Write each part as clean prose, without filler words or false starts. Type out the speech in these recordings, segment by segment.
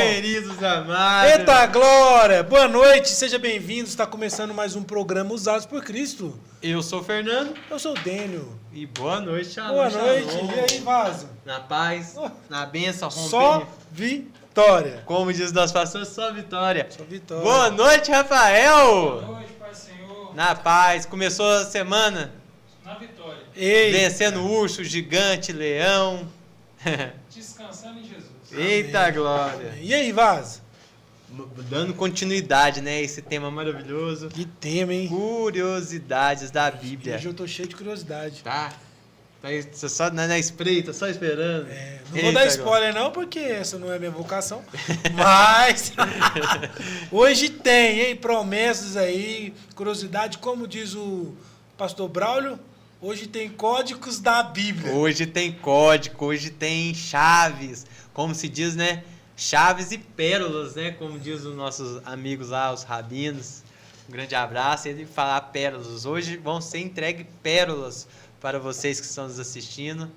queridos amados. Eita glória! Boa noite, seja bem-vindo. Está começando mais um programa Usados por Cristo. Eu sou o Fernando. Eu sou o Dênio. E boa noite, Shalom. Boa noite. Shalom. E aí, Vaza? Na paz, na bênção, Só vitória. Como diz nosso pastor, só vitória. Só vitória. Boa noite, Rafael. Boa noite, Pai Senhor. Na paz, começou a semana Na vitória. Ei. vencendo urso, gigante, leão. Descansando em Jesus. Eita Amém. glória. E aí, Vaza? Dando continuidade, né? Esse tema maravilhoso. Que tema, hein? Curiosidades da Bíblia. Hoje eu tô cheio de curiosidade. Tá aí, só na espreita, só esperando. Não vou dar spoiler não, porque essa não é minha vocação. Mas hoje tem, hein? Promessas aí, curiosidade, como diz o pastor Braulio, hoje tem códigos da Bíblia. Hoje tem código, hoje tem chaves, como se diz, né? Chaves e pérolas, né? Como diz os nossos amigos lá, os rabinos. Um grande abraço. Ele fala pérolas. Hoje vão ser entregues pérolas para vocês que estão nos assistindo.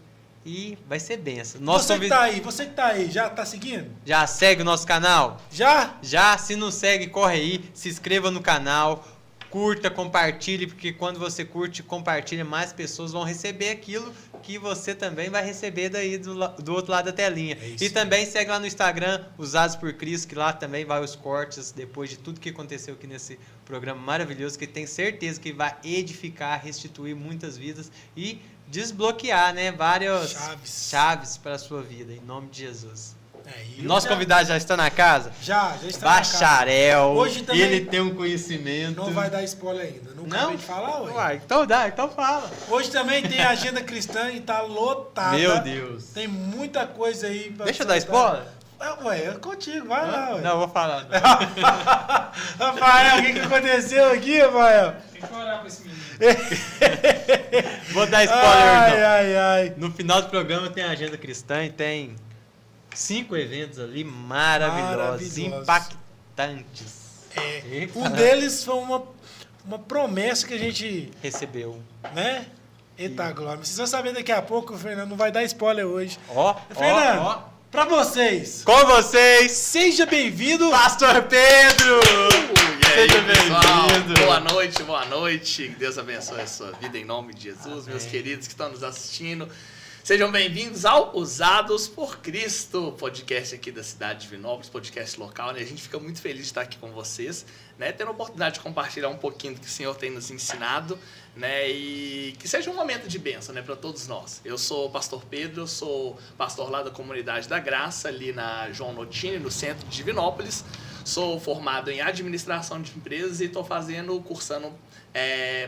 E vai ser benção. Você que tá aí, já tá seguindo? Já segue o nosso canal? Já? Já, se não segue, corre aí, se inscreva no canal, curta, compartilhe, porque quando você curte e compartilha, mais pessoas vão receber aquilo que você também vai receber daí do outro lado da telinha. isso E também segue lá no Instagram, Usados por Cristo, que lá também vai os cortes, depois de tudo que aconteceu aqui nesse programa maravilhoso, que tenho certeza que vai edificar, restituir muitas vidas e desbloquear, né, várias chaves para a sua vida, em nome de Jesus. Nosso convidado já está na casa? Já está Bacharel. na casa. Hoje também ele tem um conhecimento. não vai dar spoiler ainda. Não acabei de falar, ué. Uai, então dá, então fala. Hoje também tem a agenda cristã e tá lotada. Meu Deus. Tem muita coisa aí pra Deixa eu dar spoiler? Ué, é contigo, vai lá, ué. Não, vou falar. Não. Rafael, o que aconteceu aqui, Rafael? Tem que orar com esse menino. Vou dar spoiler, então. Ai. No final do programa tem a agenda cristã e tem 5 eventos ali maravilhosos. Impactantes. Eita. Um deles foi uma promessa que a gente Recebeu. né? Eita, glória. Vocês vão saber daqui a pouco, o Fernando não vai dar spoiler hoje. Fernando, Pra vocês, com vocês, seja bem-vindo, Pastor Pedro! E aí, Seja pessoal? bem-vindo. Boa noite. Que Deus abençoe a sua vida em nome de Jesus. Amém. Meus queridos que estão nos assistindo. Sejam bem-vindos ao Usados por Cristo, podcast aqui da cidade de Vinópolis, podcast local, né? A gente fica muito feliz de estar aqui com vocês, né? Tendo a oportunidade de compartilhar um pouquinho do que o Senhor tem nos ensinado, né? E que seja um momento de bênção, né? Para todos nós. Eu sou o pastor Pedro, eu sou pastor lá da Comunidade da Graça, ali na João Notini, no centro de Vinópolis. Sou formado em administração de empresas e estou cursando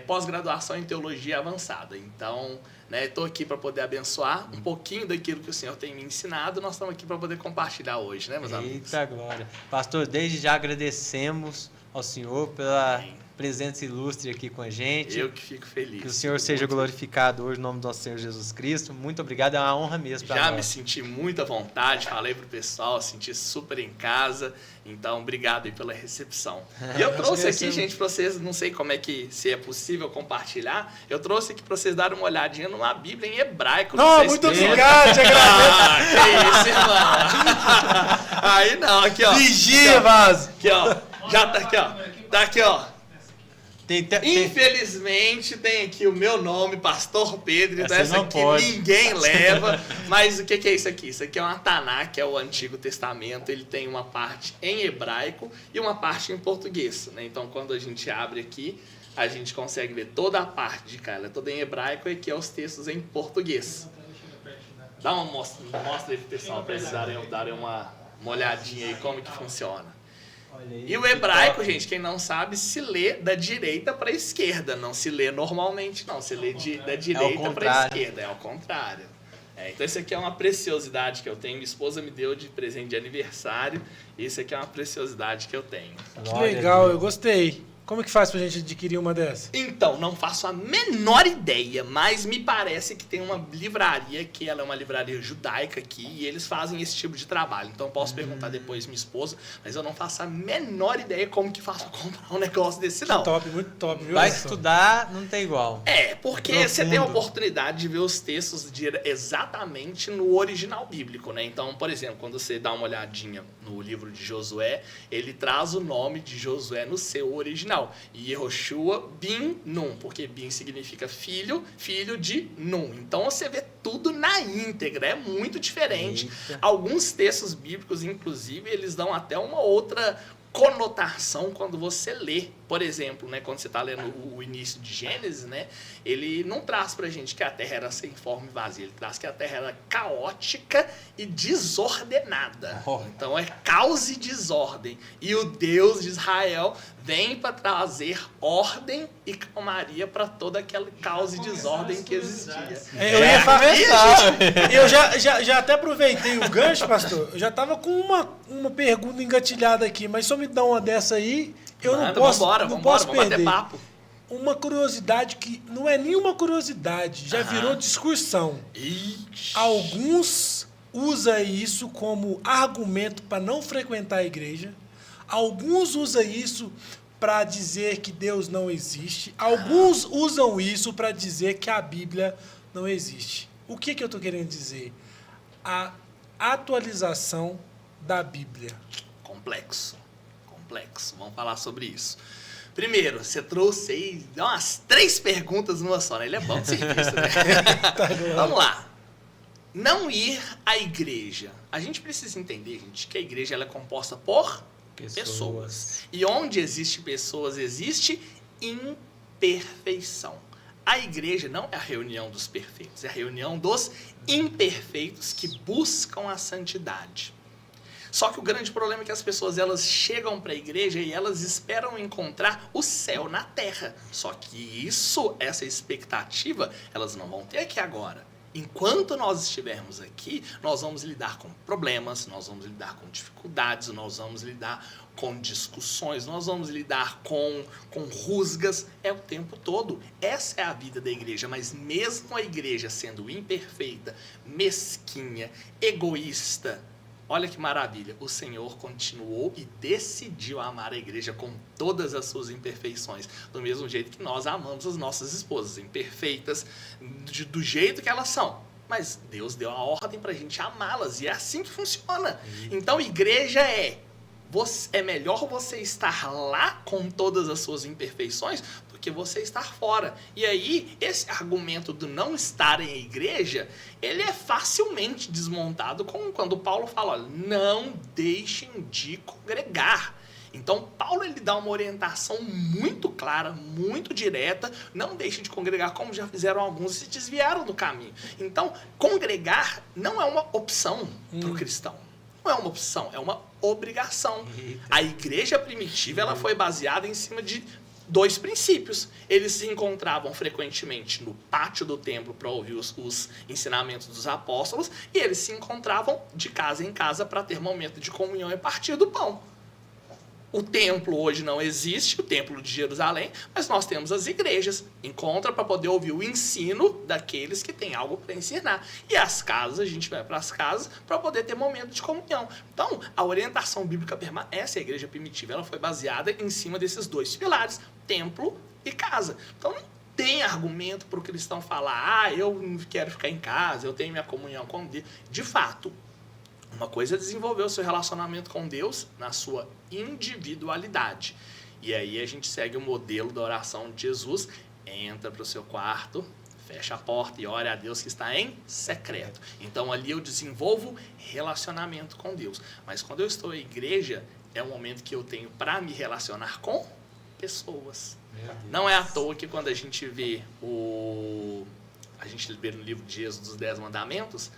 pós-graduação em teologia avançada. Então, né, estou aqui para poder abençoar um pouquinho daquilo que o Senhor tem me ensinado. Nós estamos aqui para poder compartilhar hoje, né, meus amigos? Eita glória. Pastor, desde já agradecemos ao Senhor pela presença ilustre aqui com a gente. Eu que fico feliz. Que o Senhor seja glorificado hoje no nome do nosso Senhor Jesus Cristo. Muito obrigado, é uma honra mesmo para nós. Já me senti muito à vontade, falei pro pessoal, senti super em casa. Então, obrigado aí pela recepção. E eu trouxe aqui, gente, para vocês, não sei como se é possível compartilhar, eu trouxe aqui para vocês darem uma olhadinha numa Bíblia em hebraico. Não, muito obrigado, te agradeço. Que isso, irmão. Aí não, aqui, ó. Vigia, Vaso. Aqui, ó. Já tá aqui, ó. Tá aqui, ó. Tem- Infelizmente tem aqui o meu nome, Pastor Pedro, então Essa essa não aqui pode. ninguém leva. Mas o que é isso aqui? Isso aqui é uma Taná, que é o Antigo Testamento. Ele tem uma parte em hebraico e uma parte em português, né? Então quando a gente abre aqui, a gente consegue ver toda a parte de cá. Ela é toda em hebraico e aqui é os textos em português. Dá uma mostra aí pro pessoal, para eles darem uma olhadinha aí como que funciona. E o hebraico, gente, quem não sabe, se lê da direita para a esquerda. Não se lê normalmente, não. Se lê da direita para a esquerda. É ao contrário. Então, isso aqui é uma preciosidade que eu tenho. Minha esposa me deu de presente de aniversário. Isso aqui é uma preciosidade que eu tenho. Que legal, eu gostei. Como é que faz pra gente adquirir uma dessa? Então, não faço a menor ideia, mas me parece que tem uma livraria, que ela é uma livraria judaica aqui, e eles fazem esse tipo de trabalho. Então, eu posso perguntar depois minha esposa, mas eu não faço a menor ideia como que faço pra comprar um negócio desse, não. Top, muito top, viu? Vai Anderson? estudar, não tem igual. É, porque Profundo. você tem a oportunidade de ver os textos exatamente no original bíblico, né? Então, por exemplo, quando você dá uma olhadinha no livro de Josué, ele traz o nome de Josué no seu original. E Yehoshua bin Nun, porque bin significa filho, filho de Nun. Então você vê tudo na íntegra, é muito diferente. Eita. Alguns textos bíblicos, inclusive, eles dão até uma outra conotação quando você lê. Por exemplo, né, quando você está lendo o início de Gênesis, né, ele não traz pra gente que a terra era sem forma e vazia, ele traz que a terra era caótica e desordenada. Oh. Então é caos e desordem. E o Deus de Israel vem para trazer ordem e calmaria para todo aquele caos e desordem que existia. Eu ia falar, eu já até aproveitei o gancho, pastor. Eu já tava com uma pergunta engatilhada aqui, mas só me dá uma dessa aí. Eu não posso, não posso vamos perder. bater papo. Uma curiosidade que não é nenhuma curiosidade, já virou discussão. Ixi. Alguns usam isso como argumento para não frequentar a igreja. Alguns usam isso para dizer que Deus não existe. Alguns usam isso para dizer que a Bíblia não existe. O que eu estou querendo dizer? A atualização da Bíblia. Complexo. Vamos falar sobre isso. Primeiro, você trouxe aí umas 3 perguntas numa só, né? Ele é bom de serviço, né? Vamos lá. Não ir à igreja. A gente precisa entender, gente, que a igreja ela é composta por pessoas. E onde existe pessoas, existe imperfeição. A igreja não é a reunião dos perfeitos, é a reunião dos imperfeitos que buscam a santidade. Só que o grande problema é que as pessoas elas chegam para a igreja e elas esperam encontrar o céu na terra. Só que essa expectativa, elas não vão ter aqui agora. Enquanto nós estivermos aqui, nós vamos lidar com problemas, nós vamos lidar com dificuldades, nós vamos lidar com discussões, nós vamos lidar com rusgas, é o tempo todo. Essa é a vida da igreja, mas mesmo a igreja sendo imperfeita, mesquinha, egoísta, olha que maravilha, o Senhor continuou e decidiu amar a igreja com todas as suas imperfeições, do mesmo jeito que nós amamos as nossas esposas, imperfeitas, do jeito que elas são. Mas Deus deu a ordem para a gente amá-las e é assim que funciona. Então, igreja é melhor você estar lá com todas as suas imperfeições do que você estar fora. E aí, esse argumento do não estar em igreja, ele é facilmente desmontado quando Paulo fala, olha, não deixem de congregar. Então, Paulo ele dá uma orientação muito clara, muito direta, não deixem de congregar como já fizeram alguns e se desviaram do caminho. Então, congregar não é uma opção para o cristão. Não é uma opção, é uma obrigação. A igreja primitiva ela foi baseada em cima de 2 princípios. Eles se encontravam frequentemente no pátio do templo para ouvir os ensinamentos dos apóstolos e eles se encontravam de casa em casa para ter momento de comunhão e partir do pão. O templo hoje não existe, o templo de Jerusalém, mas nós temos as igrejas. Encontra para poder ouvir o ensino daqueles que têm algo para ensinar. E as casas, a gente vai para as casas para poder ter momento de comunhão. Então, a orientação bíblica permanece. A igreja primitiva ela foi baseada em cima desses 2 pilares, templo e casa. Então, não tem argumento para o cristão falar, eu não quero ficar em casa, eu tenho minha comunhão com Deus. De fato, uma coisa é desenvolver o seu relacionamento com Deus na sua individualidade. E aí a gente segue o modelo da oração de Jesus, entra para o seu quarto, fecha a porta e ora a Deus que está em secreto. Então ali eu desenvolvo relacionamento com Deus. Mas quando eu estou em igreja, é o momento que eu tenho para me relacionar com pessoas. Não é à toa que quando a gente vê no livro de Êxodo dos 10 mandamentos,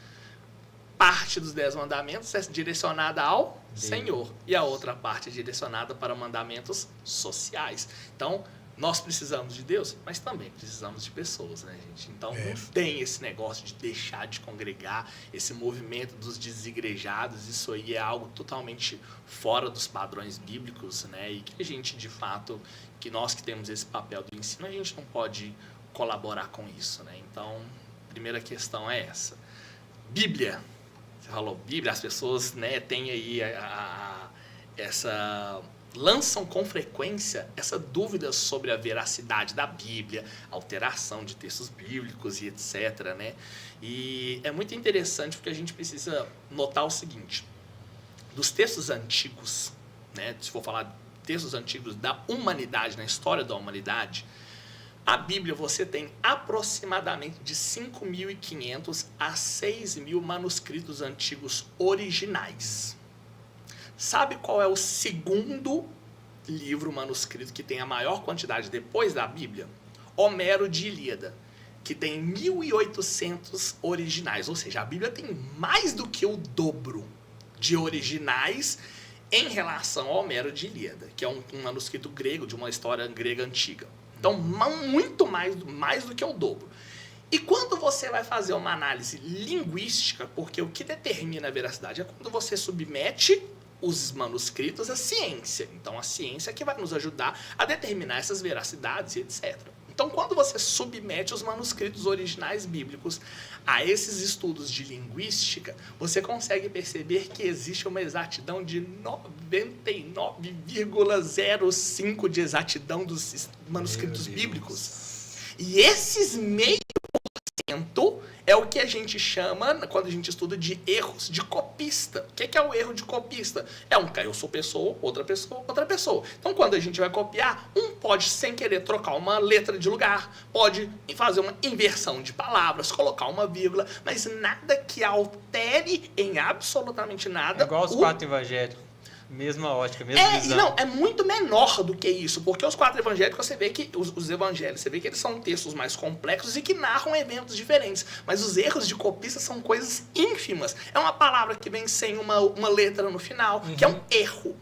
parte dos 10 mandamentos é direcionada ao Senhor e a outra parte é direcionada para mandamentos sociais. Então, Nós precisamos de Deus, mas também precisamos de pessoas, né, gente? Então não tem esse negócio de deixar de congregar, esse movimento dos desigrejados, isso aí é algo totalmente fora dos padrões bíblicos, né? E que a gente, de fato, que nós que temos esse papel do ensino, a gente não pode colaborar com isso, né? Então, a primeira questão é essa. Bíblia. Você falou Bíblia, as pessoas, né, têm aí lançam com frequência essa dúvida sobre a veracidade da Bíblia, alteração de textos bíblicos e etc, né? E é muito interessante porque a gente precisa notar o seguinte, dos textos antigos, né, se for falar de textos antigos da humanidade, na história da humanidade, a Bíblia você tem aproximadamente de 5.500 a 6.000 manuscritos antigos originais. Sabe qual é o segundo livro manuscrito que tem a maior quantidade depois da Bíblia? Homero de Ilíada, que tem 1.800 originais. Ou seja, a Bíblia tem mais do que o dobro de originais em relação ao Homero de Ilíada, que é um manuscrito grego, de uma história grega antiga. Então, muito mais do que o dobro. E quando você vai fazer uma análise linguística, porque o que determina a veracidade é quando você submete os manuscritos à ciência. Então, a ciência é que vai nos ajudar a determinar essas veracidades e etc. Então, quando você submete os manuscritos originais bíblicos a esses estudos de linguística, você consegue perceber que existe uma exatidão de 99,05% de exatidão dos manuscritos bíblicos. E esses 0,5% é o que a gente chama, quando a gente estuda, de erros de copista. O que é o erro de copista? Eu sou pessoa, outra pessoa, outra pessoa. Então, quando a gente vai copiar, um pode, sem querer, trocar uma letra de lugar, pode fazer uma inversão de palavras, colocar uma vírgula, mas nada que altere em absolutamente nada. É igual os 4 evangelhos. Mesma ótica, mesma visão. Não, é muito menor do que isso, porque os 4 evangélicos, você vê que os evangelhos, você vê que eles são textos mais complexos e que narram eventos diferentes, mas os erros de copista são coisas ínfimas. É uma palavra que vem sem uma letra no final, que é um erro.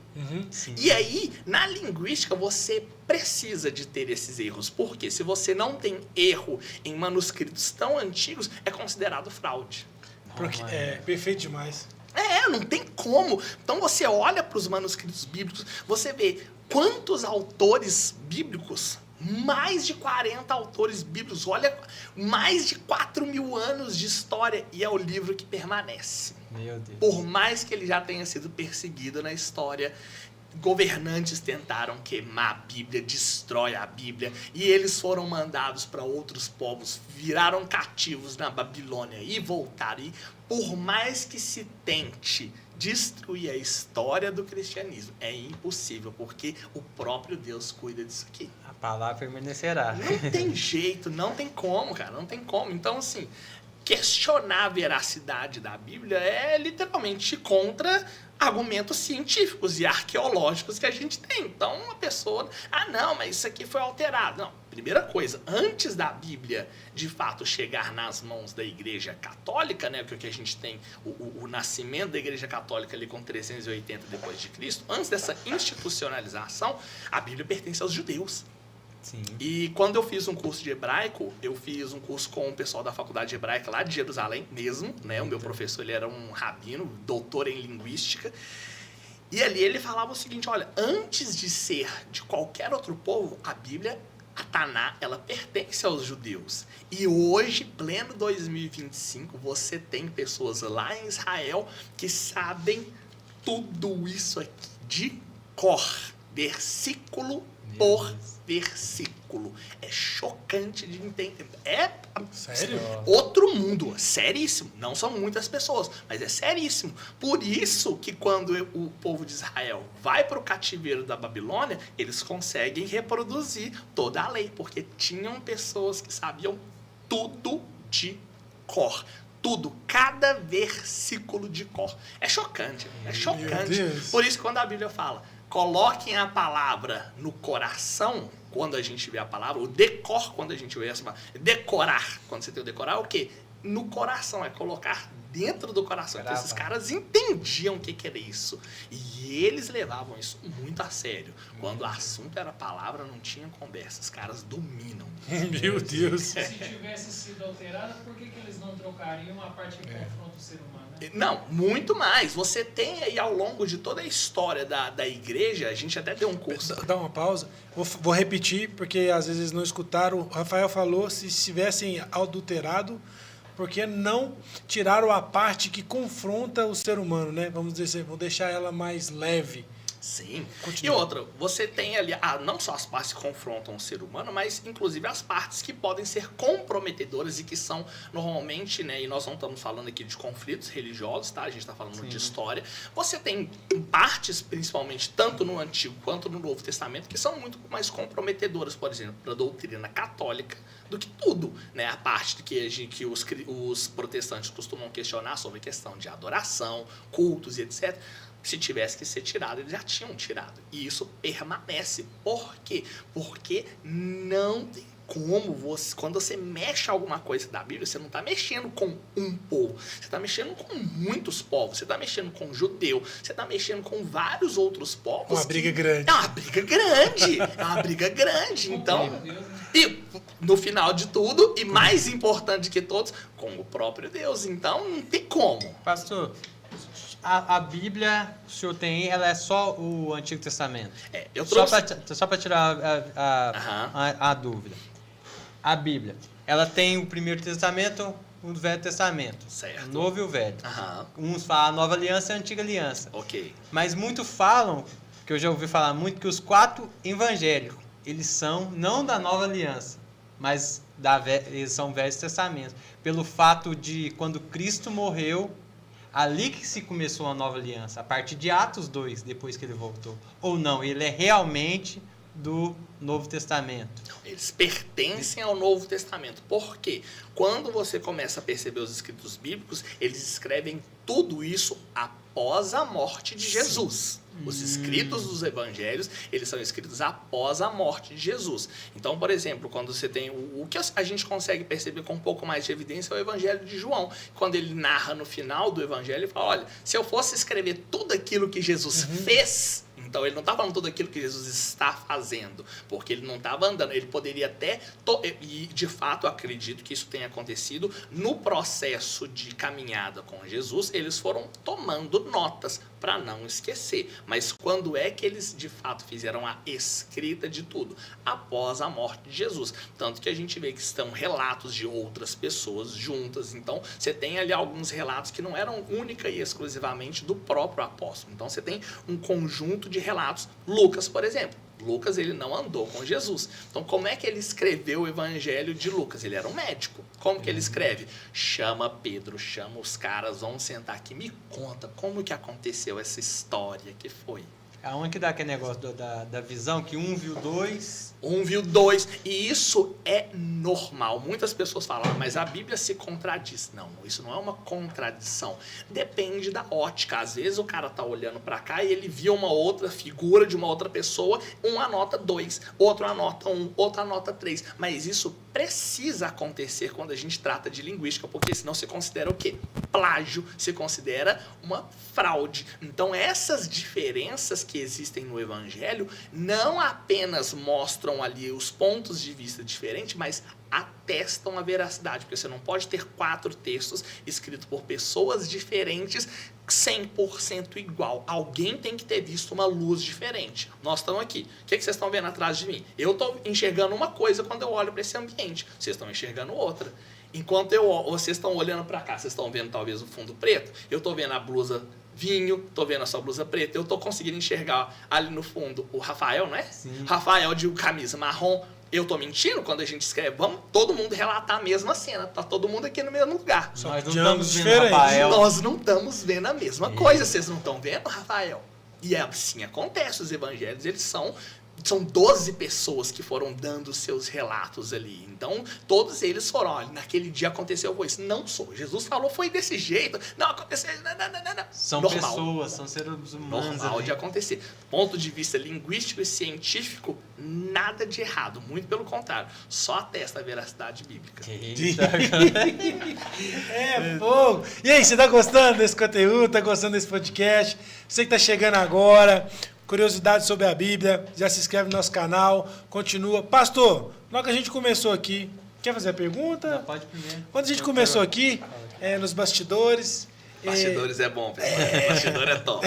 E aí, na linguística, você precisa de ter esses erros, porque se você não tem erro em manuscritos tão antigos, é considerado fraude. Porque, perfeito demais. Não tem como. Então você olha para os manuscritos bíblicos, você vê quantos autores bíblicos, mais de 40 autores bíblicos, olha, mais de 4.000 anos de história, e é o livro que permanece. Meu Deus. Por mais que ele já tenha sido perseguido na história, governantes tentaram queimar a Bíblia, destrói a Bíblia, e eles foram mandados para outros povos, viraram cativos na Babilônia e voltaram. E por mais que se tente destruir a história do cristianismo, é impossível, porque o próprio Deus cuida disso aqui. A palavra permanecerá. Não tem jeito, não tem como, cara, não tem como. Então, assim, questionar a veracidade da Bíblia é literalmente contra argumentos científicos e arqueológicos que a gente tem. Então, uma pessoa, não, mas isso aqui foi alterado. Não, primeira coisa, antes da Bíblia, de fato, chegar nas mãos da Igreja Católica, né, porque a gente tem o nascimento da Igreja Católica ali com 380 depois de Cristo, antes dessa institucionalização, a Bíblia pertence aos judeus. Sim. E quando eu fiz um curso de hebraico, eu fiz um curso com o pessoal da faculdade hebraica lá de Jerusalém mesmo, né? O meu professor, ele era um rabino, doutor em linguística. E ali ele falava o seguinte, olha, antes de ser de qualquer outro povo, a Bíblia, a Taná, ela pertence aos judeus. E hoje, pleno 2025, você tem pessoas lá em Israel que sabem tudo isso aqui de cor, versículo por versículo. É chocante de entender. É Sério? outro mundo, seríssimo. Não são muitas pessoas, mas é seríssimo. Por isso que quando o povo de Israel vai para o cativeiro da Babilônia, eles conseguem reproduzir toda a lei, porque tinham pessoas que sabiam tudo de cor. Tudo, cada versículo de cor. É chocante, é chocante. Por isso que quando a Bíblia fala, coloquem a palavra no coração, quando a gente vê a palavra, o decor, quando a gente vê essa palavra, decorar, quando você tem o decorar, é o quê? no coração, é colocar dentro do coração. Então, esses Gravar. caras entendiam o que era isso. E eles levavam isso muito a sério. Quando o assunto era palavra, não tinha conversa. Os caras dominam. Meu Deus. Se tivesse sido alterado, por que eles não trocariam a parte que confronta o ser humano? Né? Não, muito mais. Você tem aí ao longo de toda a história da igreja, a gente até deu um curso. Dá uma pausa. Vou repetir, porque às vezes não escutaram. O Rafael falou se estivessem adulterado, porque não tiraram a parte que confronta o ser humano, né? Vamos dizer, vou deixar ela mais leve. Sim. Continua. E outra, você tem ali não só as partes que confrontam o ser humano, mas inclusive as partes que podem ser comprometedoras e que são normalmente, né, e nós não estamos falando aqui de conflitos religiosos, tá? A gente está falando de história. Você tem partes, principalmente, tanto no Antigo quanto no Novo Testamento, que são muito mais comprometedoras, por exemplo, para a doutrina católica, do que tudo, né? A parte que os protestantes costumam questionar sobre a questão de adoração, cultos e etc., se tivesse que ser tirado, eles já tinham tirado. E isso permanece. Por quê? Porque não tem como quando você mexe alguma coisa da Bíblia, você não está mexendo com um povo. Você está mexendo com muitos povos. Você está mexendo com judeu. Você está mexendo com vários outros povos. Uma briga grande. É uma briga grande. É uma briga grande. Então, Meu Deus, né? e no final de tudo, e mais importante que todos, com o próprio Deus. Então, não tem como. Pastor, a Bíblia, o senhor tem, ela é só o Antigo Testamento? Eu Só trouxe... para tirar a dúvida. A Bíblia, ela tem o Primeiro Testamento e o Velho Testamento. Certo. O Novo e o Velho. Aham, Uns falam a Nova Aliança e a Antiga Aliança. ok. Mas muitos falam, que eu já ouvi falar muito, que os 4 evangelhos, eles são não da Nova Aliança, mas eles são Velhos Testamentos. Pelo fato de quando Cristo morreu, ali que se começou a Nova Aliança, a partir de Atos 2, depois que ele voltou. Ou não, ele é realmente do Novo Testamento. Eles pertencem ao Novo Testamento. Por quê? Quando você começa a perceber os escritos bíblicos, eles escrevem tudo isso após a morte de Jesus. Os escritos dos evangelhos, eles são escritos após a morte de Jesus. Então, por exemplo, quando você tem o que a gente consegue perceber com um pouco mais de evidência é o evangelho de João. Quando ele narra no final do evangelho, ele fala, olha, se eu fosse escrever tudo aquilo que Jesus fez... Então, ele não está falando tudo aquilo que Jesus está fazendo, porque ele não estava andando. Ele poderia até, e de fato, acredito que isso tenha acontecido, no processo de caminhada com Jesus, eles foram tomando notas para não esquecer. Mas quando é que eles, de fato, fizeram a escrita de tudo? Após a morte de Jesus. Tanto que a gente vê que estão relatos de outras pessoas juntas. Então, você tem ali alguns relatos que não eram única e exclusivamente do próprio apóstolo. Então, você tem um conjunto de relatos. Lucas, por exemplo. Lucas, ele não andou com Jesus. Então, como é que ele escreveu o evangelho de Lucas? Ele era um médico. Como que ele escreve? Chama Pedro, chama os caras, vamos sentar aqui. Me conta como que aconteceu essa história que foi. Aonde que dá aquele negócio da visão, que um viu 2... Um viu 2, e isso é normal. Muitas pessoas falam, mas a Bíblia se contradiz. Não, isso não é uma contradição. Depende da ótica. Às vezes o cara tá olhando para cá e ele viu uma outra figura de uma outra pessoa, um anota 2, outro anota 1, outro anota 3. Mas isso precisa acontecer quando a gente trata de linguística, porque senão se considera o quê? Plágio, se considera uma fraude. Então essas diferenças que existem no Evangelho não apenas mostram ali os pontos de vista diferentes, mas atestam a veracidade, porque você não pode ter 4 textos escritos por pessoas diferentes 100% igual. Alguém tem que ter visto uma luz diferente. Nós estamos aqui. O que vocês estão vendo atrás de mim? Eu estou enxergando uma coisa quando eu olho para esse ambiente. Vocês estão enxergando outra. Enquanto vocês estão olhando para cá, vocês estão vendo talvez o fundo preto, eu estou vendo a blusa vinho, tô vendo a sua blusa preta, eu tô conseguindo enxergar ali no fundo o Rafael, não é? Sim. Rafael de camisa marrom. Eu tô mentindo quando a gente escreve, vamos todo mundo relatar a mesma cena, tá todo mundo aqui no mesmo lugar. Nós não de estamos ângulos vendo diferentes. Rafael. Nós não estamos vendo a mesma coisa, vocês não estão vendo, Rafael? E assim acontece, os evangelhos, eles são 12 pessoas que foram dando seus relatos ali. Então, todos eles foram, olha, naquele dia aconteceu isso. Não sou. Jesus falou, foi desse jeito. Não aconteceu, não. São normal. pessoas, são seres humanos. Normal ali. de acontecer. Ponto de vista linguístico e científico, nada de errado, muito pelo contrário, só atesta a veracidade bíblica. Eita, É fogo. E aí, você tá gostando desse conteúdo? Tá gostando desse podcast? Você que tá chegando agora, curiosidade sobre a Bíblia, já se inscreve no nosso canal, continua. Pastor, logo que a gente começou aqui, quer fazer a pergunta? Não, pode primeiro. Quando a gente começou aqui, nos bastidores... Bastidores é bom, pessoal. Bastidor é top.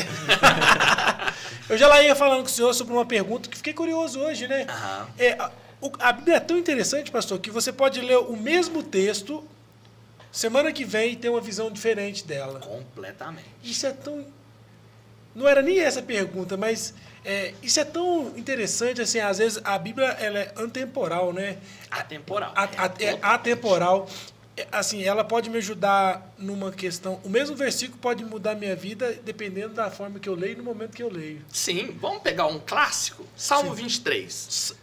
Eu já lá ia falando com o senhor sobre uma pergunta que fiquei curioso hoje, né? Aham. A Bíblia é tão interessante, pastor, que você pode ler o mesmo texto, semana que vem, e ter uma visão diferente dela. Completamente. Isso é tão... Não era nem essa a pergunta, mas isso é tão interessante, assim, às vezes a Bíblia ela é atemporal, né? Atemporal. Atemporal. Assim, ela pode me ajudar numa questão... O mesmo versículo pode mudar minha vida dependendo da forma que eu leio e no momento que eu leio. Sim, vamos pegar um clássico? Salmo Sim. 23.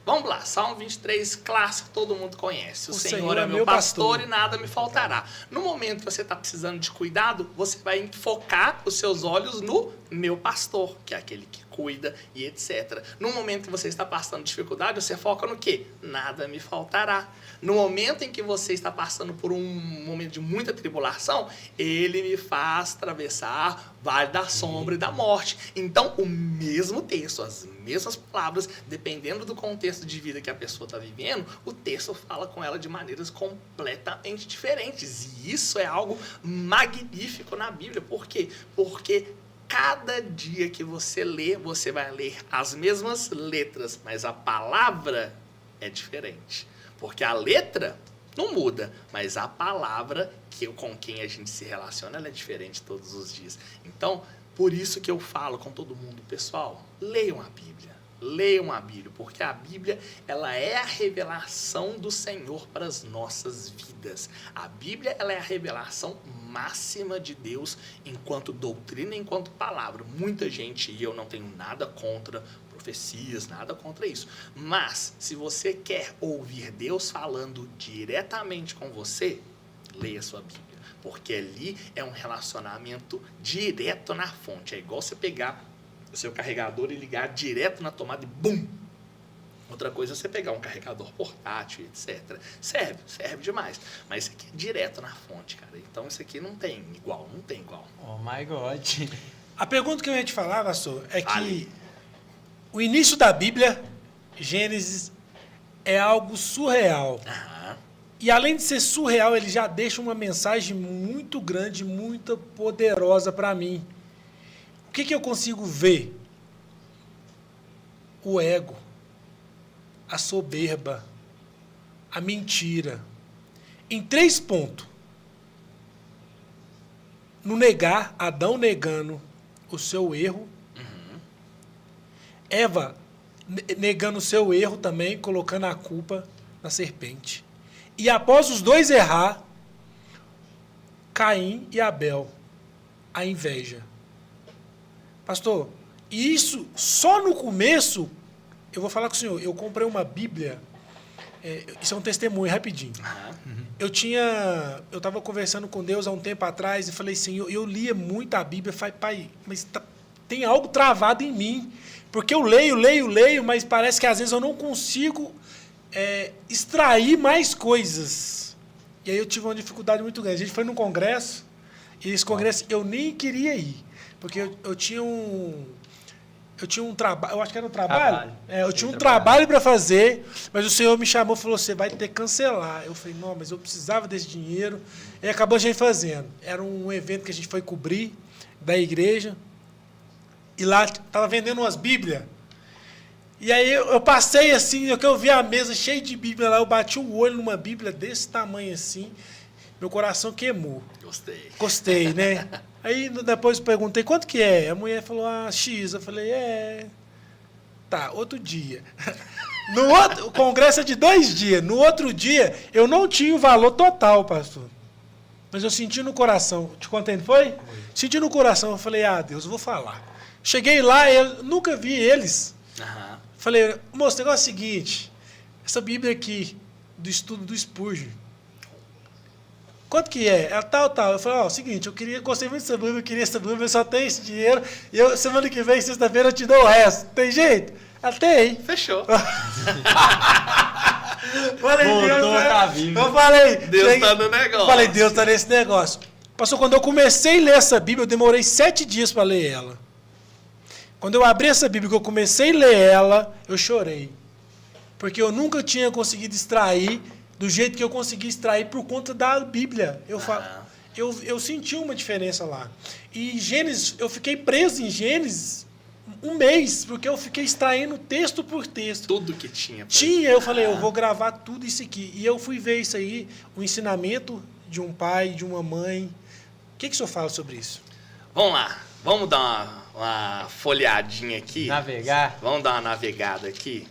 Vamos lá, Salmo 23, clássico, todo mundo conhece. O Senhor Senhor é é meu meu pastor pastor e nada me faltará. No momento que você está precisando de cuidado, você vai focar os seus olhos no meu pastor, que é aquele que cuida e etc. No momento que você está passando dificuldade, você foca no quê? Nada me faltará. No momento em que você está passando por um momento de muita tribulação, ele me faz atravessar vale da sombra e da morte. Então, o mesmo texto, as mesmas palavras, dependendo do contexto de vida que a pessoa está vivendo, o texto fala com ela de maneiras completamente diferentes. E isso é algo magnífico na Bíblia. Por quê? Porque cada dia que você lê, você vai ler as mesmas letras, mas a palavra é diferente. Porque a letra não muda, mas a palavra com quem a gente se relaciona ela é diferente todos os dias. Então, por isso que eu falo com todo mundo, pessoal, leiam a Bíblia. Leiam a Bíblia, porque a Bíblia ela é a revelação do Senhor para as nossas vidas. A Bíblia ela é a revelação máxima de Deus enquanto doutrina, enquanto palavra. Muita gente, e eu não tenho nada contra profecias, nada contra isso. Mas, se você quer ouvir Deus falando diretamente com você, leia a sua Bíblia. Porque ali é um relacionamento direto na fonte. É igual você pegar o seu carregador e ligar direto na tomada e bum! Outra coisa é você pegar um carregador portátil, etc. Serve demais. Mas isso aqui é direto na fonte, cara. Então isso aqui não tem igual. Oh my God. A pergunta que eu ia te falar, pastor, é que Ali. o início da Bíblia, Gênesis, é algo surreal. Aham. E além de ser surreal, ele já deixa uma mensagem muito grande, muito poderosa para mim. O que eu consigo ver? O ego, a soberba, a mentira. Em 3 pontos. No negar, Adão negando o seu erro. Eva negando o seu erro também, colocando a culpa na serpente. E após os 2 errar, Caim e Abel, a inveja. Pastor, isso só no começo, eu vou falar com o senhor, eu comprei uma Bíblia, isso é um testemunho, rapidinho. Eu estava conversando com Deus há um tempo atrás e falei, Senhor, eu lia muito a Bíblia, falei, pai, mas tem algo travado em mim, porque eu leio, mas parece que às vezes eu não consigo extrair mais coisas. E aí eu tive uma dificuldade muito grande. A gente foi num congresso, e esse congresso eu nem queria ir, porque eu tinha um trabalho, eu acho que era um trabalho. Eu tinha um trabalho para fazer, mas o Senhor me chamou e falou, você vai ter que cancelar. Eu falei, não, mas eu precisava desse dinheiro. E acabou a gente fazendo. Era um evento que a gente foi cobrir da igreja, e lá estava vendendo umas Bíblias. E aí eu passei assim, eu vi a mesa cheia de Bíblia lá, eu bati o olho numa Bíblia desse tamanho assim, meu coração queimou. Gostei, né? Aí depois eu perguntei, quanto que é? A mulher falou, X. Eu falei, tá, outro dia. O congresso é de 2 dias. No outro dia, eu não tinha o valor total, pastor. Mas eu senti no coração. Te contei, não foi? Senti no coração, eu falei, Deus, eu vou falar. Cheguei lá, eu nunca vi eles. Falei, moço, o negócio é o seguinte, essa Bíblia aqui, do estudo do Spurgeon, quanto que é? Ela tal. Eu falei, seguinte, gostei muito dessa Bíblia, eu queria essa Bíblia, eu só tenho esse dinheiro, e semana que vem, sexta-feira, eu te dou o resto. Tem jeito? Tem. Fechou. Falei, Voltou a Bíblia. Eu falei, Deus tá no negócio. Eu falei, Deus tá nesse negócio. Pastor, quando eu comecei a ler essa Bíblia, eu demorei 7 dias para ler ela. Quando eu abri essa Bíblia, que eu comecei a ler ela, eu chorei. Porque eu nunca tinha conseguido extrair do jeito que eu consegui extrair por conta da Bíblia. Eu senti uma diferença lá. E Gênesis, eu fiquei preso em Gênesis um mês, porque eu fiquei extraindo texto por texto. Tudo que tinha. Eu falei, eu vou gravar tudo isso aqui. E eu fui ver isso aí, o ensinamento de um pai, de uma mãe. O que o senhor fala sobre isso? Vamos lá. Vamos dar uma folheadinha aqui. Navegar. Vamos dar uma navegada aqui.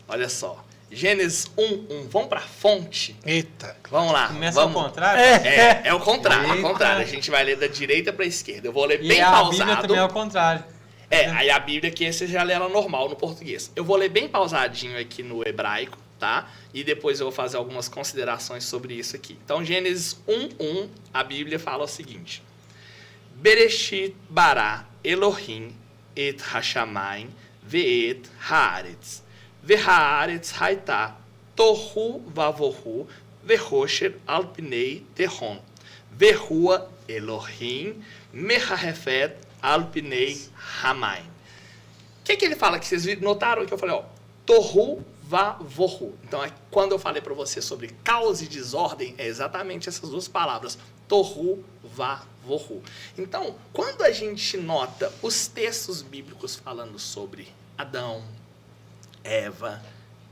Olha só. Gênesis 1:1. Vamos para a fonte. Eita. Vamos lá. Começa vamos. ao contrário? É o contrário. Eita. Ao contrário. A gente vai ler da direita para a esquerda. Eu vou ler E bem a pausado. Bíblia também é ao contrário. Aí a Bíblia aqui você já lê ela normal no português. Eu vou ler bem pausadinho aqui no hebraico, tá? E depois eu vou fazer algumas considerações sobre isso aqui. Então, Gênesis 1:1, a Bíblia fala o seguinte: Bereshit bara Elohim et hashamayim ve'et haaretz. Ve'haaretz haita tohu vavohu ve'hosher al pnei tehon. Ve'hua Elohim mehahefet al pnei hamayim. O que ele fala aqui? Vocês notaram que eu falei, ó, tohu vavohu. Então, quando eu falei para você sobre caos e desordem, é exatamente essas duas palavras. Tohu vavohu. Então, quando a gente nota os textos bíblicos falando sobre Adão, Eva,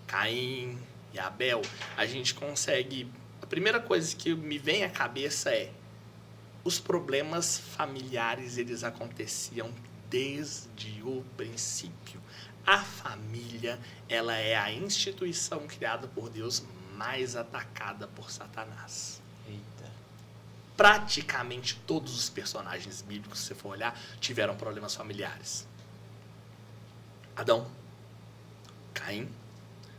Caim e Abel, a gente consegue... A primeira coisa que me vem à cabeça é os problemas familiares, eles aconteciam desde o princípio. A família, ela é a instituição criada por Deus mais atacada por Satanás. Eita. Praticamente todos os personagens bíblicos, se você for olhar, tiveram problemas familiares. Adão, Caim,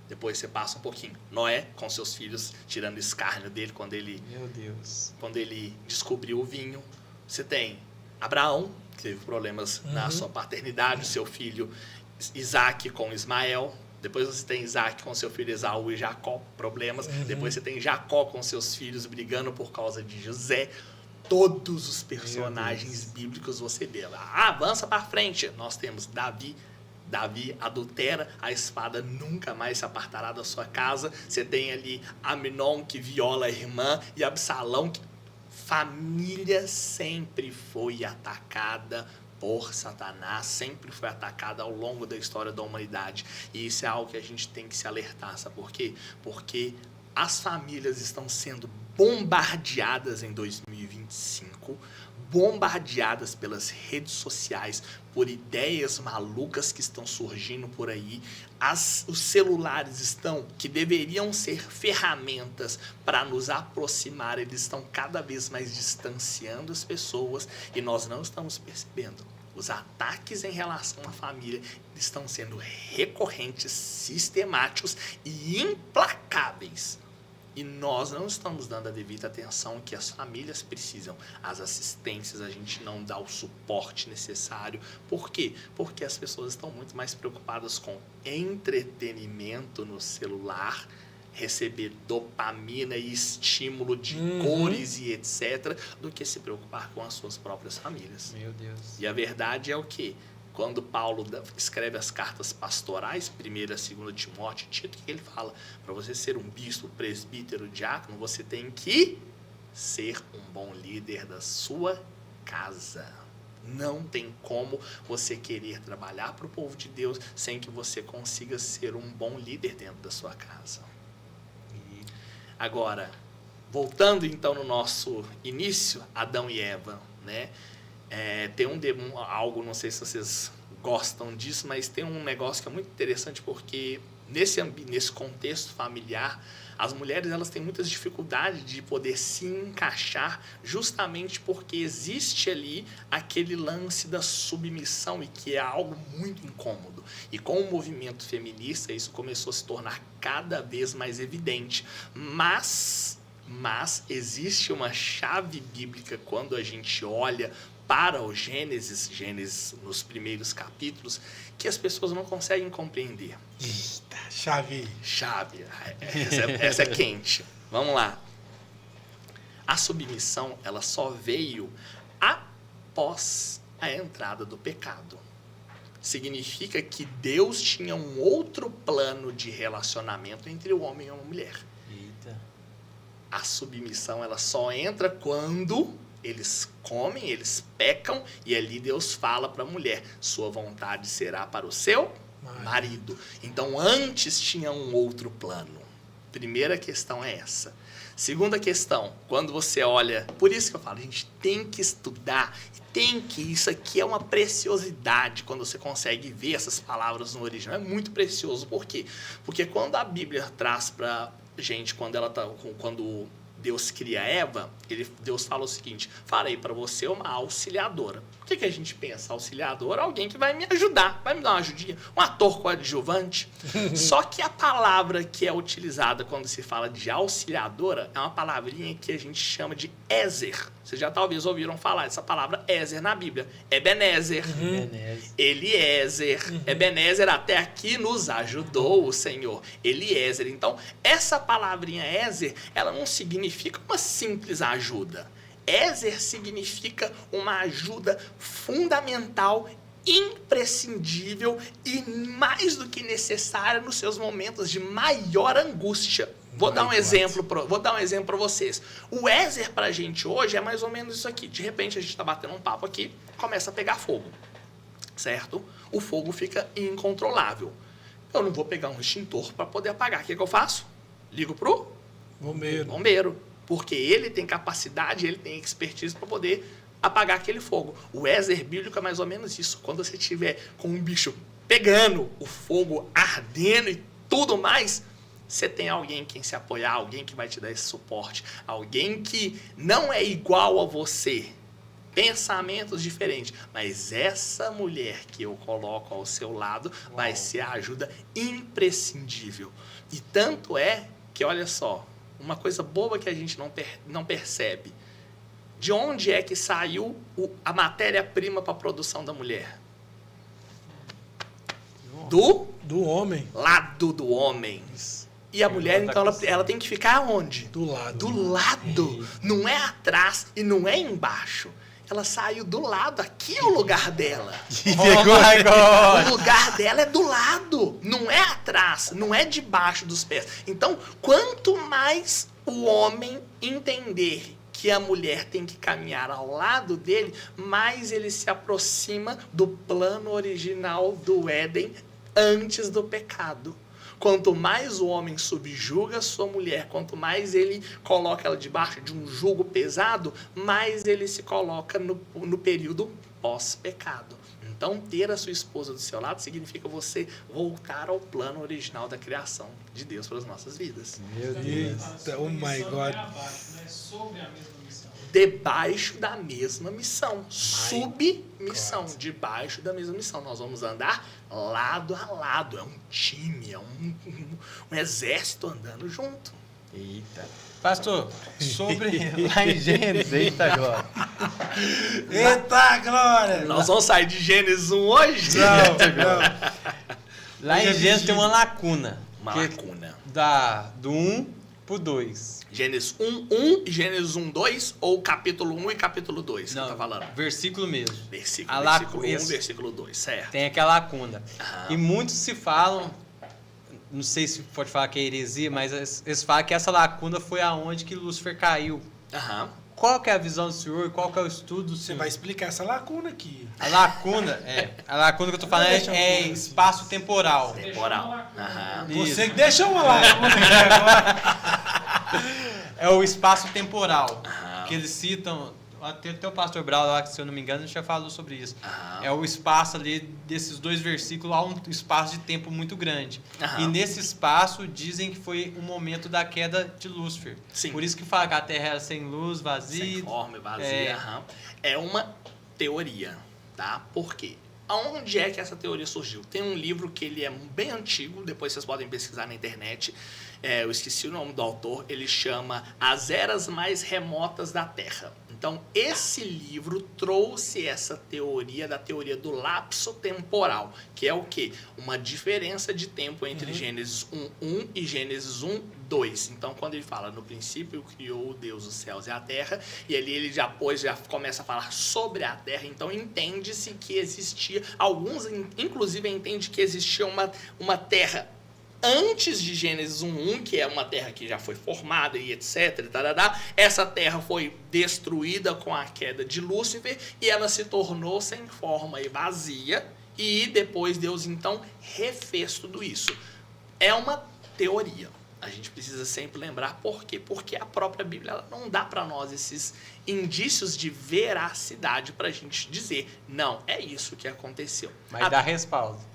depois você passa um pouquinho. Noé, com seus filhos, tirando escárnio dele quando ele descobriu o vinho. Você tem Abraão, que teve problemas na sua paternidade, seu filho Isaac com Ismael. Depois você tem Isaac com seu filho Esaú e Jacó, problemas. Depois você tem Jacó com seus filhos brigando por causa de José. Todos os personagens bíblicos você vê lá. Avança para frente. Nós temos Davi. Davi adultera, a espada nunca mais se apartará da sua casa. Você tem ali Aminon, que viola a irmã, e Absalão, que... Família sempre foi atacada por Satanás, sempre foi atacada ao longo da história da humanidade. E isso é algo que a gente tem que se alertar, sabe por quê? Porque as famílias estão sendo bombardeadas em 2025, bombardeadas pelas redes sociais, por ideias malucas que estão surgindo por aí. Os celulares estão, que deveriam ser ferramentas para nos aproximar, eles estão cada vez mais distanciando as pessoas e nós não estamos percebendo. Os ataques em relação à família estão sendo recorrentes, sistemáticos e implacáveis. E nós não estamos dando a devida atenção que as famílias precisam. As assistências, a gente não dá o suporte necessário. Por quê? Porque as pessoas estão muito mais preocupadas com entretenimento no celular, receber dopamina e estímulo de cores e etc., do que se preocupar com as suas próprias famílias. Meu Deus. E a verdade é o quê? Quando Paulo escreve as cartas pastorais, 1ª e 2ª Timóteo e Tito, que ele fala? Para você ser um bispo, presbítero, diácono, você tem que ser um bom líder da sua casa. Não tem como você querer trabalhar para o povo de Deus sem que você consiga ser um bom líder dentro da sua casa. Agora, voltando então no nosso início, Adão e Eva, né? Tem algo, não sei se vocês gostam disso, mas tem um negócio que é muito interessante, porque nesse contexto familiar, as mulheres elas têm muitas dificuldades de poder se encaixar, justamente porque existe ali aquele lance da submissão, e que é algo muito incômodo. E com o movimento feminista, isso começou a se tornar cada vez mais evidente. Mas existe uma chave bíblica quando a gente olha para o Gênesis nos primeiros capítulos, que as pessoas não conseguem compreender. Eita, chave. Essa é quente. Vamos lá. A submissão, ela só veio após a entrada do pecado. Significa que Deus tinha um outro plano de relacionamento entre o homem e a mulher. Eita. A submissão, ela só entra quando eles comem, eles pecam, e ali Deus fala para a mulher: sua vontade será para o seu marido. Então, antes tinha um outro plano. Primeira questão é essa. Segunda questão, quando você olha... Por isso que eu falo, a gente tem que estudar, isso aqui é uma preciosidade, quando você consegue ver essas palavras no original. É muito precioso. Por quê? Porque quando a Bíblia traz para gente, quando Deus cria Eva, Deus fala o seguinte: farei para você uma auxiliadora. O que a gente pensa? Auxiliadora? Alguém que vai me ajudar, vai me dar uma ajudinha, um ator coadjuvante. Só que a palavra que é utilizada quando se fala de auxiliadora é uma palavrinha que a gente chama de Ézer. Vocês já talvez ouviram falar essa palavra Ézer na Bíblia. Ebenezer, Eliezer, Ebenezer, até aqui nos ajudou o Senhor. Eliezer. Então, essa palavrinha Ézer, ela não significa uma simples ajuda. Ézer significa uma ajuda fundamental, imprescindível e mais do que necessária nos seus momentos de maior angústia. Vou dar um exemplo para vocês. O Ézer para a gente hoje é mais ou menos isso aqui. De repente a gente está batendo um papo aqui, começa a pegar fogo, certo? O fogo fica incontrolável. Eu não vou pegar um extintor para poder apagar. O que eu faço? Ligo pro bombeiro. Porque ele tem capacidade, ele tem expertise para poder apagar aquele fogo. O Ézer bíblico é mais ou menos isso. Quando você estiver com um bicho pegando, o fogo ardendo e tudo mais, você tem alguém em quem se apoiar, alguém que vai te dar esse suporte, alguém que não é igual a você, pensamentos diferentes, mas essa mulher que eu coloco ao seu lado vai ser a ajuda imprescindível. E tanto é que, olha só, uma coisa boba que a gente não percebe. De onde é que saiu a matéria-prima para a produção da mulher? Do homem. Lado do homem. E a mulher, então, ela tem que ficar onde? Do lado. Do lado. Não é atrás e não é embaixo. Ela saiu do lado. Aqui é o lugar dela. O lugar dela é do lado. Não é atrás. Não é debaixo dos pés. Então, quanto mais o homem entender que a mulher tem que caminhar ao lado dele, mais ele se aproxima do plano original do Éden antes do pecado. Quanto mais o homem subjuga sua mulher, quanto mais ele coloca ela debaixo de um jugo pesado, mais ele se coloca no período pós-pecado. Então, ter a sua esposa do seu lado significa você voltar ao plano original da criação de Deus para as nossas vidas. Meu Deus. Oh my God. Sobre a mesma missão. Debaixo da mesma missão. Submissão. Debaixo da mesma missão. Nós vamos andar lado a lado. É um time, é um exército andando junto. Não. Pastor, sobre lá em Gênesis, eita glória. Eita glória! Nós vamos sair de Gênesis 1 hoje? Não. Lá em Gênesis tem uma lacuna. Uma lacuna. Do 1 pro 2. Gênesis 1:1 e Gênesis 1:2 ou capítulo 1 e capítulo 2 que Não, você tá falando? Versículo mesmo. Versículo 1, versículo 2, certo. Tem aquela lacuna. Aham. E muitos se falam, não sei se pode falar que é heresia, mas eles falam que essa lacuna foi aonde que Lúcifer caiu. Aham. Qual que é a visão do senhor? Qual que é o estudo do Você senhor? vai explicar essa lacuna aqui. A lacuna que eu tô falando é espaço temporal. Temporal. Aham. Você que deixou uma lacuna aqui agora. É o espaço temporal. Aham. Que eles citam. Até o pastor Brau lá, que se eu não me engano, já falou sobre isso. Aham. É o espaço ali desses dois versículos, há um espaço de tempo muito grande. Aham. E nesse espaço dizem que foi o momento da queda de Lúcifer. Sim. Por isso que fala que a terra era sem luz, vazia. Sem forma, vazia. É. Aham. É uma teoria, tá? Por quê? Aonde é que essa teoria surgiu? Tem um livro que ele é bem antigo, depois vocês podem pesquisar na internet. Eu esqueci o nome do autor, ele chama As Eras Mais Remotas da Terra. Então, esse livro trouxe essa teoria da teoria do lapso temporal, que é o quê? Uma diferença de tempo entre Gênesis 1:1 e Gênesis 1:2. Então, quando ele fala, no princípio criou Deus os céus e a terra, e ali ele já começa a falar sobre a terra, então entende-se que existia, alguns inclusive entendem que existia uma terra antes de Gênesis 1:1, que é uma terra que já foi formada e etc. Essa terra foi destruída com a queda de Lúcifer e ela se tornou sem forma e vazia. E depois Deus então refez tudo isso. É uma teoria. A gente precisa sempre lembrar por quê? Porque a própria Bíblia ela não dá para nós esses indícios de veracidade para a gente dizer, não, é isso que aconteceu. Mas dá respaldo.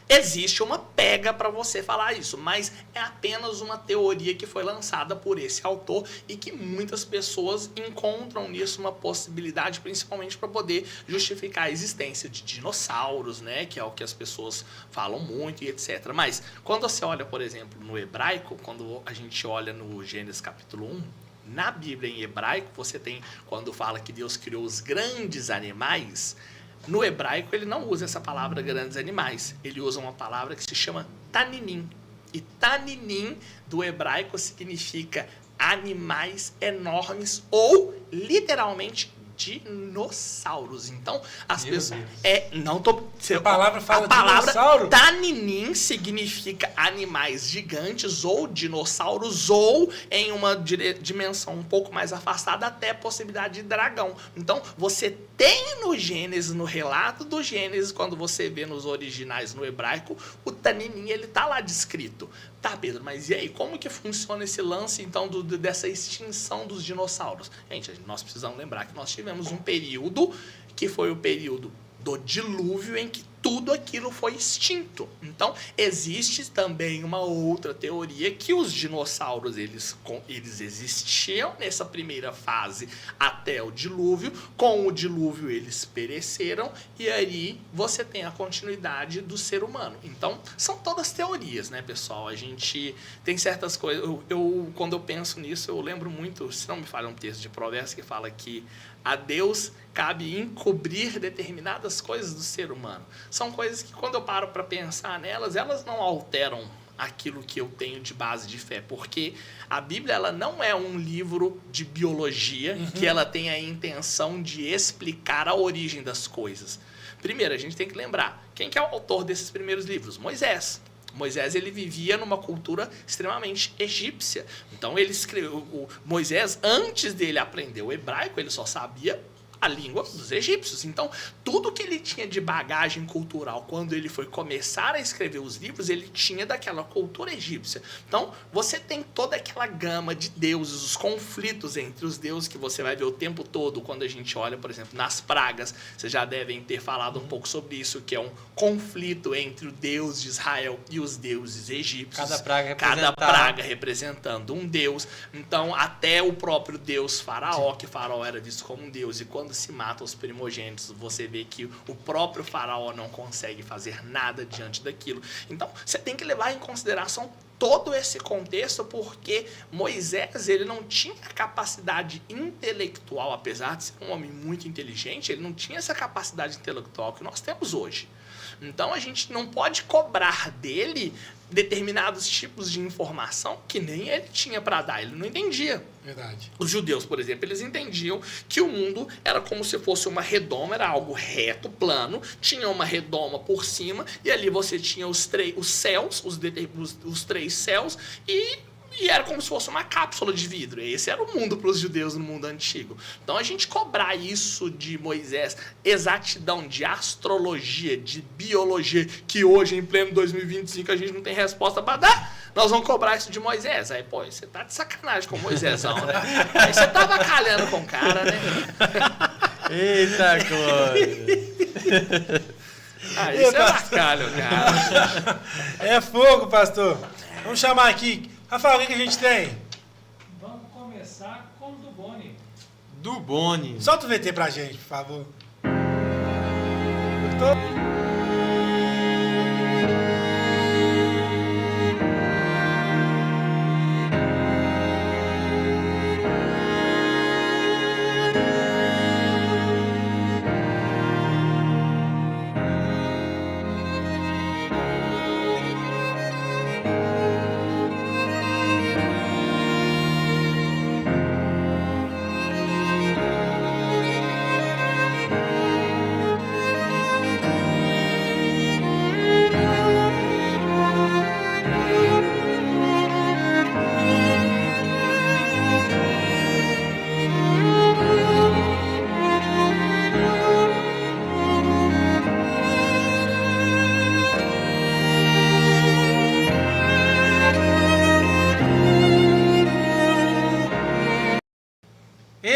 Existe uma pega para você falar isso, mas é apenas uma teoria que foi lançada por esse autor e que muitas pessoas encontram nisso uma possibilidade, principalmente para poder justificar a existência de dinossauros, né, que é o que as pessoas falam muito e etc. Mas quando você olha, por exemplo, no hebraico, quando a gente olha no Gênesis capítulo 1, na Bíblia em hebraico, você tem, quando fala que Deus criou os grandes animais, no hebraico, ele não usa essa palavra grandes animais. Ele usa uma palavra que se chama taninim. E taninim, do hebraico, significa animais enormes ou, literalmente, dinossauros. Então, as Meu pessoas... A palavra fala a palavra dinossauro? Taninim significa animais gigantes ou dinossauros ou em uma dimensão um pouco mais afastada até a possibilidade de dragão. Então, você tem no Gênesis, no relato do Gênesis, quando você vê nos originais no hebraico, o Taninim, ele tá lá descrito. Tá, Pedro, mas e aí? Como que funciona esse lance, então, dessa extinção dos dinossauros? Gente, nós precisamos lembrar que nós tivemos um período que foi o período do dilúvio em que tudo aquilo foi extinto. Então, existe também uma outra teoria que os dinossauros, eles existiam nessa primeira fase até o dilúvio. Com o dilúvio, eles pereceram e aí você tem a continuidade do ser humano. Então, são todas teorias, né, pessoal? A gente tem certas coisas... Quando eu penso nisso, eu lembro muito, se não me falha um texto de Provérbios que fala que a Deus cabe encobrir determinadas coisas do ser humano. São coisas que, quando eu paro para pensar nelas, elas não alteram aquilo que eu tenho de base de fé, porque a Bíblia ela não é um livro de biologia que ela tem a intenção de explicar a origem das coisas. Primeiro, a gente tem que lembrar, quem que é o autor desses primeiros livros? Moisés. Moisés ele vivia numa cultura extremamente egípcia. Então ele escreveu, Moisés, antes dele aprender o hebraico, ele só sabia a língua dos egípcios. Então, tudo que ele tinha de bagagem cultural quando ele foi começar a escrever os livros, ele tinha daquela cultura egípcia. Então, você tem toda aquela gama de deuses, os conflitos entre os deuses que você vai ver o tempo todo quando a gente olha, por exemplo, nas pragas. Vocês já devem ter falado um pouco sobre isso, que é um conflito entre o Deus de Israel e os deuses egípcios. Cada praga representando um deus. Então, até o próprio deus Faraó, que Faraó era visto como um deus, e quando se matam os primogênitos, você vê que o próprio Faraó não consegue fazer nada diante daquilo. Então, você tem que levar em consideração todo esse contexto, porque Moisés ele não tinha capacidade intelectual, apesar de ser um homem muito inteligente, ele não tinha essa capacidade intelectual que nós temos hoje. Então, a gente não pode cobrar dele determinados tipos de informação que nem ele tinha para dar, ele não entendia. Verdade. Os judeus, por exemplo, eles entendiam que o mundo era como se fosse uma redoma, era algo reto, plano, tinha uma redoma por cima, e ali você tinha os céus, os três céus, e era como se fosse uma cápsula de vidro. Esse era o mundo para os judeus no mundo antigo. Então, a gente cobrar isso de Moisés, exatidão de astrologia, de biologia, que hoje, em pleno 2025, a gente não tem resposta para dar, nós vamos cobrar isso de Moisés. Aí, pô, você tá de sacanagem com o Moisésão, né? Aí você tá avacalhando com o cara, né? Eita, Glória! Aí você avacalha o cara. É fogo, pastor. Vamos chamar aqui. Rafael, o que a gente tem? Vamos começar com o do Boni. Do Boni. Solta o VT pra gente, por favor.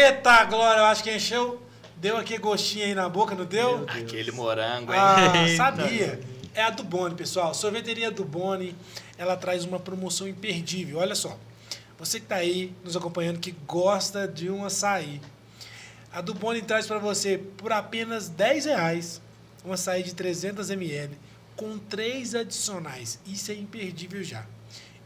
Eita, Glória, eu acho que encheu. Deu aquele gostinho aí na boca, não deu? Aquele morango, hein? Ah, sabia. É a Dubone, pessoal. Sorveteria Dubone, ela traz uma promoção imperdível. Olha só. Você que está aí nos acompanhando, que gosta de um açaí. A Dubone traz para você, por apenas R$10, um açaí de 300 ml, com 3 adicionais. Isso é imperdível já.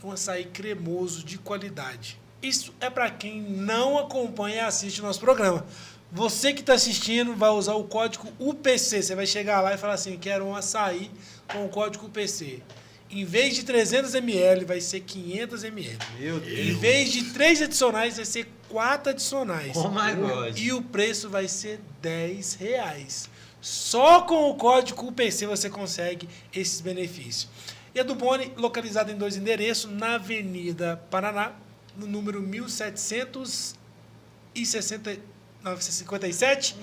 É um açaí cremoso, de qualidade. Isso é para quem não acompanha e assiste o nosso programa. Você que está assistindo vai usar o código UPC. Você vai chegar lá e falar assim, quero um açaí com o código UPC. Em vez de 300 ml, vai ser 500 ml. Meu Deus. Em vez de 3 adicionais, vai ser 4 adicionais. Oh my God. E o preço vai ser R$10. Só com o código UPC você consegue esses benefícios. E a Dubone, localizada em 2 endereços, na Avenida Paraná, no número 1757 1757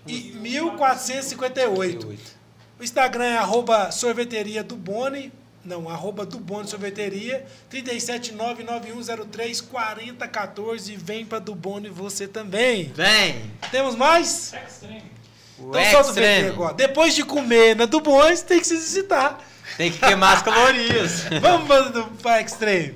e 1458. O Instagram é @sorveteria Dubone, não, @Dubone Sorveteria, 37991034014. Vem pra Dubone você também. Vem. Temos mais? Extreme. O Então solta o VT Extreme. agora. Depois de comer na Dubone, você tem que se exercitar. Tem que queimar as calorias. Vamos para Extreme.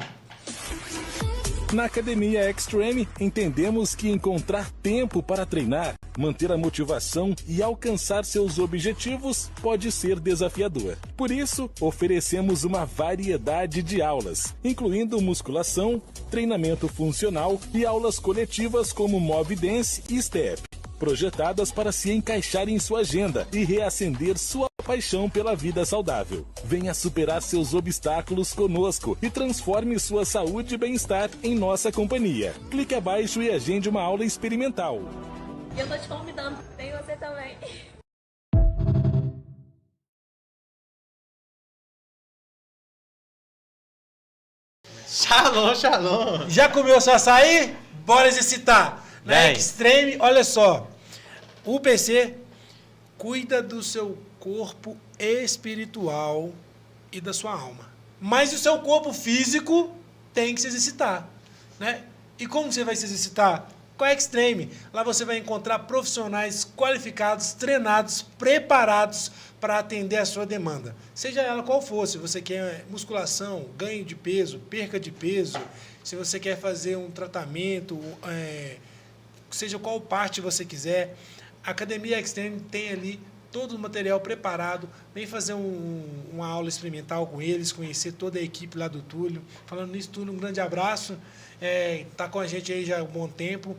Na Academia Extreme, entendemos que encontrar tempo para treinar, manter a motivação e alcançar seus objetivos pode ser desafiador. Por isso, oferecemos uma variedade de aulas, incluindo musculação, treinamento funcional e aulas coletivas como Mob Dance e Step, projetadas para se encaixar em sua agenda e reacender sua paixão pela vida saudável. Venha superar seus obstáculos conosco e transforme sua saúde e bem-estar em nossa companhia. Clique abaixo e agende uma aula experimental. E eu tô te convidando, tem você também. Shalom, shalom. Já comeu seu açaí? Bora exercitar. Na Vem. Extreme, olha só. O UPC cuida do seu corpo espiritual e da sua alma. Mas o seu corpo físico tem que se exercitar, né? E como você vai se exercitar? Com a Extreme. Lá você vai encontrar profissionais qualificados, treinados, preparados para atender a sua demanda. Seja ela qual for, se você quer musculação, ganho de peso, perca de peso, se você quer fazer um tratamento, seja qual parte você quiser, a Academia Extreme tem ali todo o material preparado. Vem fazer uma aula experimental com eles, conhecer toda a equipe lá do Túlio. Falando nisso, Túlio, um grande abraço. Está com a gente aí já há um bom tempo.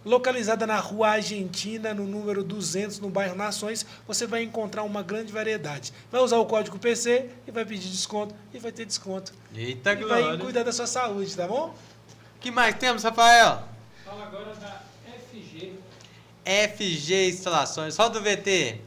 Localizada na Rua Argentina, no número 200, no bairro Nações, você vai encontrar uma grande variedade. Vai usar o código PC e vai pedir desconto e vai ter desconto. Eita, E glória. vai cuidar da sua saúde, tá bom? O que mais temos, Rafael? Fala agora da FG. FG Instalações. Roda o VT.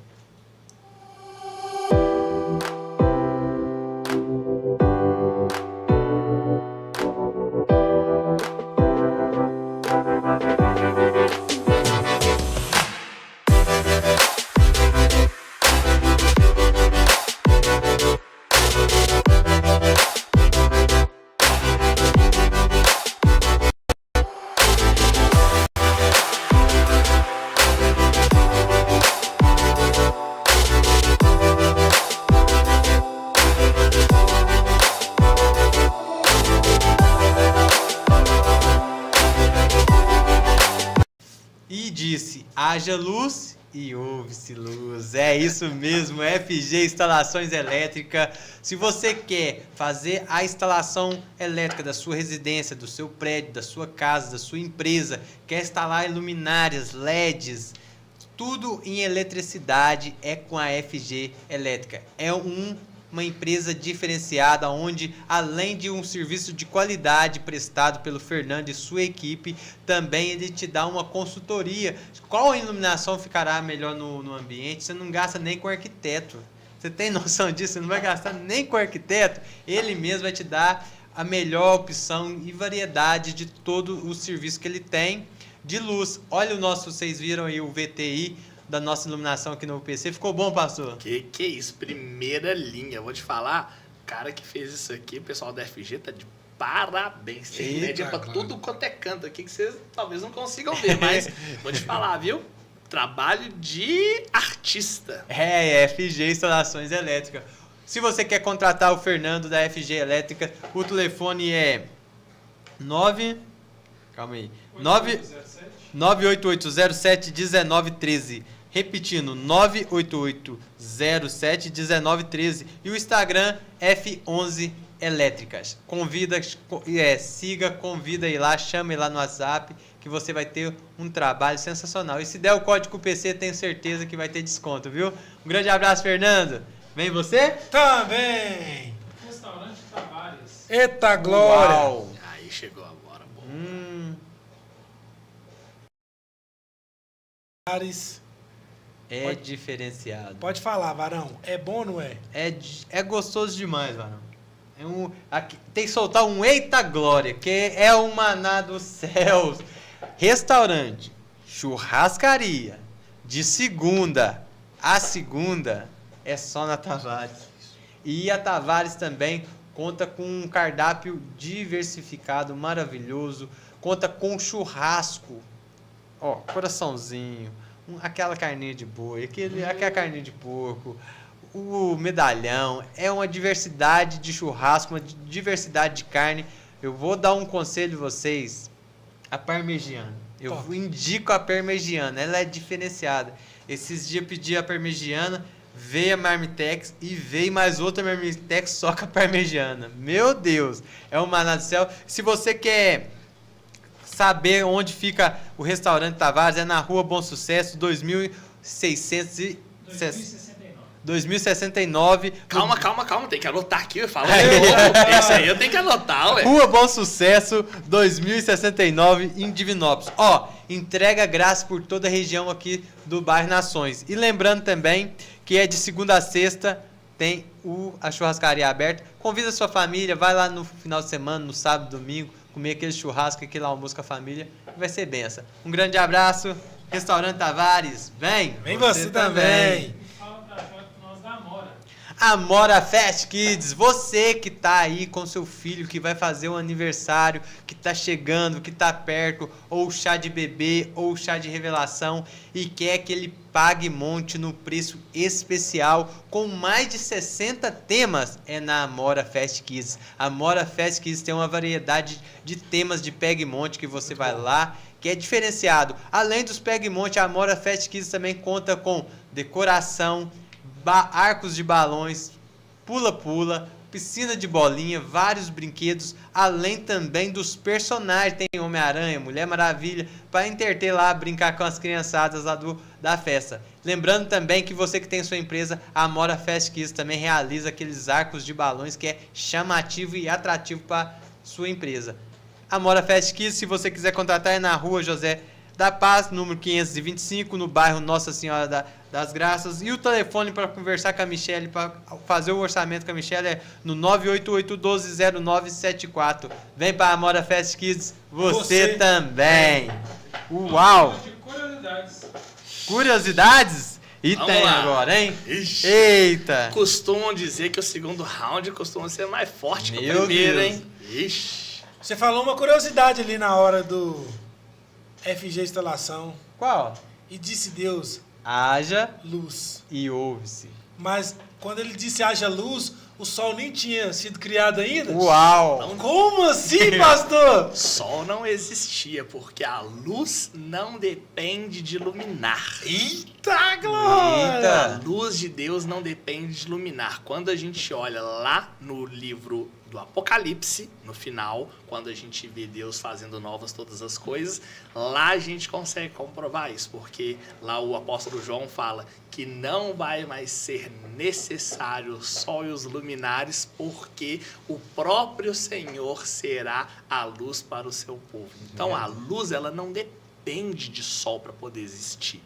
E disse, haja luz e ouve-se luz. É isso mesmo, FG Instalações Elétricas. Se você quer fazer a instalação elétrica da sua residência, do seu prédio, da sua casa, da sua empresa, quer instalar luminárias, LEDs, tudo em eletricidade é com a FG Elétrica. É uma empresa diferenciada, onde além de um serviço de qualidade prestado pelo Fernando e sua equipe, também ele te dá uma consultoria. Qual iluminação ficará melhor no ambiente? Você não gasta nem com arquiteto. Você tem noção disso? Você não vai gastar nem com arquiteto. Ele mesmo vai te dar a melhor opção e variedade de todo o serviço que ele tem de luz. Olha o nosso, vocês viram aí o VTI da nossa iluminação aqui no UPC. Ficou bom, pastor? Que é isso? Primeira linha. Eu vou te falar, o cara que fez isso aqui, o pessoal da FG tá de parabéns. Tem Eita, média pra claro. tudo quanto é canto aqui que vocês talvez não consigam ver, mas vou te falar, viu? Trabalho de artista. FG Instalações Elétricas. Se você quer contratar o Fernando da FG Elétrica, o telefone é 98807-1913. Repetindo, 98807-1913. E o Instagram, F11 Elétricas. Siga, convida aí lá, chame lá no WhatsApp, que você vai ter um trabalho sensacional. E se der o código PC, tenho certeza que vai ter desconto, viu? Um grande abraço, Fernando. Vem você? Também. Restaurante Tavares. Eita glória. Uau. Aí chegou agora, bom. É diferenciado. Pode falar, Varão. É bom ou não é? É gostoso demais, mano. Tem que soltar um eita glória, que é o maná dos céus. Restaurante, churrascaria, de segunda a segunda, é só na Tavares. E a Tavares também conta com um cardápio diversificado, maravilhoso. Conta com churrasco, ó, coraçãozinho, aquela carninha de boi, aquela carninha de porco, o medalhão. É uma diversidade de churrasco, uma diversidade de carne. Eu vou dar um conselho a vocês, a parmegiana. Eu indico a parmegiana, ela é diferenciada. Esses dias pedi a parmegiana, veio a Marmitex e veio mais outra Marmitex só com a parmegiana. Meu Deus, é um maná do céu. Se você quer saber onde fica o restaurante Tavares, é na Rua Bom Sucesso, 2069. Calma, tem que anotar aqui, eu falo. Esse aí eu tenho que anotar, ué. Rua Bom Sucesso, 2069, em Divinópolis. Ó, entrega grátis por toda a região aqui do bairro Nações. E lembrando também que é de segunda a sexta, tem a churrascaria aberta. Convida a sua família, vai lá no final de semana, no sábado, domingo, comer aquele churrasco, aquele almoço com a família. Vai ser benção. Um grande abraço. Restaurante Tavares, vem! Vem você também. Fala pra nós da Amora. Amora Fast Kids, você que tá aí com seu filho, que vai fazer um aniversário, que tá chegando, que tá perto, ou chá de bebê, ou chá de revelação, e quer que ele pague monte no preço especial, com mais de 60 temas, é na Amora Fast Kids. A Amora Fast Kids tem uma variedade de temas de pegue monte que você vai lá, que é diferenciado. Além dos pegue monte, a Amora Fast Kids também conta com decoração, arcos de balões, pula-pula, piscina de bolinha, vários brinquedos, além também dos personagens. Tem Homem-Aranha, Mulher Maravilha, para entreter lá, brincar com as criançadas lá da festa. Lembrando também que você que tem sua empresa, a Amora Fast Kids também realiza aqueles arcos de balões que é chamativo e atrativo para sua empresa. Amora Fast Kids, se você quiser contratar, é na Rua José da Paz, número 525, no bairro Nossa Senhora das Graças. E o telefone para conversar com a Michelle, para fazer o orçamento com a Michelle, é no 988-120974. Vem para a Amora Fast Kids, você também. Uau! De curiosidades. Curiosidades? E Vamos tem lá. agora, hein? Ixi. Eita! Costumam dizer que o segundo round costuma ser mais forte que o Meu primeiro, Deus. hein? Ixi. Você falou uma curiosidade ali na hora do FG Instalação. Qual? E disse Deus, Haja luz. e ouve-se. Mas quando ele disse haja luz, o sol nem tinha sido criado ainda? Uau! Como assim, pastor? Sol não existia, porque a luz não depende de luminar. Eita glória! Eita. A luz de Deus não depende de iluminar. Quando a gente olha lá no livro do Apocalipse, no final, quando a gente vê Deus fazendo novas todas as coisas, lá a gente consegue comprovar isso, porque lá o apóstolo João fala que não vai mais ser necessário o sol e os luminares, porque o próprio Senhor será a luz para o seu povo. Então a luz, ela não depende de sol para poder existir.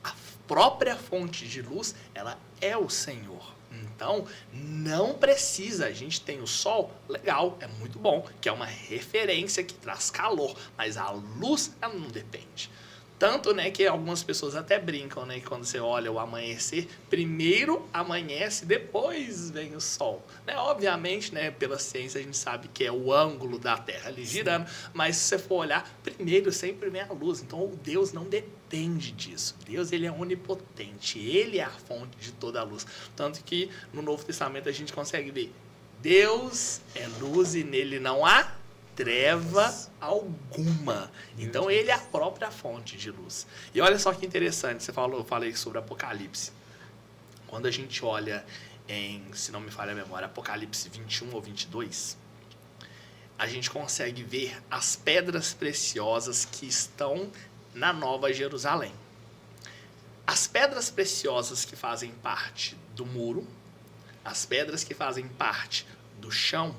A própria fonte de luz, ela é o Senhor. Então, não precisa. A gente tem o sol, legal, é muito bom, que é uma referência que traz calor, mas a luz, ela não depende. Tanto, né, que algumas pessoas até brincam, né, que quando você olha o amanhecer, primeiro amanhece, depois vem o sol. Né? Obviamente, né, pela ciência a gente sabe que é o ângulo da Terra ali girando, mas se você for olhar, primeiro sempre vem a luz. Então, o Deus não depende disso. Deus, ele é onipotente, ele é a fonte de toda a luz. Tanto que no Novo Testamento a gente consegue ver, Deus é luz e nele não há treva alguma. Então ele é a própria fonte de luz. E olha só que interessante, eu falei sobre Apocalipse. Quando a gente olha em, se não me falha a memória, Apocalipse 21 ou 22, a gente consegue ver as pedras preciosas que estão na Nova Jerusalém. As pedras preciosas que fazem parte do muro, as pedras que fazem parte do chão,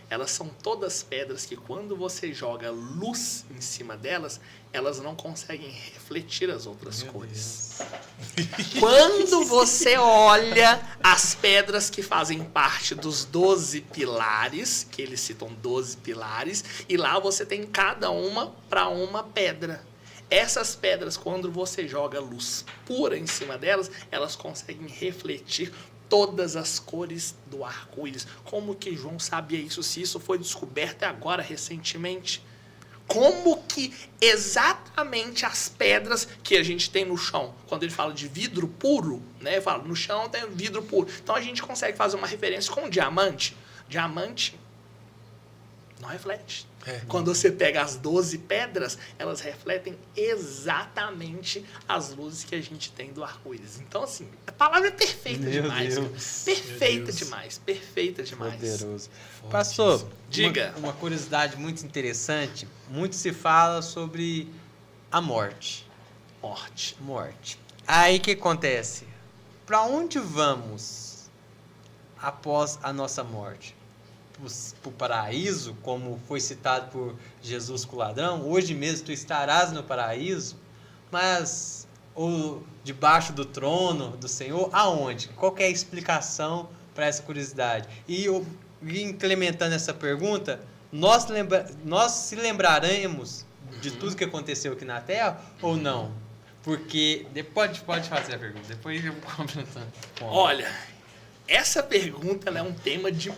elas são todas pedras que quando você joga luz em cima delas, elas não conseguem refletir as outras cores. Quando você olha as pedras que fazem parte dos 12 pilares, que eles citam 12 pilares, e lá você tem cada uma para uma pedra. Essas pedras, quando você joga luz pura em cima delas, elas conseguem refletir todas as cores do arco-íris. Como que João sabia isso, se isso foi descoberto agora, recentemente? Como que exatamente as pedras que a gente tem no chão, quando ele fala de vidro puro, né? Ele fala, no chão tem vidro puro. Então a gente consegue fazer uma referência com diamante. Diamante não reflete. Quando você pega as 12 pedras, elas refletem exatamente as luzes que a gente tem do arco-íris. Então, assim, a palavra é perfeita demais. Perfeita demais, perfeita demais. Poderoso. Pastor, diga. Uma curiosidade muito interessante. Muito se fala sobre a morte. Morte. Aí o que acontece? Para onde vamos após a nossa morte? Para o paraíso, como foi citado por Jesus com o ladrão? Hoje mesmo tu estarás no paraíso, mas ou debaixo do trono do Senhor, aonde? Qual que é a explicação para essa curiosidade? E eu, implementando essa pergunta, nós se lembraremos de tudo que aconteceu aqui na Terra ou não? Porque pode fazer a pergunta, depois eu vou completando. Olha, essa pergunta é um tema de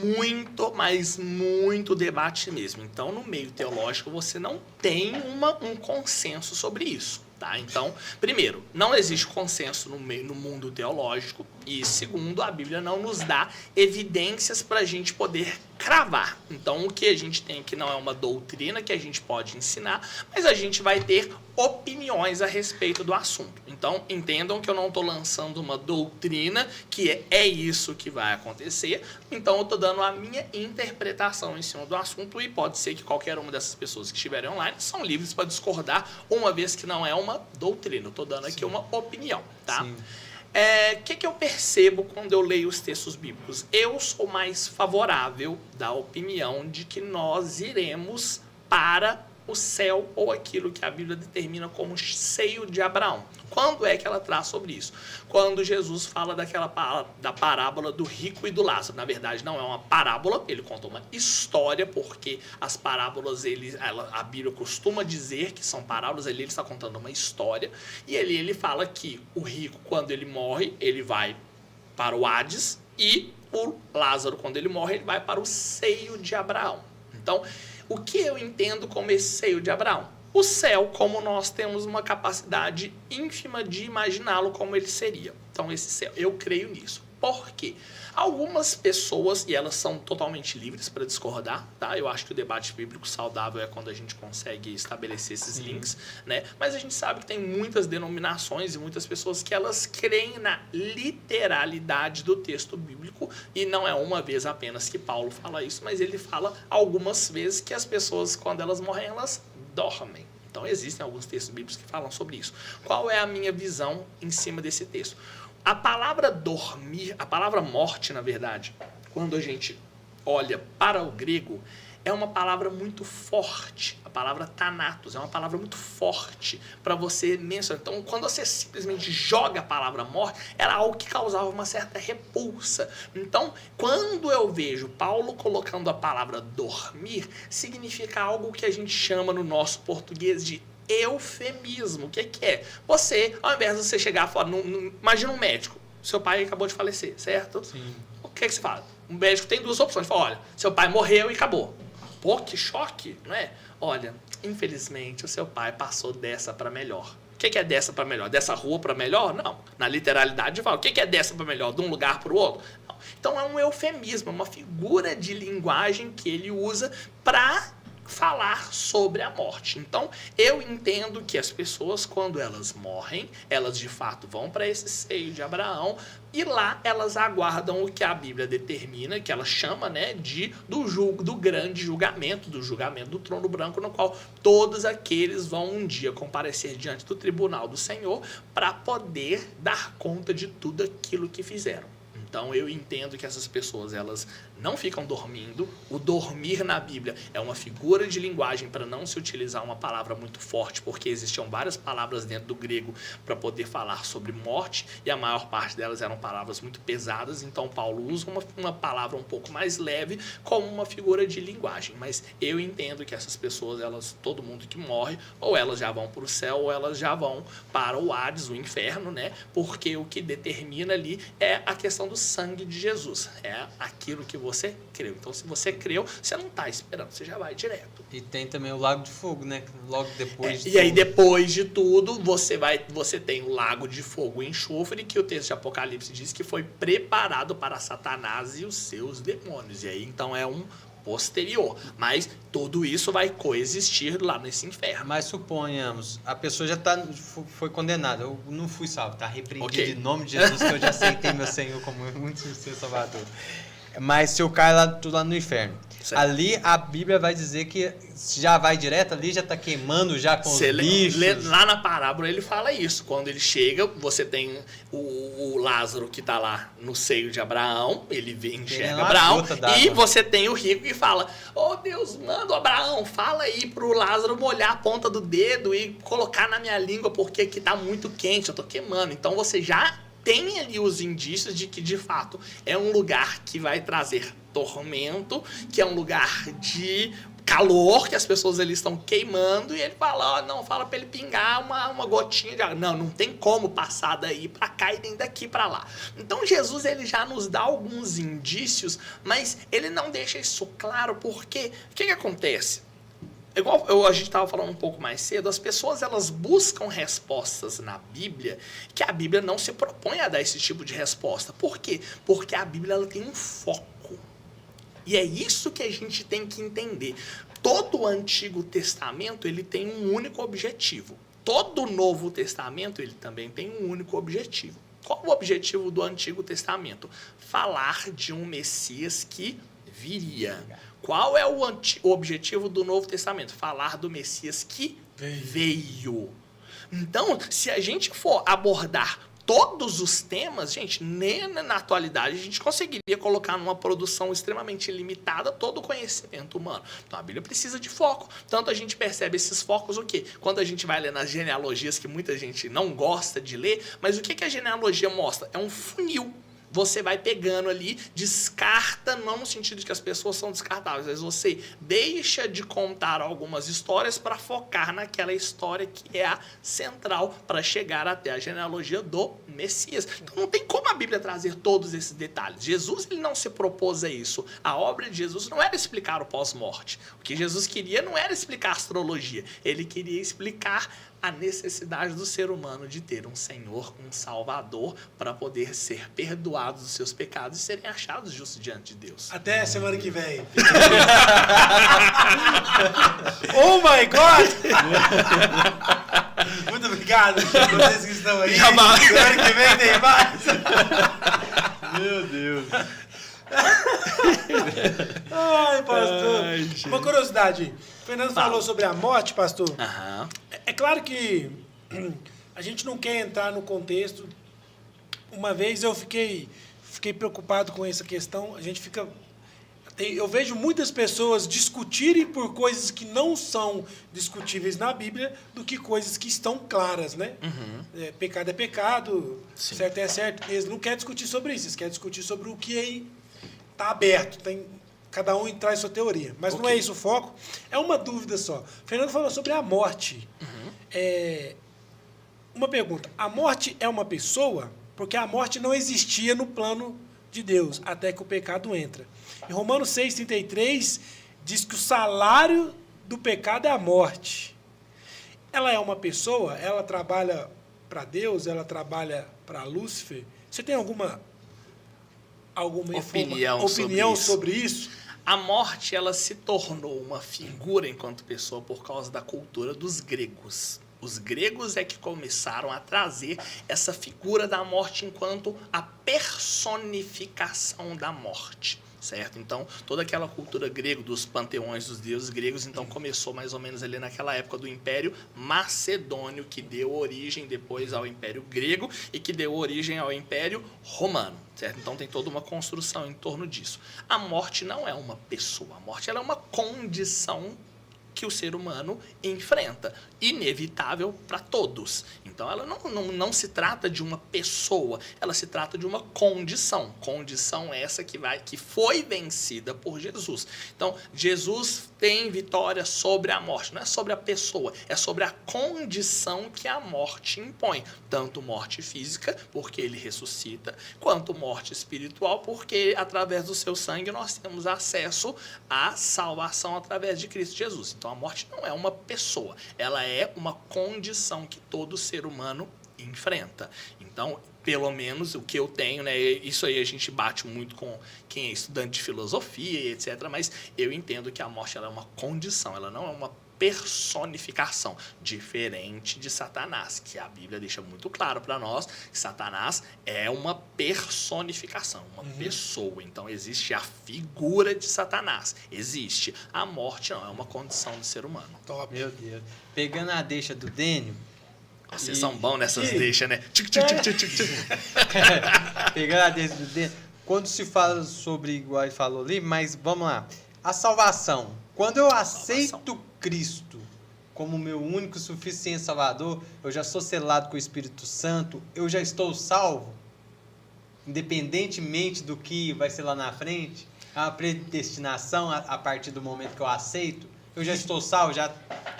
muito, mas muito debate mesmo. Então, no meio teológico, você não tem um consenso sobre isso. Tá? Então, primeiro, não existe consenso no mundo teológico. E segundo, a Bíblia não nos dá evidências para a gente poder cravar. Então, o que a gente tem aqui não é uma doutrina que a gente pode ensinar, mas a gente vai ter opiniões a respeito do assunto. Então, entendam que eu não estou lançando uma doutrina que é isso que vai acontecer. Então, eu estou dando a minha interpretação em cima do assunto e pode ser que qualquer uma dessas pessoas que estiverem online são livres para discordar, uma vez que não é uma doutrina. Eu estou dando aqui uma opinião, tá? O que eu percebo quando eu leio os textos bíblicos? Eu sou mais favorável da opinião de que nós iremos para o céu ou aquilo que a Bíblia determina como seio de Abraão. Quando é que ela traz sobre isso? Quando Jesus fala da parábola do rico e do Lázaro. Na verdade, não é uma parábola, ele conta uma história, porque as parábolas, a Bíblia costuma dizer que são parábolas, ele está contando uma história, e ele fala que o rico, quando ele morre, ele vai para o Hades, e o Lázaro, quando ele morre, ele vai para o seio de Abraão. Então, o que eu entendo como esse seio de Abraão? O céu, como nós temos uma capacidade ínfima de imaginá-lo como ele seria. Então, esse céu, eu creio nisso. Por quê? Algumas pessoas, e elas são totalmente livres para discordar, tá? Eu acho que o debate bíblico saudável é quando a gente consegue estabelecer esses links, né? Mas a gente sabe que tem muitas denominações e muitas pessoas que elas creem na literalidade do texto bíblico, e não é uma vez apenas que Paulo fala isso, mas ele fala algumas vezes que as pessoas, quando elas morrem, elas dormem. Então, existem alguns textos bíblicos que falam sobre isso. Qual é a minha visão em cima desse texto? A palavra dormir, a palavra morte, na verdade, quando a gente olha para o grego, é uma palavra muito forte. A palavra thanatos é uma palavra muito forte para você mencionar. Então, quando você simplesmente joga a palavra morte, era algo que causava uma certa repulsa. Então, quando eu vejo Paulo colocando a palavra dormir, significa algo que a gente chama no nosso português de eufemismo. O que é? Você, ao invés de você chegar fora, imagina um médico, seu pai acabou de falecer, certo? Sim. O que você fala? Um médico tem duas opções. Fala, olha, seu pai morreu e acabou. Pô, que choque, não é? Olha, infelizmente, o seu pai passou dessa para melhor. O que é dessa para melhor? Dessa rua para melhor? Não. Na literalidade, fala. O que é dessa para melhor? De um lugar para o outro? Não. Então, é um eufemismo, uma figura de linguagem que ele usa para falar sobre a morte. Então, eu entendo que as pessoas, quando elas morrem, elas de fato vão para esse seio de Abraão e lá elas aguardam o que a Bíblia determina, que ela chama, né, do grande julgamento, do julgamento do trono branco, no qual todos aqueles vão um dia comparecer diante do tribunal do Senhor para poder dar conta de tudo aquilo que fizeram. Então, eu entendo que essas pessoas, elas não ficam dormindo. O dormir na Bíblia é uma figura de linguagem para não se utilizar uma palavra muito forte, porque existiam várias palavras dentro do grego para poder falar sobre morte, e a maior parte delas eram palavras muito pesadas. Então, Paulo usa uma palavra um pouco mais leve como uma figura de linguagem. Mas eu entendo que essas pessoas, todo mundo que morre, ou elas já vão para o céu, ou elas já vão para o Hades, o inferno, né? Porque o que determina ali é a questão do sangue de Jesus. É aquilo que você creu. Então, se você creu, você não está esperando, você já vai direto. E tem também o lago de fogo, né? Logo depois de E aí, depois de tudo, você tem o lago de fogo e enxofre, que o texto de Apocalipse diz que foi preparado para Satanás e os seus demônios. E aí, então, é um posterior. Mas tudo isso vai coexistir lá nesse inferno. Mas suponhamos, a pessoa já foi condenada. Eu não fui salvo, tá repreendido em nome de Jesus, que eu já aceitei meu Senhor como muito seu Salvador. Mas se eu caio lá no inferno, certo, ali a Bíblia vai dizer que já vai direto, ali já está queimando já com os bichos. Lá na parábola ele fala isso. Quando ele chega, você tem o Lázaro que está lá no seio de Abraão, ele enxerga Abraão, e você tem o rico que fala, oh Deus, manda o Abraão, fala aí pro Lázaro molhar a ponta do dedo e colocar na minha língua, porque aqui está muito quente, eu estou queimando. Então você já tem ali os indícios de que, de fato, é um lugar que vai trazer tormento, que é um lugar de calor, que as pessoas ali estão queimando, e ele fala, fala para ele pingar uma gotinha de água. Não tem como passar daí para cá e nem daqui para lá. Então, Jesus, ele já nos dá alguns indícios, mas ele não deixa isso claro, porque o que acontece? Igual a gente estava falando um pouco mais cedo, as pessoas elas buscam respostas na Bíblia que a Bíblia não se propõe a dar esse tipo de resposta. Por quê? Porque a Bíblia ela tem um foco. E é isso que a gente tem que entender. Todo o Antigo Testamento ele tem um único objetivo. Todo o Novo Testamento ele também tem um único objetivo. Qual o objetivo do Antigo Testamento? Falar de um Messias que viria. Qual é o objetivo do Novo Testamento? Falar do Messias que veio. Então, se a gente for abordar todos os temas, gente, nem na atualidade a gente conseguiria colocar numa produção extremamente limitada todo o conhecimento humano. Então a Bíblia precisa de foco. Tanto a gente percebe esses focos o quê? Quando a gente vai ler nas genealogias, que muita gente não gosta de ler, mas o que a genealogia mostra? É um funil. Você vai pegando ali, descarta, não no sentido de que as pessoas são descartáveis, mas você deixa de contar algumas histórias para focar naquela história que é a central para chegar até a genealogia do Messias. Então não tem como a Bíblia trazer todos esses detalhes. Jesus ele não se propôs a isso. A obra de Jesus não era explicar o pós-morte. O que Jesus queria não era explicar a astrologia. Ele queria explicar a necessidade do ser humano de ter um Senhor, um Salvador, para poder ser perdoados dos seus pecados e serem achados justos diante de Deus. Até semana que vem. Oh my God! Muito obrigado a vocês que estão aí. Semana que vem tem mais. Meu Deus. Ai, pastor. Uma curiosidade. O Fernando falou sobre a morte, pastor. Aham. É claro que a gente não quer entrar no contexto. Uma vez eu fiquei preocupado com essa questão. Eu vejo muitas pessoas discutirem por coisas que não são discutíveis na Bíblia do que coisas que estão claras, né? Uhum. Pecado é pecado, sim, certo é certo. Eles não querem discutir sobre isso, eles querem discutir sobre o que está aberto. Cada um traz sua teoria. Mas não é isso o foco. É uma dúvida só. O Fernando falou sobre a morte. Uhum. Uma pergunta. A morte é uma pessoa? Porque a morte não existia no plano de Deus, até que o pecado entra. Em Romanos 6,33, diz que o salário do pecado é a morte. Ela é uma pessoa? Ela trabalha para Deus? Ela trabalha para Lúcifer? Você tem alguma opinião sobre isso? A morte, ela se tornou uma figura enquanto pessoa por causa da cultura dos gregos. Os gregos é que começaram a trazer essa figura da morte enquanto a personificação da morte, certo? Então, toda aquela cultura grega dos panteões dos deuses gregos, então começou mais ou menos ali naquela época do Império Macedônio, que deu origem depois ao Império Grego e que deu origem ao Império Romano, certo? Então tem toda uma construção em torno disso. A morte não é uma pessoa, a morte ela é uma condição que o ser humano enfrenta, inevitável para todos. Então ela não se trata de uma pessoa, ela se trata de uma condição. Condição essa que foi vencida por Jesus. Então Jesus tem vitória sobre a morte, não é sobre a pessoa, é sobre a condição que a morte impõe. Tanto morte física, porque ele ressuscita, quanto morte espiritual, porque através do seu sangue nós temos acesso à salvação através de Cristo Jesus. Então a morte não é uma pessoa, ela é uma condição que todo ser humano enfrenta. Então, pelo menos o que eu tenho, né, isso aí a gente bate muito com quem é estudante de filosofia e etc, mas eu entendo que a morte ela é uma condição, ela não é uma personificação, diferente de Satanás, que a Bíblia deixa muito claro para nós que Satanás é uma personificação, uma pessoa. Então existe a figura de Satanás, existe. A morte não é uma condição do ser humano. Top. Meu Deus. Pegando a deixa do Dênio. Vocês são bons nessas E- deixas, né? Pegando a deixa do Dênio. Quando se fala sobre, igual ele falou ali, mas vamos lá. A salvação. Quando eu aceito Cristo como meu único e suficiente Salvador, eu já sou selado com o Espírito Santo, eu já estou salvo, independentemente do que vai ser lá na frente, a predestinação a partir do momento que eu aceito, eu já estou salvo, já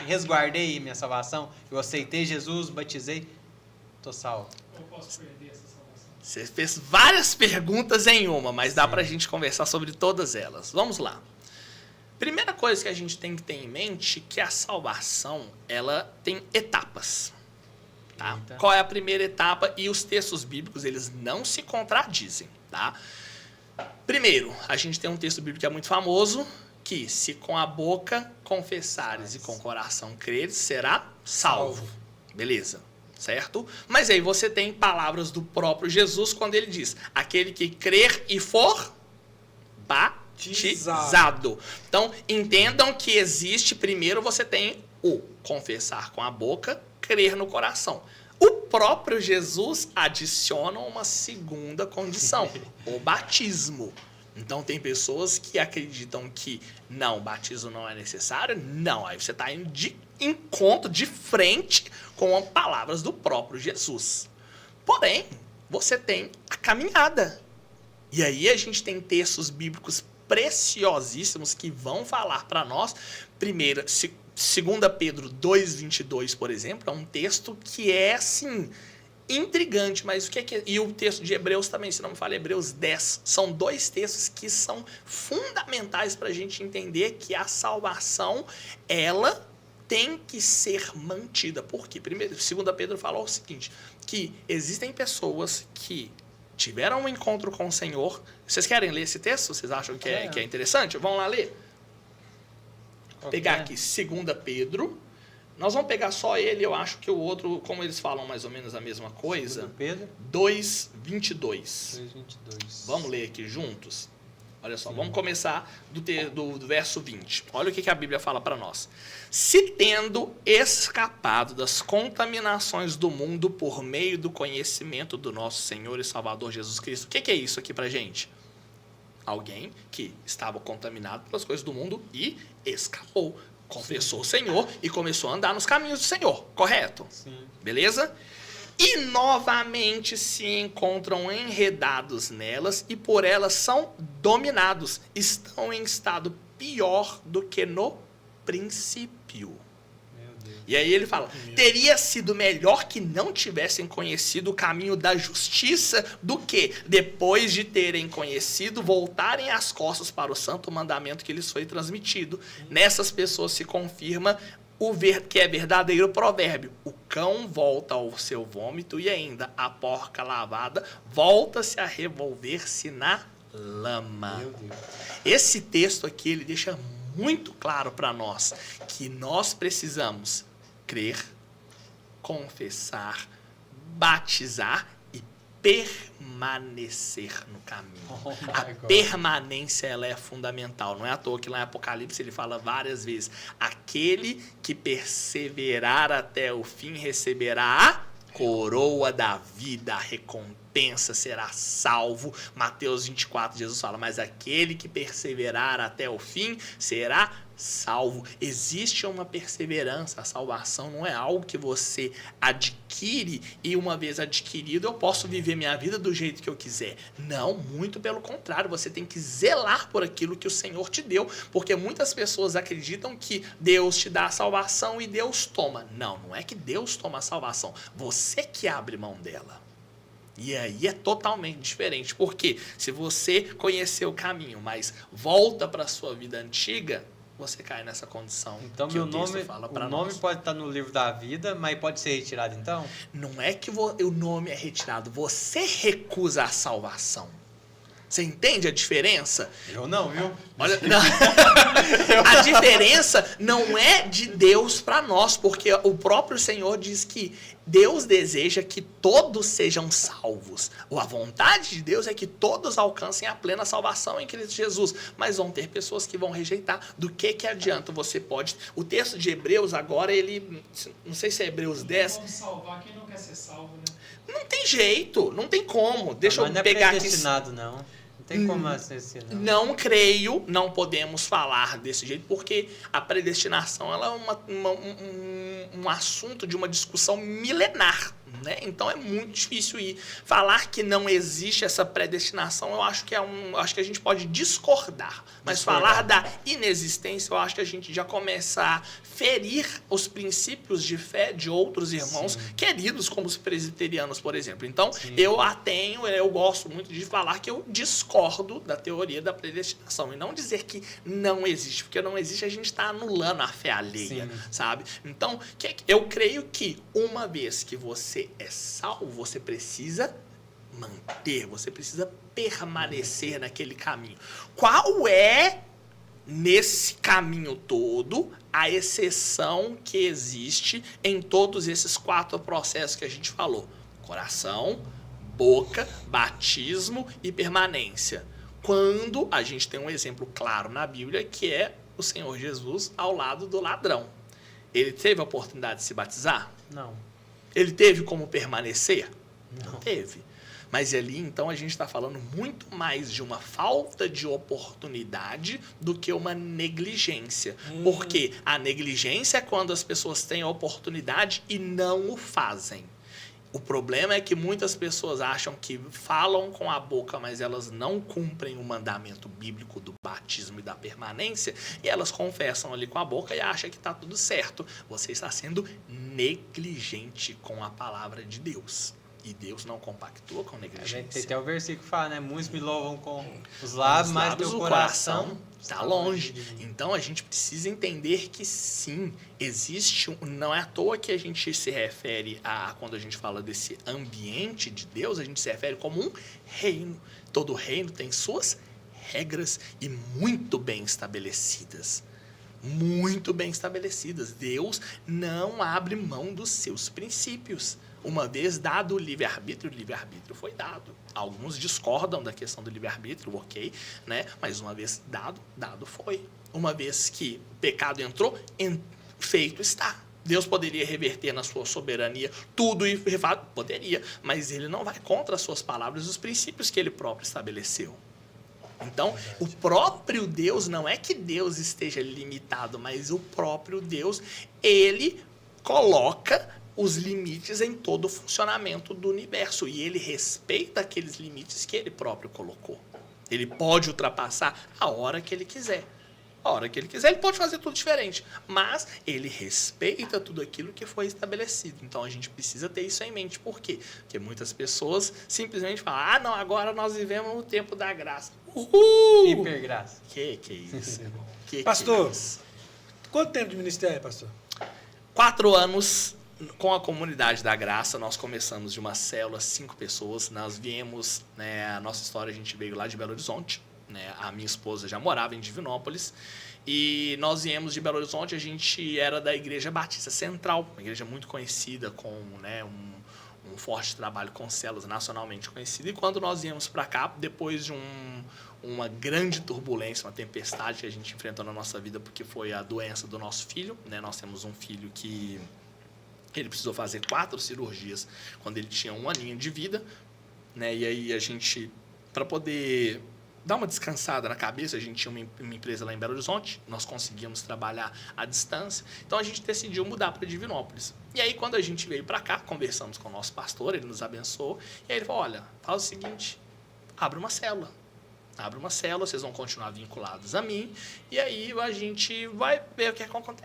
resguardei minha salvação, eu aceitei Jesus, batizei, estou salvo. Eu posso perder essa salvação? Você fez várias perguntas em uma, mas dá pra gente conversar sobre todas elas. Vamos lá. Primeira coisa que a gente tem que ter em mente é que a salvação, ela tem etapas. Tá? Eita. Qual é a primeira etapa? E os textos bíblicos, eles não se contradizem, tá? Primeiro, a gente tem um texto bíblico que é muito famoso, que se com a boca confessares e com o coração creres, será salvo. Beleza, certo? Mas aí você tem palavras do próprio Jesus quando ele diz, aquele que crer e for batizado. Então, entendam que existe, primeiro você tem o confessar com a boca, crer no coração. O próprio Jesus adiciona uma segunda condição, o batismo. Então, tem pessoas que acreditam que não, o batismo não é necessário. Não, aí você está indo de encontro, de frente com as palavras do próprio Jesus. Porém, você tem a caminhada. E aí a gente tem textos bíblicos preciosíssimos que vão falar para nós. Primeiro, 2 Pedro 2,22, por exemplo, é um texto que é, assim, intrigante. Mas o que é que... E o texto de Hebreus também, se não me falha, Hebreus 10. São dois textos que são fundamentais para a gente entender que a salvação, ela tem que ser mantida. Por quê? Primeiro, 2 Pedro fala o seguinte, que existem pessoas que tiveram um encontro com o Senhor. Vocês querem ler esse texto? Vocês acham que é interessante? Vamos lá ler? Vou pegar aqui 2 Pedro. Nós vamos pegar só ele, eu acho que o outro, como eles falam mais ou menos a mesma coisa. Pedro 2,22. 2:22. Vamos ler aqui juntos? Olha só, vamos começar do verso 20. Olha o que a Bíblia fala para nós. Se tendo escapado das contaminações do mundo por meio do conhecimento do nosso Senhor e Salvador Jesus Cristo. O que é isso aqui pra gente? Alguém que estava contaminado pelas coisas do mundo e escapou. Confessou o Senhor e começou a andar nos caminhos do Senhor. Correto? Sim. Beleza? E novamente se encontram enredados nelas e por elas são dominados. Estão em estado pior do que no princípio. Meu E aí ele fala, teria sido melhor que não tivessem conhecido o caminho da justiça do que, depois de terem conhecido, voltarem as costas para o santo mandamento que lhes foi transmitido. Nessas pessoas se confirma que é verdadeiro provérbio. O cão volta ao seu vômito e ainda a porca lavada volta-se a revolver-se na lama. Meu Deus. Esse texto aqui, ele deixa muito claro para nós que nós precisamos crer, confessar, batizar e permanecer no caminho. A permanência, ela é fundamental. Não é à toa que lá em Apocalipse ele fala várias vezes: aquele que perseverar até o fim receberá a coroa da vida, a recompensa, será salvo. Mateus 24, Jesus fala, mas aquele que perseverar até o fim será salvo. Existe uma perseverança. A salvação não é algo que você adquire e uma vez adquirido eu posso viver minha vida do jeito que eu quiser. Não, muito pelo contrário, você tem que zelar por aquilo que o Senhor te deu, porque muitas pessoas acreditam que Deus te dá a salvação e Deus toma. Não, não é que Deus toma a salvação, você que abre mão dela. E aí é totalmente diferente, porque se você conhecer o caminho, mas volta para a sua vida antiga, você cai nessa condição. Então, que meu o texto nome, fala para o nós. nome pode estar no livro da vida, mas pode ser retirado então? Não é que o nome é retirado, você recusa a salvação. Você entende a diferença? Eu não, viu? Olha, não. A diferença não é de Deus para nós, porque o próprio Senhor diz que Deus deseja que todos sejam salvos. A vontade de Deus é que todos alcancem a plena salvação em Cristo Jesus. Mas vão ter pessoas que vão rejeitar. Do que adianta? Você pode... O texto de Hebreus agora, ele... Não sei se é Hebreus 10. Vamos salvar quem não quer ser salvo, né? Não tem jeito, não tem como. Deixa Mas eu não é pegar aqui. predestinado, não. Não tem como assim, não. Não creio, não podemos falar desse jeito, porque a predestinação ela é um assunto de uma discussão milenar, né? Então é muito difícil falar que não existe essa predestinação. Eu acho que acho que a gente pode discordar, mas falar da inexistência, eu acho que a gente já começa a ferir os princípios de fé de outros irmãos queridos, como os presbiterianos, por exemplo. Então, eu gosto muito de falar que eu discordo da teoria da predestinação e não dizer que não existe, porque não existe, a gente está anulando a fé alheia, sabe? Então, eu creio que uma vez que você é salvo, você precisa manter, você precisa permanecer naquele caminho. Qual é, nesse caminho todo, a exceção que existe em todos esses 4 processos que a gente falou? Coração, boca, batismo e permanência. Quando a gente tem um exemplo claro na Bíblia, que é o Senhor Jesus ao lado do ladrão. Ele teve a oportunidade de se batizar? Não. Ele teve como permanecer? Não. Não teve. Mas ali, então, a gente está falando muito mais de uma falta de oportunidade do que uma negligência. Porque a negligência é quando as pessoas têm a oportunidade e não o fazem. O problema é que muitas pessoas acham que falam com a boca, mas elas não cumprem o mandamento bíblico do batismo e da permanência, e elas confessam ali com a boca e acham que está tudo certo. Você está sendo negligente com a palavra de Deus. E Deus não compactua com negligência. Tem até o versículo que fala, né? Muitos me louvam com os lábios, mas meu coração está longe. Então a gente precisa entender que sim, existe, não é à toa que a gente se refere a, quando a gente fala desse ambiente de Deus, a gente se refere como um reino. Todo reino tem suas regras e muito bem estabelecidas. Muito bem estabelecidas. Deus não abre mão dos seus princípios. Uma vez dado o livre-arbítrio foi dado. Alguns discordam da questão do livre-arbítrio, ok, né? Mas uma vez dado foi. Uma vez que o pecado entrou, feito está. Deus poderia reverter na sua soberania tudo e poderia, mas ele não vai contra as suas palavras e os princípios que ele próprio estabeleceu. Então, o próprio Deus, não é que Deus esteja limitado, mas o próprio Deus, ele coloca os limites em todo o funcionamento do universo. E ele respeita aqueles limites que ele próprio colocou. Ele pode ultrapassar a hora que ele quiser. A hora que ele quiser, ele pode fazer tudo diferente. Mas ele respeita tudo aquilo que foi estabelecido. Então a gente precisa ter isso em mente. Por quê? Porque muitas pessoas simplesmente falam, não, agora nós vivemos no tempo da graça. Uhul! Hipergraça. Que é isso? Pastor, que é isso? quanto tempo de ministério, pastor? 4 anos com a comunidade da graça. Nós começamos de uma célula, 5 pessoas. Nós viemos, né, a nossa história, a gente veio lá de Belo Horizonte. Né, a minha esposa já morava em Divinópolis. E nós viemos de Belo Horizonte, a gente era da Igreja Batista Central, uma igreja muito conhecida, com, né, um forte trabalho com células, nacionalmente conhecida. E quando nós viemos para cá, depois de uma grande turbulência, uma tempestade que a gente enfrentou na nossa vida, porque foi a doença do nosso filho, né? Nós temos um filho que ele precisou fazer 4 cirurgias quando ele tinha 1 aninho de vida, né? E aí a gente, para poder dar uma descansada na cabeça, a gente tinha uma empresa lá em Belo Horizonte, nós conseguíamos trabalhar à distância, então a gente decidiu mudar para Divinópolis. E aí quando a gente veio para cá, conversamos com o nosso pastor, ele nos abençoou, e aí ele falou, olha, faz o seguinte, abre uma célula, vocês vão continuar vinculados a mim, e aí a gente vai ver o que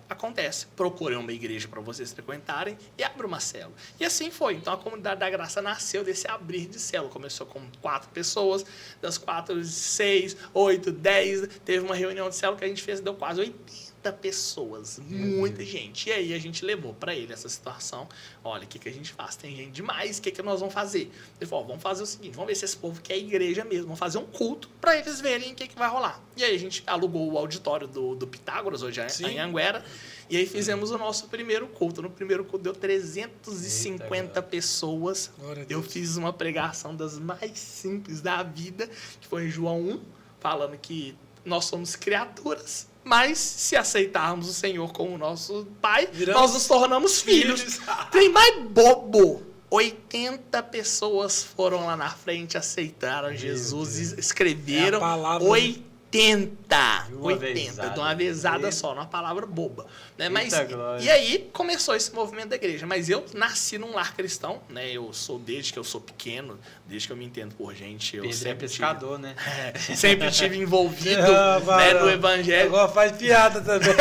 acontece. Procurem uma igreja para vocês frequentarem e abre uma célula. E assim foi. Então a comunidade da graça nasceu desse abrir de célula. Começou com 4 pessoas, das 4, 6, 8, 10. Teve uma reunião de célula que a gente fez, deu quase 80 pessoas, muita gente. E aí a gente levou para ele essa situação. Olha, o que a gente faz? Tem gente demais, o que nós vamos fazer? Ele falou, vamos fazer o seguinte, vamos ver se esse povo quer igreja mesmo, vamos fazer um culto para eles verem o que vai rolar. E aí a gente alugou o auditório do Pitágoras, hoje em Anguera, e aí fizemos o nosso primeiro culto. No primeiro culto deu 350 pessoas. Eu fiz uma pregação das mais simples da vida, que foi em João 1, falando que nós somos criaturas, mas se aceitarmos o Senhor como nosso Pai, nós nos tornamos filhos. Tem mais bobo. 80 pessoas foram lá na frente, aceitaram Jesus e escreveram 80. 80, de uma vezada só, numa palavra boba. Né? Mas, e aí começou esse movimento da igreja. Mas eu nasci num lar cristão, né? Eu sou, desde que eu sou pequeno, desde que eu me entendo por gente, eu Pedro sempre é pescador, tive, né? Sempre tive envolvido né, no evangelho. Agora faz piada também.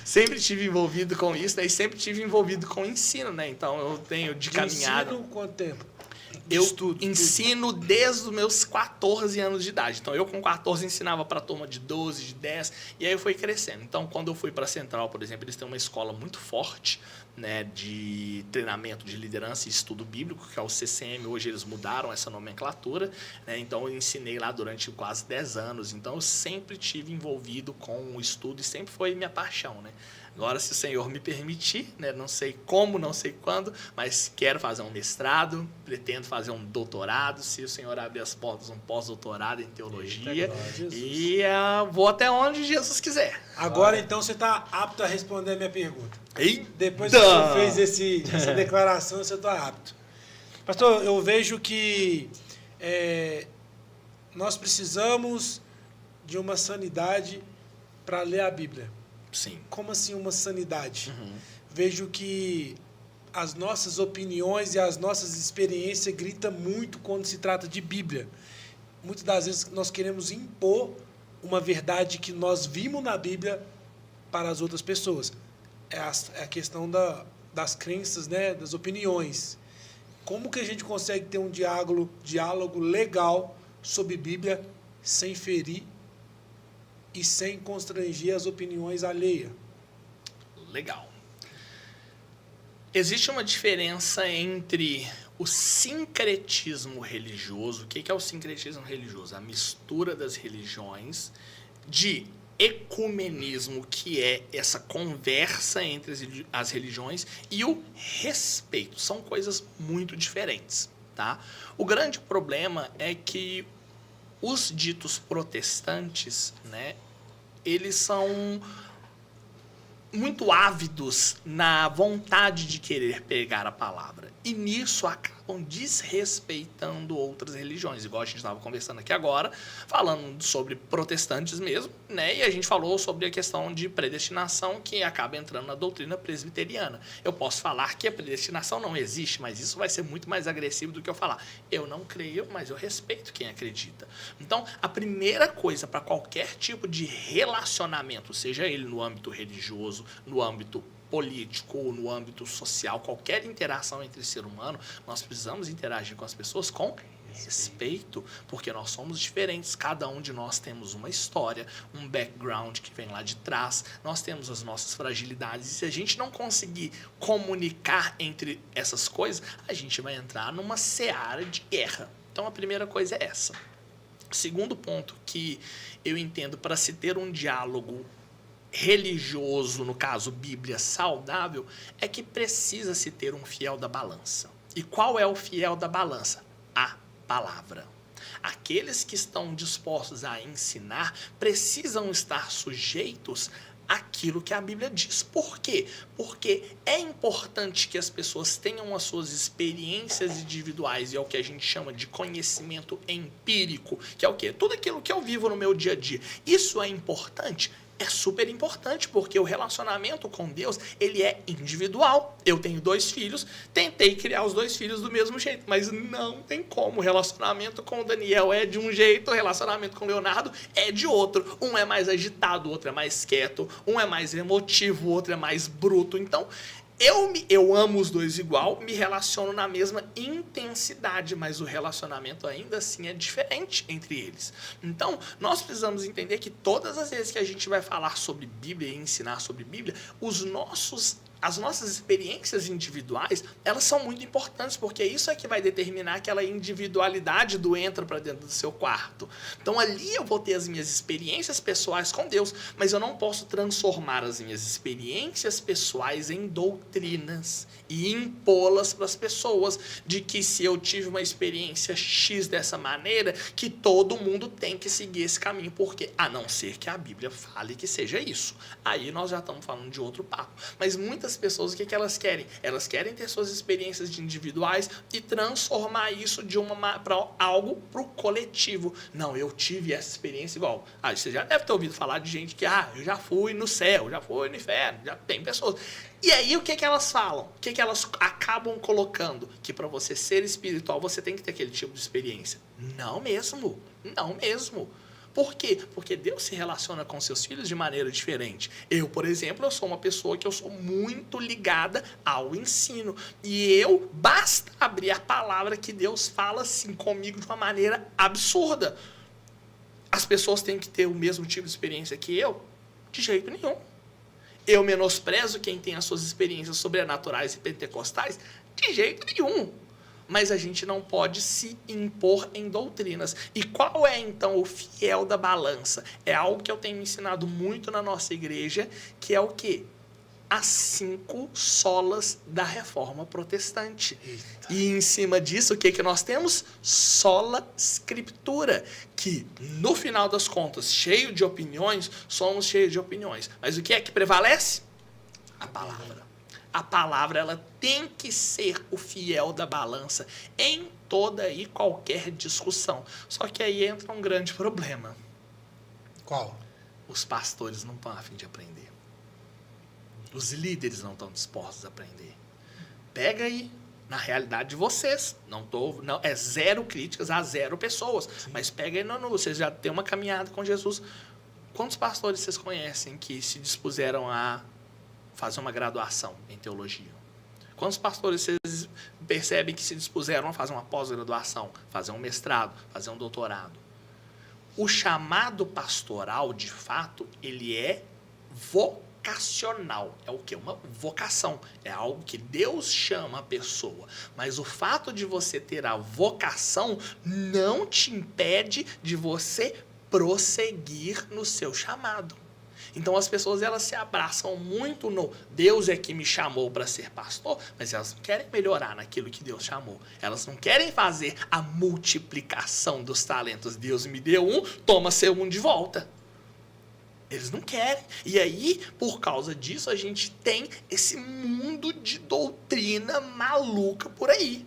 Sempre tive envolvido com isso, né? E sempre tive envolvido com o ensino, né? Então eu tenho de caminhada. Ensino quanto tempo? Eu ensino desde os meus 14 anos de idade. Então, eu com 14 ensinava para a turma de 12, de 10, e aí eu fui crescendo. Então, quando eu fui para a Central, por exemplo, eles têm uma escola muito forte, né, de treinamento de liderança e estudo bíblico, que é o CCM. Hoje eles mudaram essa nomenclatura, né? Então, eu ensinei lá durante quase 10 anos. Então, eu sempre tive envolvido com o estudo e sempre foi minha paixão, né? Agora, se o Senhor me permitir, né, não sei como, não sei quando, mas quero fazer um mestrado, pretendo fazer um doutorado, se o Senhor abrir as portas, um pós-doutorado em teologia. E vou até onde Jesus quiser. Agora, então, você está apto a responder a minha pergunta. Eita! Depois que você fez essa declaração, você está apto. Pastor, eu vejo que nós precisamos de uma sanidade para ler a Bíblia. Sim. Como assim uma sanidade? Vejo que as nossas opiniões e as nossas experiências gritam muito quando se trata de Bíblia. Muitas das vezes nós queremos impor uma verdade que nós vimos na Bíblia para as outras pessoas. É a questão das crenças, né, das opiniões. Como que a gente consegue ter um diálogo legal sobre Bíblia sem ferir e sem constranger as opiniões alheias? Legal. Existe uma diferença entre o sincretismo religioso. O que é o sincretismo religioso? A mistura das religiões, de ecumenismo, que é essa conversa entre as religiões, e o respeito. São coisas muito diferentes, tá? O grande problema é que os ditos protestantes, né, eles são muito ávidos na vontade de querer pegar a palavra. E nisso acaba acabam desrespeitando outras religiões, igual a gente estava conversando aqui agora, falando sobre protestantes mesmo, né? E a gente falou sobre a questão de predestinação que acaba entrando na doutrina presbiteriana. Eu posso falar que a predestinação não existe, mas isso vai ser muito mais agressivo do que eu falar. Eu não creio, mas eu respeito quem acredita. Então, a primeira coisa para qualquer tipo de relacionamento, seja ele no âmbito religioso, no âmbito político, no âmbito social, qualquer interação entre ser humano, nós precisamos interagir com as pessoas com respeito, porque nós somos diferentes, cada um de nós temos uma história, um background que vem lá de trás, nós temos as nossas fragilidades, e se a gente não conseguir comunicar entre essas coisas, a gente vai entrar numa seara de guerra. Então a primeira coisa é essa. O segundo ponto que eu entendo para se ter um diálogo religioso, no caso Bíblia saudável, é que precisa se ter um fiel da balança. E qual é o fiel da balança? A palavra. Aqueles que estão dispostos a ensinar precisam estar sujeitos àquilo que a Bíblia diz. Por quê? Porque é importante que as pessoas tenham as suas experiências individuais, e é o que a gente chama de conhecimento empírico, que é o quê? Tudo aquilo que eu vivo no meu dia a dia. Isso é importante? É super importante, porque o relacionamento com Deus, ele é individual. Eu tenho 2 filhos, tentei criar os 2 filhos do mesmo jeito, mas não tem como. O relacionamento com o Daniel é de um jeito, o relacionamento com o Leonardo é de outro. Um é mais agitado, o outro é mais quieto, um é mais emotivo, o outro é mais bruto. Então, eu amo os 2 igual, me relaciono na mesma intensidade, mas o relacionamento ainda assim é diferente entre eles. Então, nós precisamos entender que todas as vezes que a gente vai falar sobre Bíblia e ensinar sobre Bíblia, as nossas experiências individuais, elas são muito importantes, porque isso é que vai determinar aquela individualidade do entra para dentro do seu quarto. Então ali eu vou ter as minhas experiências pessoais com Deus, mas eu não posso transformar as minhas experiências pessoais em doutrinas e impô-las para as pessoas, de que se eu tive uma experiência X dessa maneira, que todo mundo tem que seguir esse caminho, porque a não ser que a Bíblia fale que seja isso. Aí nós já estamos falando de outro papo. Mas muitas pessoas, o que elas querem? Elas querem ter suas experiências individuais e transformar isso para algo para o coletivo. Não, eu tive essa experiência igual. Você já deve ter ouvido falar de gente que, eu já fui no céu, já fui no inferno, já tem pessoas. E aí o que elas falam? O que elas acabam colocando? Que para você ser espiritual, você tem que ter aquele tipo de experiência. Não mesmo, não mesmo. Por quê? Porque Deus se relaciona com seus filhos de maneira diferente. Eu, por exemplo, eu sou uma pessoa que eu sou muito ligada ao ensino. E basta abrir a palavra que Deus fala assim comigo de uma maneira absurda. As pessoas têm que ter o mesmo tipo de experiência que eu? De jeito nenhum. Eu menosprezo quem tem as suas experiências sobrenaturais e pentecostais? De jeito nenhum. Mas a gente não pode se impor em doutrinas. E qual é, então, o fiel da balança? É algo que eu tenho ensinado muito na nossa igreja, que é o quê? As 5 solas da reforma protestante. Eita. E em cima disso, o que nós temos? Sola Scriptura, que, no final das contas, cheio de opiniões, somos cheios de opiniões. Mas o que é que prevalece? A palavra. A palavra, ela tem que ser o fiel da balança em toda e qualquer discussão. Só que aí entra um grande problema. Qual? Os pastores não estão a fim de aprender. Os líderes não estão dispostos a aprender. Pega aí, na realidade de vocês. Não, é 0 críticas a 0 pessoas. Sim. Mas pega aí, vocês já têm uma caminhada com Jesus. Quantos pastores vocês conhecem que se dispuseram a fazer uma graduação em teologia? Quantos pastores vocês percebem que se dispuseram a fazer uma pós-graduação, fazer um mestrado, fazer um doutorado? O chamado pastoral, de fato, ele é vocacional. É o quê? Uma vocação. É algo que Deus chama a pessoa. Mas o fato de você ter a vocação não te impede de você prosseguir no seu chamado. Então as pessoas, elas se abraçam muito no Deus é que me chamou para ser pastor, mas elas não querem melhorar naquilo que Deus chamou. Elas não querem fazer a multiplicação dos talentos. Deus me deu um, toma seu um de volta. Eles não querem. E aí, por causa disso, a gente tem esse mundo de doutrina maluca por aí.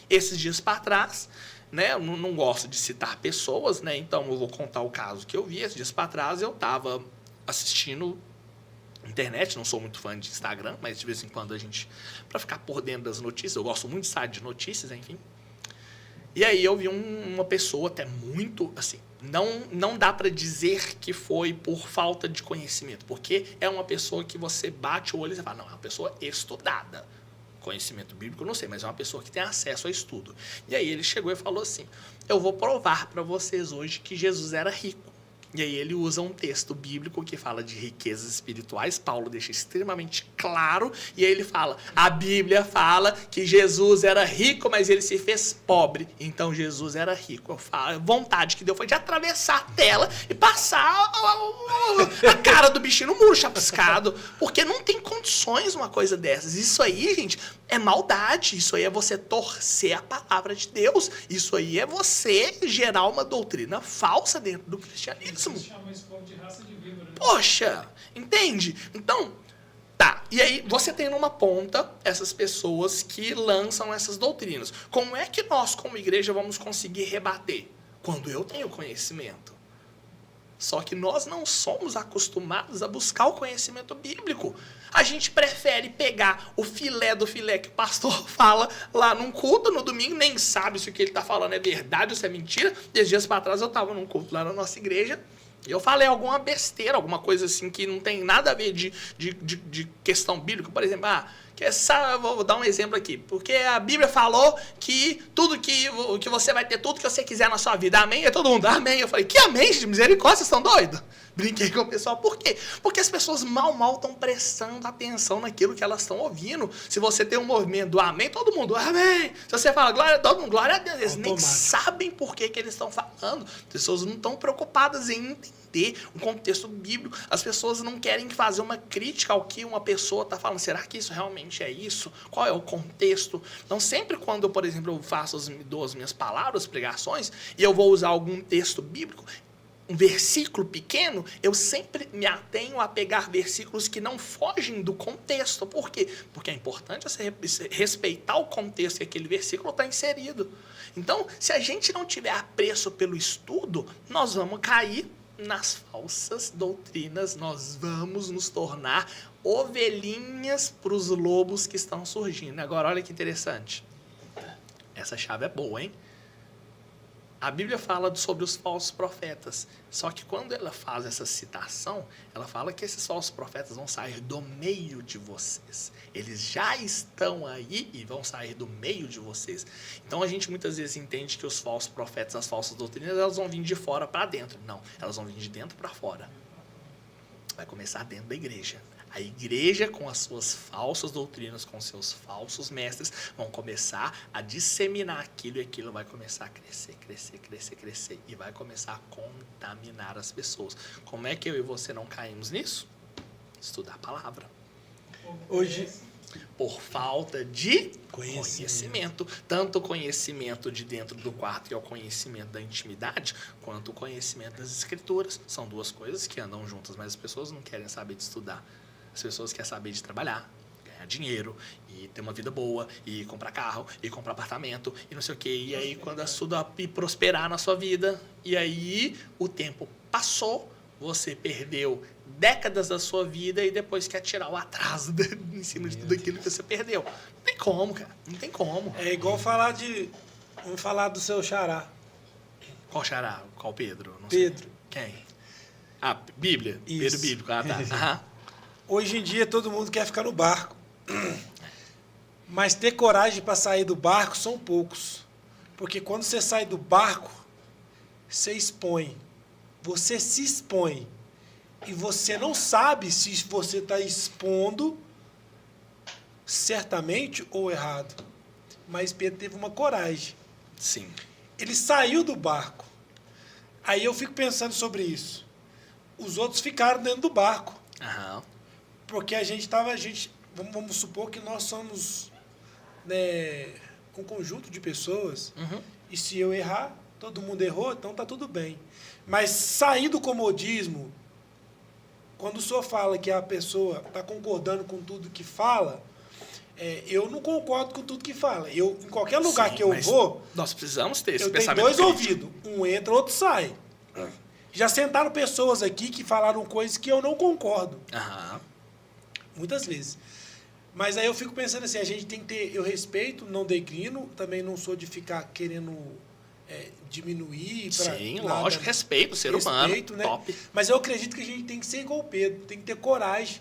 Esses dias para trás, né, eu não gosto de citar pessoas, né, então eu vou contar o caso que eu vi. Esses dias para trás eu estava assistindo internet, não sou muito fã de Instagram, mas de vez em quando a gente, para ficar por dentro das notícias, eu gosto muito de site de notícias, enfim. E aí eu vi uma pessoa até muito, assim, não dá para dizer que foi por falta de conhecimento, porque é uma pessoa que você bate o olho e você fala, não, é uma pessoa estudada. Conhecimento bíblico, eu não sei, mas é uma pessoa que tem acesso ao estudo. E aí ele chegou e falou assim, eu vou provar para vocês hoje que Jesus era rico. E aí ele usa um texto bíblico que fala de riquezas espirituais. Paulo deixa extremamente claro. E aí ele fala, a Bíblia fala que Jesus era rico, mas ele se fez pobre. Então Jesus era rico. Eu falo, a vontade que deu foi de atravessar a tela e passar a cara do bichinho no muro chapiscado. Porque não tem condições uma coisa dessas. Isso aí, gente, é maldade. Isso aí é você torcer a palavra de Deus. Isso aí é você gerar uma doutrina falsa dentro do cristianismo. Eles chamam esse povo de raça de víbora, né? Poxa, entende? Então, tá. E aí você tem numa ponta essas pessoas que lançam essas doutrinas. Como é que nós, como igreja, vamos conseguir rebater? Quando eu tenho conhecimento. Só que nós não somos acostumados a buscar o conhecimento bíblico. A gente prefere pegar o filé do filé que o pastor fala lá num culto no domingo, nem sabe se o que ele está falando é verdade ou se é mentira. 10 dias para trás eu estava num culto lá na nossa igreja e eu falei alguma besteira, alguma coisa assim que não tem nada a ver de questão bíblica. Por exemplo, vou dar um exemplo aqui. Porque a Bíblia falou que tudo que você vai ter tudo que você quiser na sua vida. Amém? E todo mundo, amém. Eu falei, que amém, de misericórdia, vocês estão doidos? Brinquei com o pessoal. Por quê? Porque as pessoas mal estão prestando atenção naquilo que elas estão ouvindo. Se você tem um movimento do amém, todo mundo, amém. Se você fala glória, todo mundo, glória a Deus. Eles nem sabem por que eles estão falando. As pessoas não estão preocupadas em entender o contexto bíblico. As pessoas não querem fazer uma crítica ao que uma pessoa está falando. Será que isso realmente é isso? Qual é o contexto? Então, sempre quando, por exemplo, eu dou as minhas palavras, pregações, e eu vou usar algum texto bíblico, um versículo pequeno, eu sempre me atenho a pegar versículos que não fogem do contexto. Por quê? Porque é importante você respeitar o contexto que aquele versículo está inserido. Então, se a gente não tiver apreço pelo estudo, nós vamos cair nas falsas doutrinas, nós vamos nos tornar ovelhinhas para os lobos que estão surgindo. Agora, olha que interessante. Essa chave é boa, hein? A Bíblia fala sobre os falsos profetas. Só que quando ela faz essa citação, ela fala que esses falsos profetas vão sair do meio de vocês. Eles já estão aí e vão sair do meio de vocês. Então a gente muitas vezes entende que os falsos profetas, as falsas doutrinas, elas vão vir de fora para dentro. Não, elas vão vir de dentro para fora. Vai começar dentro da igreja. A igreja, com as suas falsas doutrinas, com seus falsos mestres, vão começar a disseminar aquilo e aquilo vai começar a crescer, crescer, crescer, crescer. E vai começar a contaminar as pessoas. Como é que eu e você não caímos nisso? Estudar a palavra. Hoje, por falta de conhecimento. Tanto o conhecimento de dentro do quarto, que é o conhecimento da intimidade, quanto o conhecimento das escrituras. São duas coisas que andam juntas, mas as pessoas não querem saber de estudar. As pessoas querem saber de trabalhar, ganhar dinheiro, e ter uma vida boa, e comprar carro, e comprar apartamento, e não sei o quê. E aí, quando tudo prosperar na sua vida, e aí o tempo passou, você perdeu décadas da sua vida e depois quer tirar o atraso em cima de tudo aquilo que você perdeu. Não tem como, cara. Não tem como. é igual vamos falar do seu xará. Qual xará? Qual Pedro? Não Pedro. sei. Quem? Ah, Bíblia. Isso. Pedro bíblico. Ah, tá. Aham. Hoje em dia todo mundo quer ficar no barco. Mas ter coragem para sair do barco são poucos. Porque quando você sai do barco, você expõe. Você se expõe. E você não sabe se você está expondo certamente ou errado. Mas Pedro teve uma coragem. Sim. Ele saiu do barco. Aí eu fico pensando sobre isso. Os outros ficaram dentro do barco. Aham. Porque vamos supor que nós somos um conjunto de pessoas, e se eu errar, todo mundo errou, então tá tudo bem. Mas sair do comodismo, quando o senhor fala que a pessoa está concordando com tudo que fala, eu não concordo com tudo que fala. Em qualquer lugar Sim, que eu mas vou, nós precisamos ter esse eu tenho pensamento 2 crítico. ouvidos. Um entra, outro sai. Já sentaram pessoas aqui que falaram coisas que eu não concordo. Aham. Muitas vezes. Mas aí eu fico pensando assim, a gente tem que ter... Eu respeito, não declino, também não sou de ficar querendo diminuir. Sim, nada, lógico, respeito o ser humano, respeito, né? top. Mas eu acredito que a gente tem que ser igual o Pedro, tem que ter coragem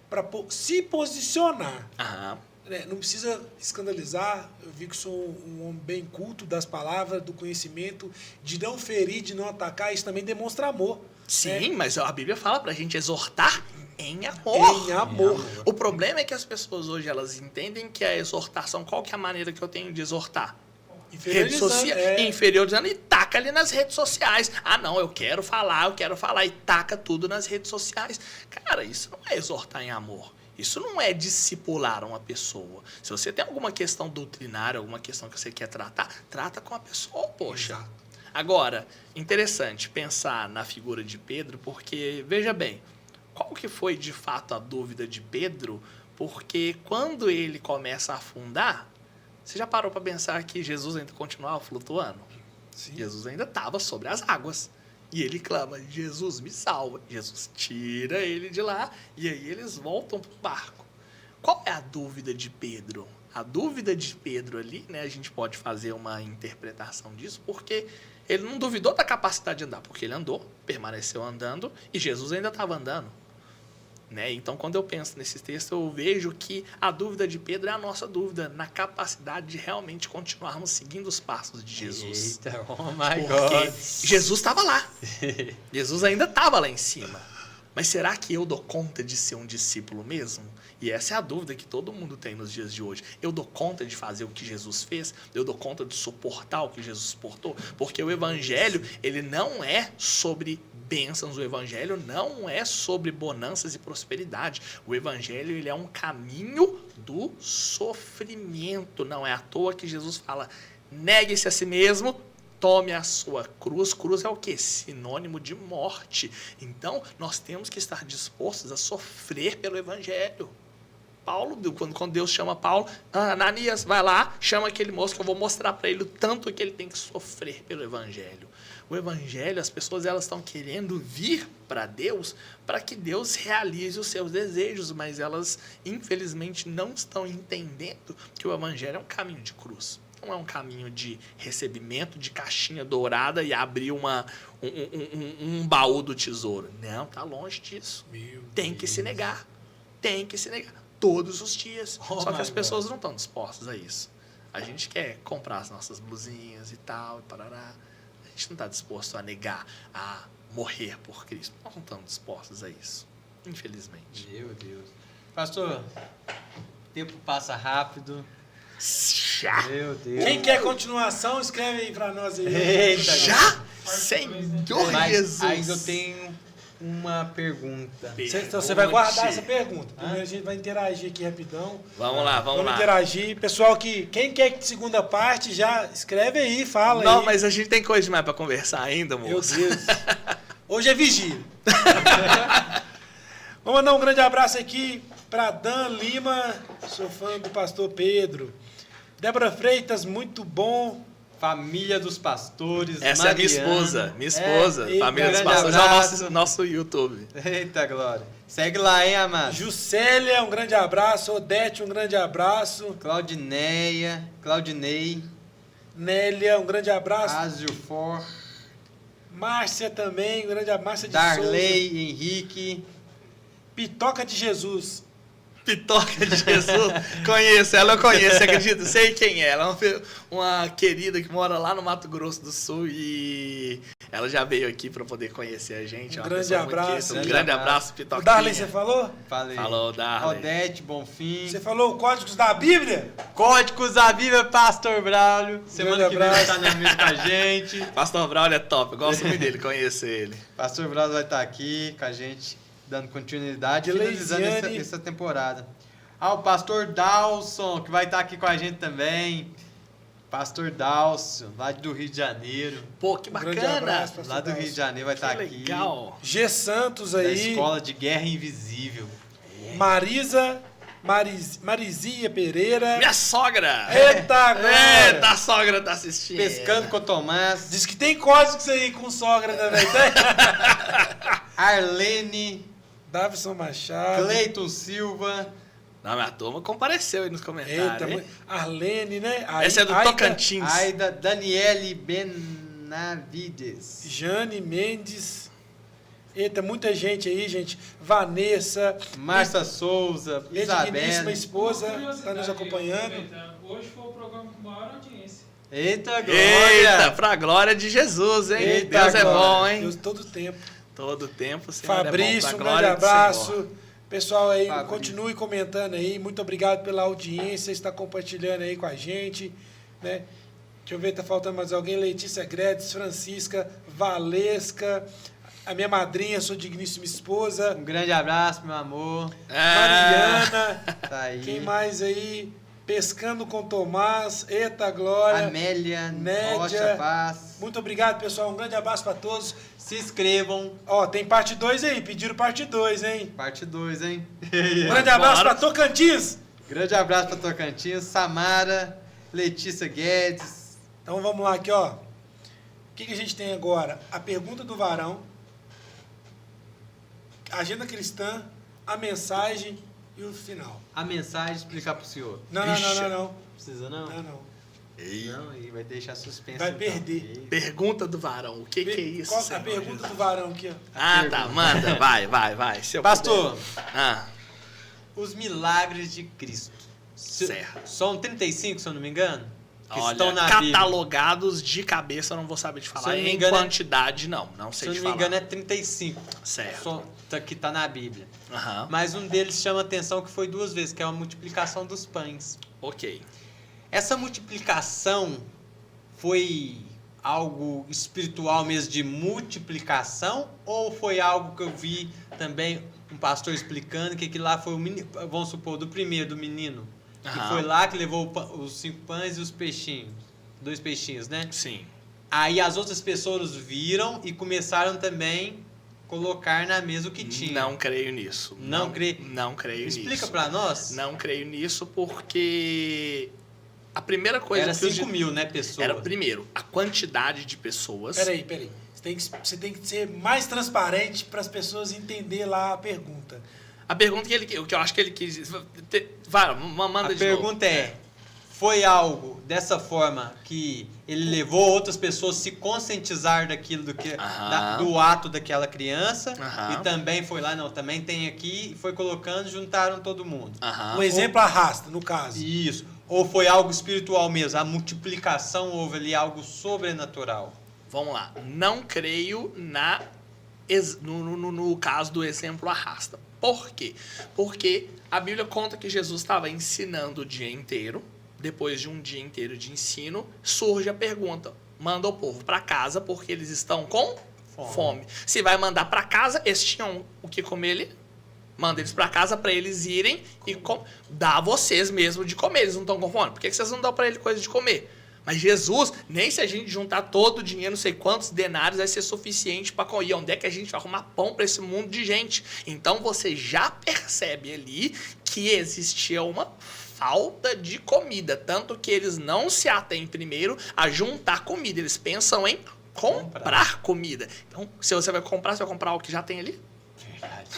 para se posicionar. Aham. Né? Não precisa escandalizar. Eu vi que sou um homem bem culto das palavras, do conhecimento, de não ferir, de não atacar. Isso também demonstra amor. Sim, né? mas a Bíblia fala pra gente exortar em amor. Em amor. O problema é que as pessoas hoje, elas entendem que a exortação, qual que é a maneira que eu tenho de exortar? Rede social, inferiorizando e taca ali nas redes sociais. Ah, não, eu quero falar e taca tudo nas redes sociais. Cara, isso não é exortar em amor. Isso não é discipular uma pessoa. Se você tem alguma questão doutrinária, alguma questão que você quer tratar, trata com a pessoa, poxa. Exato. Agora, interessante pensar na figura de Pedro, porque, veja bem, qual que foi de fato a dúvida de Pedro? Porque quando ele começa a afundar, você já parou para pensar que Jesus ainda continuava flutuando? Sim. Jesus ainda estava sobre as águas. E ele clama, Jesus me salva. Jesus tira ele de lá e aí eles voltam para o barco. Qual é a dúvida de Pedro? A dúvida de Pedro ali, né, a gente pode fazer uma interpretação disso, porque ele não duvidou da capacidade de andar, porque ele andou, permaneceu andando e Jesus ainda estava andando. Né? Então, quando eu penso nesse texto, eu vejo que a dúvida de Pedro é a nossa dúvida na capacidade de realmente continuarmos seguindo os passos de Jesus. Eita, oh my Porque God. Jesus estava lá. Jesus ainda estava lá em cima. Mas será que eu dou conta de ser um discípulo mesmo? E essa é a dúvida que todo mundo tem nos dias de hoje. Eu dou conta de fazer o que Jesus fez? Eu dou conta de suportar o que Jesus suportou? Porque o evangelho, ele não é sobre bênçãos, o evangelho não é sobre bonanças e prosperidade. O evangelho, ele é um caminho do sofrimento. Não é à toa que Jesus fala, negue-se a si mesmo, tome a sua cruz. Cruz é o quê? Sinônimo de morte. Então, nós temos que estar dispostos a sofrer pelo evangelho. Paulo, quando Deus chama Paulo, Ananias, vai lá, chama aquele moço que eu vou mostrar para ele o tanto que ele tem que sofrer pelo evangelho. O evangelho, as pessoas elas estão querendo vir para Deus para que Deus realize os seus desejos, mas elas, infelizmente, não estão entendendo que o evangelho é um caminho de cruz. Não é um caminho de recebimento de caixinha dourada e abrir um baú do tesouro. Não, tá longe disso. Tem que se negar. Tem que se negar. Todos os dias. Só que as pessoas não estão dispostas a isso. A gente quer comprar as nossas blusinhas e tal, e parará. A gente não está disposto a negar, a morrer por Cristo. Nós não estamos dispostos a isso. Infelizmente. Meu Deus. Pastor, o tempo passa rápido. Já? Meu Deus. Quem quer continuação, escreve aí pra nós aí. Eita, Já? Senhor Mas Jesus. ainda eu tenho uma pergunta. Então você vai guardar essa pergunta. Primeiro a gente vai interagir aqui rapidão. Vamos lá, vamos lá. Interagir. Pessoal, quem quer segunda parte, já escreve aí, fala Não, aí. mas a gente tem coisa demais pra conversar ainda, Meu moço. Deus. Hoje é vigília. Vamos mandar um grande abraço aqui para Dan Lima, sou fã do pastor Pedro. Débora Freitas, muito bom. Família dos Pastores. Essa é minha Mariana. esposa. Minha esposa. Eita, Família dos grande Pastores é abraço. o nosso YouTube. Eita, Glória. Segue lá, hein, amado? Juscelia, um grande abraço. Odete, um grande abraço. Claudineia, Claudinei, Nélia, um grande abraço. Azio For, Márcia também, um grande abraço. Márcia de Souza. Darley, Henrique. Pitoca de Jesus. Pitoca de Jesus. Conheço, ela eu conheço, você acredita? Sei quem é. Ela é uma querida que mora lá no Mato Grosso do Sul e ela já veio aqui para poder conhecer a gente. Um É uma grande pessoa muito abraço. querida. Um grande abraço, O Pitoquinha. Darley, você falou? Falei. Falou, Darley. Odete, Bonfim. Você falou códigos da Bíblia? Códigos da Bíblia, Pastor Braulio. Semana que vem vai abraço. estar na mesa com a gente. Pastor Braulio é top, eu gosto muito dele, conheço ele. Pastor Braulio vai estar aqui com a gente, dando continuidade, finalizando Leisiane. essa temporada. O Pastor Dalson, que vai estar aqui com a gente também. Pastor Dalson, lá do Rio de Janeiro. Pô, que grande bacana. abraço, pastor Lá do Rio de Janeiro vai estar Que aqui. legal. G Santos Da aí. Escola de Guerra Invisível. Marisa Marizia Pereira. Minha sogra! Eita, agora! Eita, a sogra tá assistindo. Pescando com o Tomás. Diz que tem código isso aí com sogra também, tem? Arlene, Davison Machado. Cleiton Silva. Não, minha turma compareceu aí nos comentários. Eita, hein? Arlene, né? Essa é do Aida, Tocantins. Aida Daniele Benavides. Jane Mendes. Eita, muita gente aí, gente. Vanessa. Márcia Souza, Minha digníssima Isabela. esposa Uma está curiosidade nos aí, acompanhando. aproveitando. Hoje foi o programa com maior audiência. Eita, glória! Eita, pra glória de Jesus, hein? Eita, Deus é glória. bom, hein? Deus todo tempo. Todo tempo, o Senhor Fabrício, é um bom, pra grande glória do abraço. Senhor. Pessoal aí, Fabrício. continue comentando aí. Muito obrigado pela audiência, está compartilhando aí com a gente, né? Deixa eu ver, tá faltando mais alguém. Letícia Gredes, Francisca, Valesca, a minha madrinha, sua digníssima esposa, Um grande abraço, meu amor. Mariana, Tá aí. quem mais aí? Pescando com Tomás, eita glória. Amélia, Nédia. Rocha Paz. Muito obrigado, pessoal. Um grande abraço para todos. Se inscrevam. Ó, tem parte 2 aí, pediram parte 2, hein? Parte 2, hein? Um grande abraço Bora. para Tocantins. Grande abraço pra Tocantins, Samara, Letícia Guedes. Então vamos lá aqui, ó. O que a gente tem agora? A pergunta do varão, a agenda cristã, a mensagem e o final. A mensagem explicar pro senhor. Não. Precisa não? Não. Não, e vai deixar suspense. Vai então. perder. Eita. Pergunta do varão. O que é isso, Qual a Senhor pergunta Jesus? do varão aqui, ó? Ah, tá. Manda. Vai. Se eu Pastor, puder. Ah, os milagres de Cristo. Certo. São 35, se eu não me engano? Que olha, estão na Bíblia. catalogados de cabeça, eu não vou saber te Se falar. eu não me Em engano, quantidade, não Se sei eu te não me falar. engano, é 35. Certo. Só que tá na Bíblia. Aham. Mas um deles chama atenção que foi 2 vezes, que é a multiplicação dos pães. Ok. Essa multiplicação foi algo espiritual mesmo de multiplicação ou foi algo que eu vi também um pastor explicando que aquilo lá foi o menino, vamos supor, do primeiro, do menino, que Aham. foi lá que levou os 5 pães e os peixinhos, 2 peixinhos, né? Sim. Aí as outras pessoas viram e começaram também a colocar na mesa o que tinha. Não creio nisso. Não creio. Não creio nisso. Explica pra nós. Não creio nisso porque a primeira coisa Era que os 5 mil, né, pessoas? era primeiro a quantidade de pessoas. Peraí. Você tem que ser mais transparente para as pessoas entenderem lá a pergunta. A pergunta que eu acho que ele quis. Vai, manda A de pergunta novo. é: foi algo dessa forma que ele levou outras pessoas a se conscientizar daquilo Aham. do ato daquela criança Aham. e também foi lá, não, também tem aqui, e foi colocando, juntaram todo mundo. Aham. Um exemplo arrasta, no caso. Isso. Ou foi algo espiritual mesmo, a multiplicação, houve ali algo sobrenatural. Vamos lá. Não creio no caso do exemplo arrasta. Por quê? Porque a Bíblia conta que Jesus estava ensinando o dia inteiro. Depois de um dia inteiro de ensino, surge a pergunta: manda o povo para casa porque eles estão com fome. Se vai mandar para casa, eles tinham o que comer ali? Manda eles para casa para eles irem e dá a vocês mesmo de comer. Eles não estão com fome. Por que vocês não dão para ele coisa de comer? Mas Jesus, nem se a gente juntar todo o dinheiro, não sei quantos denários, vai ser suficiente para comer. Onde é que a gente vai arrumar pão para esse mundo de gente? Então você já percebe ali que existia uma falta de comida. Tanto que eles não se atêm primeiro a juntar comida. Eles pensam em comprar comida. Então, se você vai comprar o que já tem ali?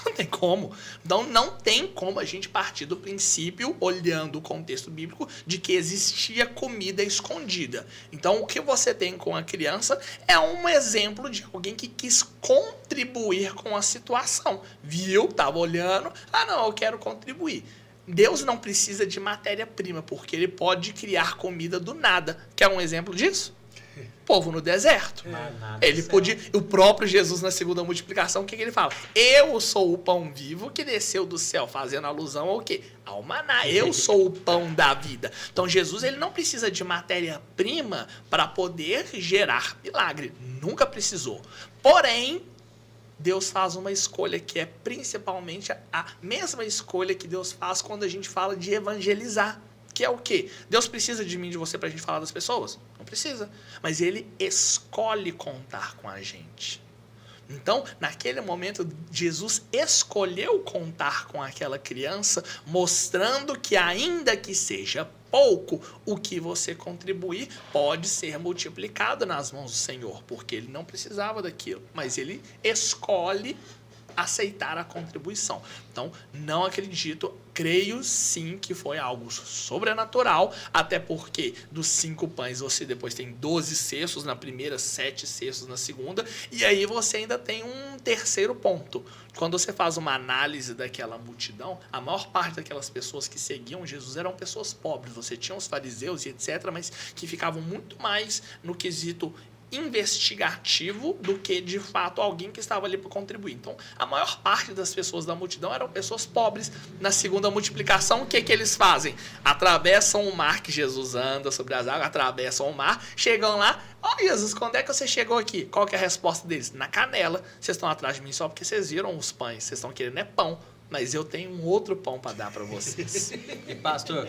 Não tem como. Então, não tem como a gente partir do princípio, olhando o contexto bíblico, de que existia comida escondida. Então, o que você tem com a criança é um exemplo de alguém que quis contribuir com a situação. Viu? Estava olhando. Ah, não, eu quero contribuir. Deus não precisa de matéria-prima, porque ele pode criar comida do nada. Quer um exemplo disso? Povo no deserto. Ele podia. O próprio Jesus, na segunda multiplicação, o que ele fala? Eu sou o pão vivo que desceu do céu, fazendo alusão ao quê? Ao maná. Eu sou o pão da vida. Então, Jesus ele não precisa de matéria-prima para poder gerar milagre. Nunca precisou. Porém, Deus faz uma escolha que é principalmente a mesma escolha que Deus faz quando a gente fala de evangelizar. Que é o quê? Deus precisa de mim e de você pra gente falar das pessoas? Não precisa. Mas ele escolhe contar com a gente. Então, naquele momento, Jesus escolheu contar com aquela criança, mostrando que ainda que seja pouco, o que você contribuir pode ser multiplicado nas mãos do Senhor, porque ele não precisava daquilo, mas ele escolhe aceitar a contribuição. Então, não acredito, creio sim que foi algo sobrenatural, até porque dos 5 pães você depois tem 12 cestos na primeira, 7 cestos na segunda, e aí você ainda tem um terceiro ponto. Quando você faz uma análise daquela multidão, a maior parte daquelas pessoas que seguiam Jesus eram pessoas pobres. Você tinha os fariseus e etc., mas que ficavam muito mais no quesito investigativo do que, de fato, alguém que estava ali para contribuir. Então, a maior parte das pessoas da multidão eram pessoas pobres. Na segunda multiplicação, o que eles fazem? Atravessam o mar, que Jesus anda sobre as águas, atravessam o mar, chegam lá, Jesus, quando é que você chegou aqui? Qual que é a resposta deles? Na canela. Vocês estão atrás de mim só porque vocês viram os pães, vocês estão querendo pão. Mas eu tenho um outro pão para dar para vocês. E pastor,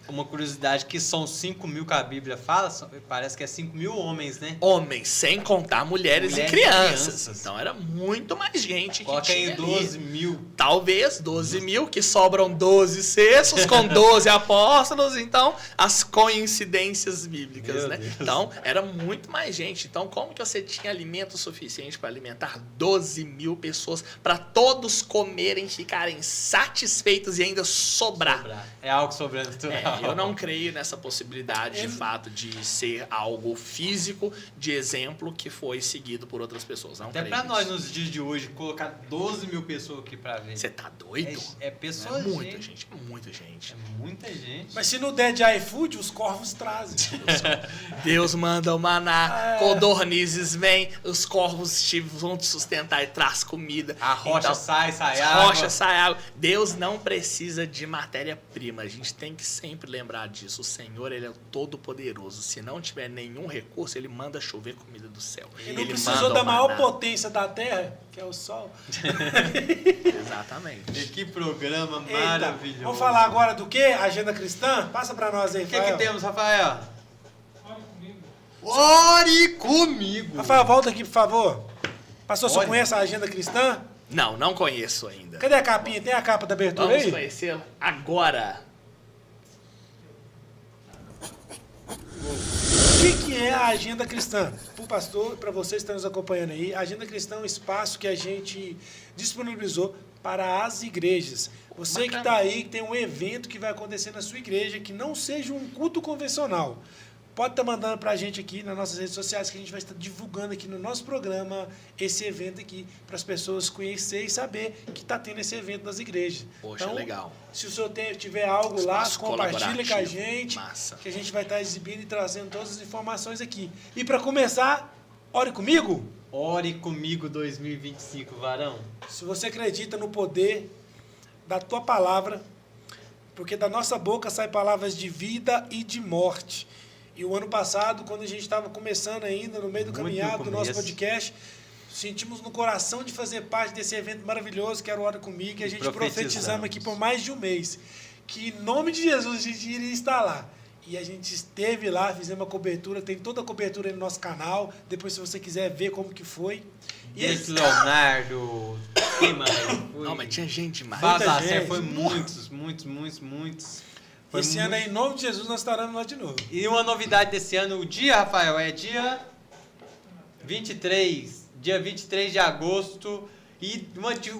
uma curiosidade que são 5 mil que a Bíblia fala, parece que é 5 mil homens, né? Homens, sem contar mulheres e crianças. Então era muito mais gente Coloca que tinha aí 12 mil. Talvez 12 mil, que sobram 12 cestos com 12 apóstolos. Então, as coincidências bíblicas, Meu né? Deus. Então, era muito mais gente. Então, como que você tinha alimento suficiente para alimentar 12 mil pessoas, para todos comerem, ficarem satisfeitos e ainda sobrar? É algo sobrenatural. Eu não creio nessa possibilidade, de fato, de ser algo físico, de exemplo, que foi seguido por outras pessoas. Não Até creio pra nós, nisso. nos dias de hoje, colocar 12 mil pessoas aqui pra ver. Você tá doido? É pessoa, É muita gente. gente, muita gente. É muita gente. Mas se não der de iFood, os corvos trazem. Deus manda o maná, codornizes vêm, os corvos vão te sustentar e traz comida. A rocha Então, sai a água. rocha sai água. Deus não precisa de matéria-prima. A gente tem que sempre lembrar disso. O Senhor, ele é o todo-poderoso. Se não tiver nenhum recurso, ele manda chover comida do céu. E não Ele precisou manda da o maior maná. potência da Terra, que é o Sol. Exatamente. Que programa Eita, maravilhoso. vamos falar agora do quê? Agenda cristã? Passa pra nós aí, O que Rafael. temos, Rafael? Olha comigo. Ore comigo! Rafael, volta aqui, por favor. Pastor, você Olha. conhece a agenda cristã? Não conheço ainda. Cadê a capinha? Tem a capa da abertura Vamos aí? conhecê-lo agora. O que é a agenda cristã? Para o pastor, para vocês que estão nos acompanhando aí, a agenda cristã é um espaço que a gente disponibilizou para as igrejas. Você que está aí, que tem um evento que vai acontecer na sua igreja, que não seja um culto convencional, pode estar mandando para a gente aqui nas nossas redes sociais, que a gente vai estar divulgando aqui no nosso programa esse evento aqui, para as pessoas conhecerem e saber que está tendo esse evento nas igrejas. Poxa, Então, legal. se o senhor tiver algo lá, Espaço compartilha com a colaborativo. gente, Massa. que a gente vai estar exibindo e trazendo todas as informações aqui. E para começar, ore comigo. Ore comigo 2025, varão. Se você acredita no poder da tua palavra, porque da nossa boca saem palavras de vida e de morte. E o ano passado, quando a gente estava começando ainda, no meio do Muito caminhado no do nosso começo. podcast, sentimos no coração de fazer parte desse evento maravilhoso que era o Ora Comigo, e a gente Profetizamos. profetizamos aqui por mais de um mês, que em nome de Jesus a gente iria estar lá. E a gente esteve lá, fizemos uma cobertura, tem toda a cobertura aí no nosso canal, depois se você quiser ver como que foi. E Esse Leonardo. Quem mais? Foi? Não, mas tinha gente demais. Muita Fala, gente. foi muitos. Foi esse ano aí, em nome de Jesus, nós estaremos lá de novo. E uma novidade desse ano, o dia, Rafael, é dia 23. Dia 23 de agosto. E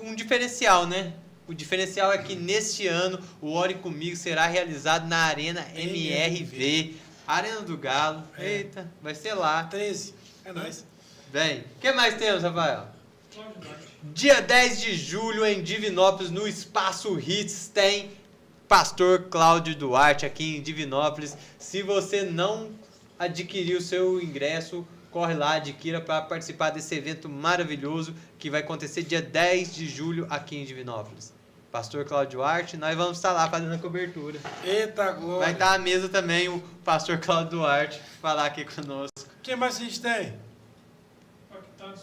um diferencial, né? O diferencial é que neste ano o Ore Comigo será realizado na Arena MRV. Arena do Galo. Eita, vai ser lá. 13, é nóis. Bem, o que mais temos, Rafael? Cláudio Duarte. Dia 10 de julho, em Divinópolis, no Espaço Hits, tem Pastor Cláudio Duarte aqui em Divinópolis. Se você não adquiriu o seu ingresso, corre lá, adquira para participar desse evento maravilhoso que vai acontecer dia 10 de julho aqui em Divinópolis. Pastor Cláudio Duarte, nós vamos estar lá fazendo a cobertura. Eita, glória. Vai estar à mesa também o Pastor Cláudio Duarte falar aqui conosco. O que mais a gente tem? Impactados.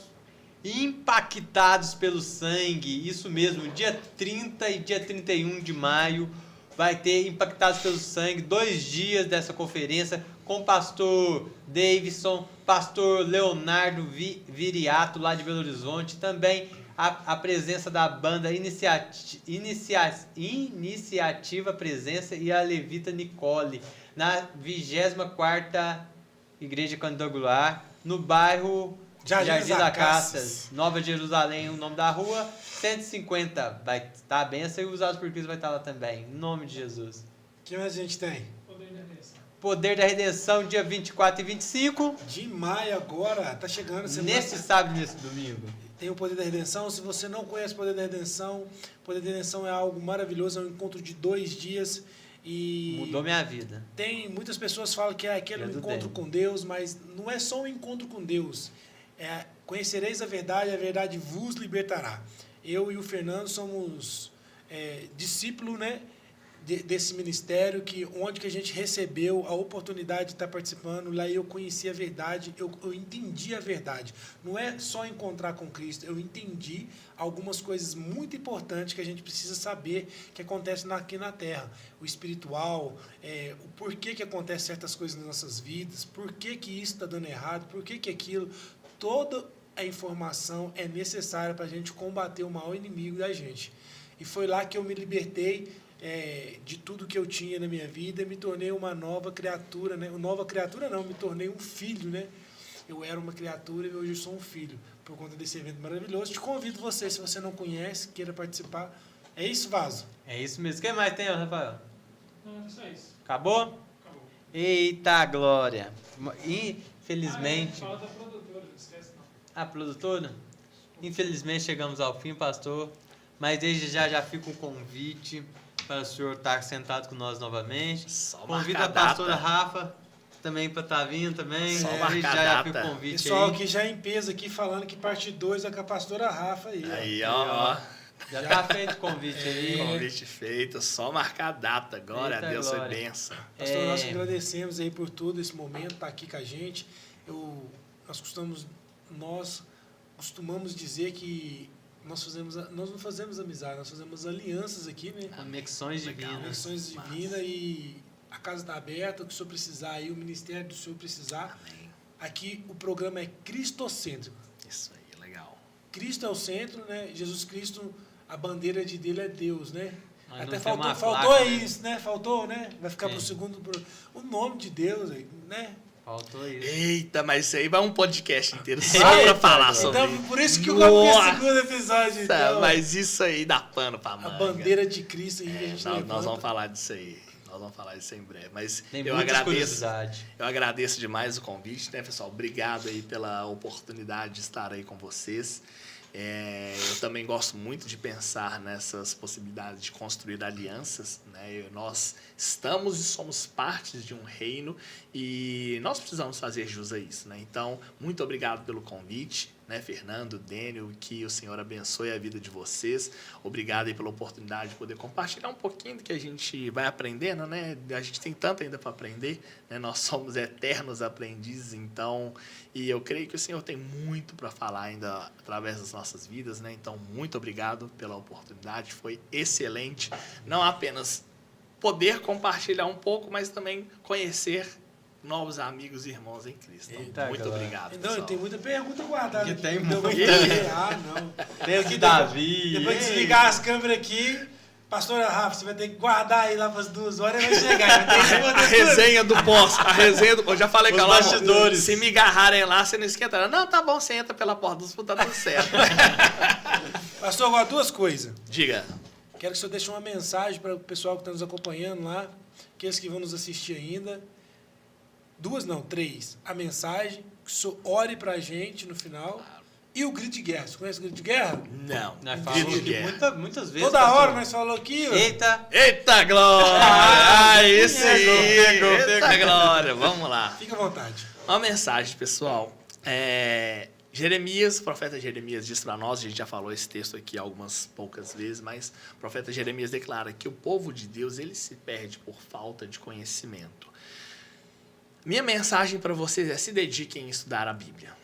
Impactados pelo sangue, isso mesmo, dia 30 e dia 31 de maio vai ter Impactados pelo Sangue, 2 dias dessa conferência com o pastor Davidson, pastor Leonardo Viriato, lá de Belo Horizonte. Também a presença da banda Iniciativa Presença e a levita Nicole, na 24ª Igreja Candangular, no bairro Jardim da Caças, Nova Jerusalém, o nome da rua, 150. Vai estar a benção e os Usados por Cristo vai estar lá também, em nome de Jesus. O que mais a gente tem? Poder da Redenção, dia 24 e 25. De maio agora, tá chegando. Nesse sábado e nesse domingo. Tem o Poder da Redenção. Se você não conhece o Poder da Redenção, o Poder da Redenção é algo maravilhoso, é um encontro de 2 dias. E mudou minha vida. Tem muitas pessoas falam que é aquele encontro com Deus, mas não é só um encontro com Deus. Conhecereis a verdade vos libertará. Eu e o Fernando somos discípulos, né, desse ministério, onde que a gente recebeu a oportunidade de estar participando. Lá eu conheci a verdade, eu entendi a verdade. Não é só encontrar com Cristo, eu entendi algumas coisas muito importantes que a gente precisa saber que acontecem aqui na Terra. O espiritual, o porquê que acontecem certas coisas nas nossas vidas, por que isso está dando errado, por que aquilo. Toda a informação é necessária para a gente combater o maior inimigo da gente. E foi lá que eu me libertei de tudo que eu tinha na minha vida, me tornei uma nova criatura, né? Nova criatura não, me tornei um filho, né? Eu era uma criatura e hoje eu sou um filho, por conta desse evento maravilhoso. Te convido você, se você não conhece, queira participar. É isso, Vaso? É isso mesmo. Quem mais tem, Rafael? Não, é só isso. Acabou? Acabou. Eita glória! Infelizmente... Fala da produtora, não esquece não. A produtora? Infelizmente chegamos ao fim, pastor. Mas desde já fica um convite para o senhor estar sentado com nós novamente. Só Convida a pastora Rafa também para estar vindo também. Só Desde marcar já a fica data. o convite Pessoal aí. que já em peso aqui, falando que parte 2 é com a pastora Rafa aí. Aí, ó. Já tá feito o convite aí. Convite feito, só marcar a data. Glória Eita a Deus, glória. foi benção. Pastor, nós agradecemos aí por todo esse momento, estar aqui com a gente. Nós costumamos dizer que nós não fazemos amizade, nós fazemos alianças aqui, né? Conexões divinas. Conexões divinas, e a casa está aberta, o que o senhor precisar aí, o ministério do senhor precisar. Amém. Aqui o programa é cristocêntrico. Isso aí, legal. Cristo é o centro, né? Jesus Cristo, a bandeira dele é Deus, né? Nós Até não temos uma faltou placa, né? isso, né? Faltou, né? Vai ficar Sim. pro segundo... O nome de Deus, né? Faltou isso. Eita, mas isso aí vai um podcast inteiro só Eita, pra falar sobre Então, isso. por isso que eu coloquei o Nossa, segundo episódio. Então, mas isso aí dá pano pra a manga. bandeira de Cristo aí que a gente Nós levanta. vamos falar disso aí. Nós vamos falar disso em breve. Mas Tem eu muita agradeço. curiosidade. Eu agradeço demais o convite, né, pessoal? Obrigado aí pela oportunidade de estar aí com vocês. Eu também gosto muito de pensar nessas possibilidades de construir alianças, né? Nós estamos e somos partes de um reino e nós precisamos fazer jus a isso, né? Então, muito obrigado pelo convite, né, Fernando, Dênio, que o Senhor abençoe a vida de vocês. Obrigado aí pela oportunidade de poder compartilhar um pouquinho do que a gente vai aprendendo, né? A gente tem tanto ainda para aprender, né? Nós somos eternos aprendizes, então, e eu creio que o Senhor tem muito para falar ainda através das nossas vidas, né? Então, muito obrigado pela oportunidade, foi excelente. Não apenas poder compartilhar um pouco, mas também conhecer novos amigos e irmãos em Cristo. Então, Eita, muito galera. obrigado, Não, pessoal. tem muita pergunta guardada Que aqui. tem Não vou muita. entender. Não. Tem Aqui o Davi. Depois de ei. desligar as câmeras aqui, pastora Rafa, você vai ter que guardar aí lá para as 2 horas e vai chegar. Vai ter que A responder tudo. resenha do pós, a resenha do... Eu já falei Os com ela, bastidores. se me agarrarem lá, você não esquenta. Não, tá bom, você entra pela porta dos fundos, tá tudo certo. Pastor, agora 2 coisas. Diga. Quero que o senhor deixe uma mensagem para o pessoal que está nos acompanhando lá, aqueles que vão nos assistir ainda. 2 não, 3. A mensagem, que o senhor ore para a gente no final. E o grito de guerra. Você conhece o grito de guerra? Não. Nós Grito falamos de de guerra. muitas vezes. Toda pastor. hora nós falamos aqui. Ó. Eita! Eita glória! Aí sim! pegou, Eita pegou. glória! Vamos lá. Fica à vontade. Uma mensagem, pessoal. Jeremias, o profeta Jeremias diz para nós, a gente já falou esse texto aqui algumas poucas vezes, mas o profeta Jeremias declara que o povo de Deus, ele se perde por falta de conhecimento. Minha mensagem para vocês é: se dediquem a estudar a Bíblia.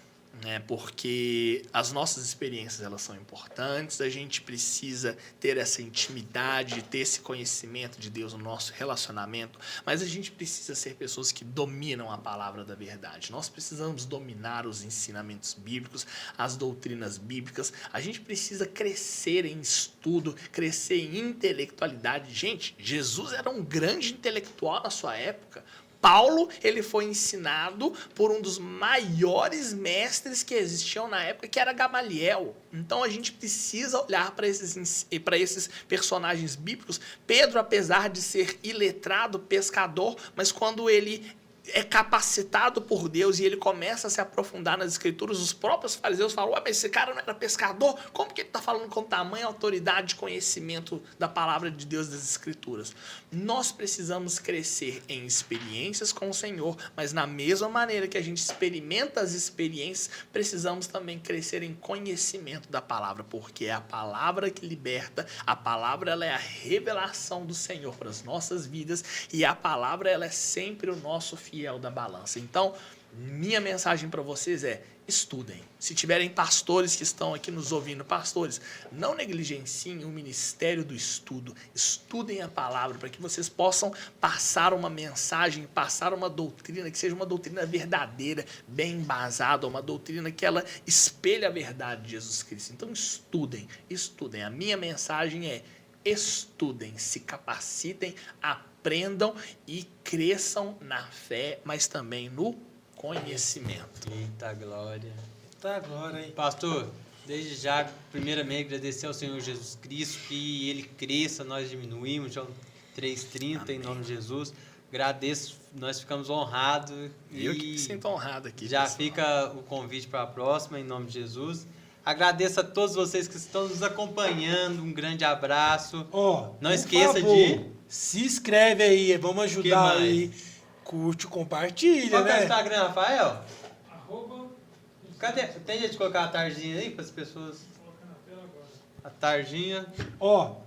né? Porque as nossas experiências, elas são importantes, a gente precisa ter essa intimidade, ter esse conhecimento de Deus no nosso relacionamento, mas a gente precisa ser pessoas que dominam a palavra da verdade. Nós precisamos dominar os ensinamentos bíblicos, as doutrinas bíblicas, a gente precisa crescer em estudo, crescer em intelectualidade. Gente, Jesus era um grande intelectual na sua época. Paulo, ele foi ensinado por um dos maiores mestres que existiam na época, que era Gamaliel. Então a gente precisa olhar para esses personagens bíblicos. Pedro, apesar de ser iletrado, pescador, mas quando ele é capacitado por Deus e ele começa a se aprofundar nas escrituras, os próprios fariseus falam: ué, mas esse cara não era pescador? Como que ele está falando com tamanha autoridade e conhecimento da palavra de Deus, das escrituras? Nós precisamos crescer em experiências com o Senhor, mas na mesma maneira que a gente experimenta as experiências, precisamos também crescer em conhecimento da palavra, porque é a palavra que liberta, a palavra ela é a revelação do Senhor para as nossas vidas e a palavra ela é sempre o nosso fiel da balança. Então, minha mensagem para vocês é: estudem. Se tiverem pastores que estão aqui nos ouvindo, pastores, não negligenciem o ministério do estudo. Estudem a palavra para que vocês possam passar uma mensagem, passar uma doutrina que seja uma doutrina verdadeira, bem embasada, uma doutrina que ela espelhe a verdade de Jesus Cristo. Então, estudem, estudem. A minha mensagem é: estudem, se capacitem, aprendam e cresçam na fé, mas também no conhecimento. Eita glória. Tá agora, hein? Pastor, desde já, primeiramente, agradecer ao Senhor Jesus Cristo, que Ele cresça, nós diminuímos, João 3,30, em nome de Jesus. Agradeço, nós ficamos honrados. Eu que me sinto honrado aqui. Já pessoal. fica o convite para a próxima, em nome de Jesus. Agradeço a todos vocês que estão nos acompanhando, um grande abraço. Ó, Não por esqueça favor, de... se inscreve aí, vamos ajudar mais? aí. Curte, compartilha, Qual que é o né? Instagram, Rafael? Arroba, Cadê? Tem jeito de colocar a tarjinha aí para as pessoas? colocando na tela agora. A tarjinha. Ó,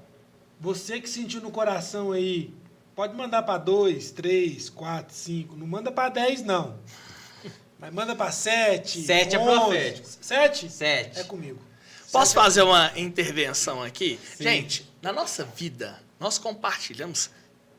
você que sentiu no coração aí, pode mandar para 2, 3, 4, 5. Não manda para 10, não. Mas manda para 7. 7 é 11. profético. 7? 7. É comigo. Posso fazer uma intervenção aqui? Sim. Gente, na nossa vida, nós compartilhamos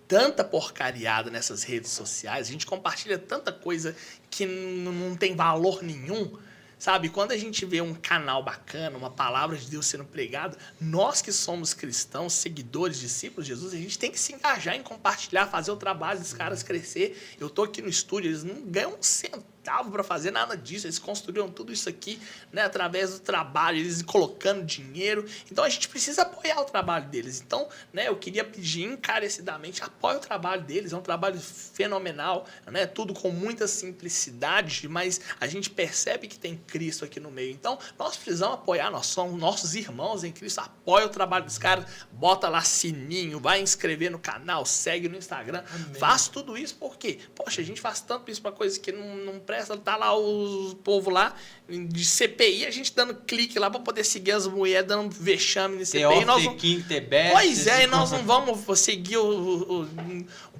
tanta porcariada nessas redes sociais, a gente compartilha tanta coisa que não tem valor nenhum, sabe? Quando a gente vê um canal bacana, uma palavra de Deus sendo pregada, nós que somos cristãos, seguidores, discípulos de Jesus, a gente tem que se engajar em compartilhar, fazer o trabalho dos caras crescer. Eu tô aqui no estúdio, eles não ganham um centavo para fazer nada disso, eles construíram tudo isso aqui, né, através do trabalho, eles colocando dinheiro. Então a gente precisa apoiar o trabalho deles. Então, né, eu queria pedir encarecidamente: apoie o trabalho deles, é um trabalho fenomenal, né, tudo com muita simplicidade, mas a gente percebe que tem Cristo aqui no meio. Então, nós precisamos apoiar, nós somos nossos irmãos em Cristo, apoia o trabalho dos caras, bota lá sininho, vai inscrever no canal, segue no Instagram, faz tudo isso, porque, poxa, a gente faz tanto isso para coisa que não presta, tá lá o povo lá de CPI, a gente dando clique lá para poder seguir as mulheres, dando vexame no CPI. Nós não... King, The Best. Pois é, e nós não vamos seguir o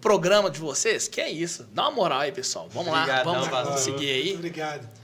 programa de vocês? Que é isso, dá uma moral aí, pessoal, vamos Obrigadão, lá, vamos pastor. seguir aí. Muito obrigado.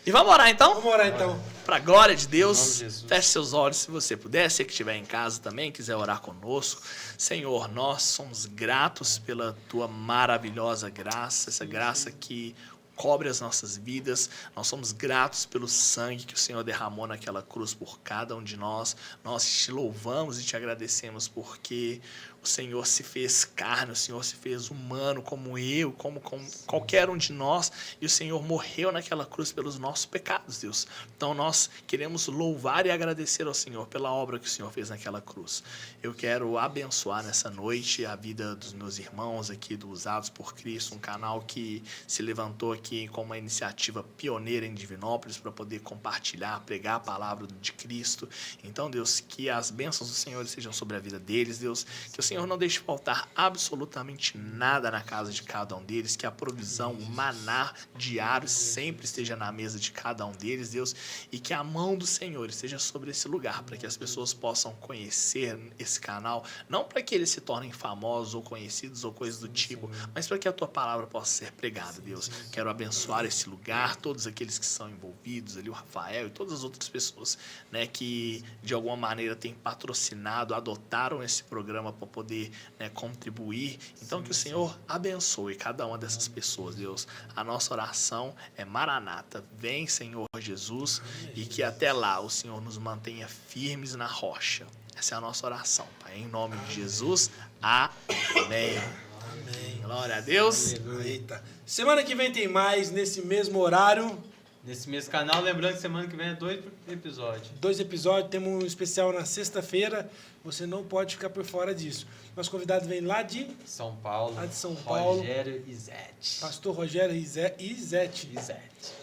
E vamos orar então? Vamos orar então. Para a glória de Em Deus, nome de Jesus. feche seus olhos se você puder, você que estiver em casa também, quiser orar conosco. Senhor, nós somos gratos pela tua maravilhosa graça, essa graça que cobre as nossas vidas. Nós somos gratos pelo sangue que o Senhor derramou naquela cruz por cada um de nós. Nós te louvamos e te agradecemos porque o Senhor se fez carne, o Senhor se fez humano como eu, como qualquer um de nós, e o Senhor morreu naquela cruz pelos nossos pecados, Deus. Então nós queremos louvar e agradecer ao Senhor pela obra que o Senhor fez naquela cruz. Eu quero abençoar nessa noite a vida dos meus irmãos aqui do Usados por Cristo, um canal que se levantou aqui com uma iniciativa pioneira em Divinópolis para poder compartilhar, pregar a palavra de Cristo. Então, Deus, que as bênçãos do Senhor estejam sobre a vida deles, Deus, que o Senhor não deixe faltar absolutamente nada na casa de cada um deles, que a provisão, o maná diário sempre esteja na mesa de cada um deles, Deus, e que a mão do Senhor esteja sobre esse lugar, para que as pessoas possam conhecer esse canal, não para que eles se tornem famosos ou conhecidos ou coisas do tipo, mas para que a tua palavra possa ser pregada, Deus. Quero abençoar esse lugar, todos aqueles que são envolvidos ali, o Rafael e todas as outras pessoas, né, que de alguma maneira têm patrocinado, adotaram esse programa para poder, né, contribuir. Então, que o Senhor abençoe cada uma dessas pessoas, Deus. A nossa oração é Maranata, vem, Senhor Jesus, e que até lá o Senhor nos mantenha firmes na rocha. Essa é a nossa oração, Pai. Em nome de Jesus, amém. Amém. Glória a Deus. Eita. Semana que vem tem mais, nesse mesmo horário. Nesse mesmo canal, lembrando que semana que vem é 2 episódios. 2 episódios, temos um especial na sexta-feira. Você não pode ficar por fora disso. Nosso convidado vem lá de São Paulo. Lá de São Paulo. Rogério Izete. Pastor Rogério Izete. Izete.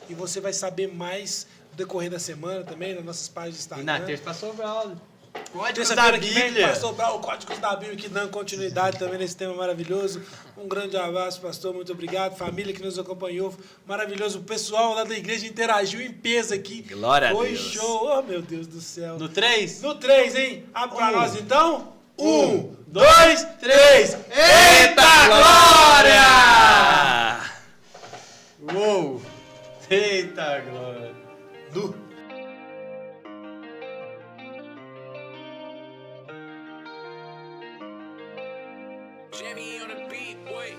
E você vai saber mais do decorrer da semana também, nas nossas páginas do E Instagram. na terça, Pastor Braulio. Códigos da Terça-feira que vem, Bíblia. Pastor Brau, o Códigos da Bíblia, que dando continuidade também nesse tema maravilhoso. Um grande abraço, pastor, muito obrigado. Família que nos acompanhou, maravilhoso. O pessoal lá da igreja interagiu em peso aqui. Glória a Foi Deus. show, oh meu Deus do céu. No 3? No 3, hein? Abre pra nós então. 1, 2, 2, 3. Eita glória! Uou! Eita glória! Jimmy on the beat, boy.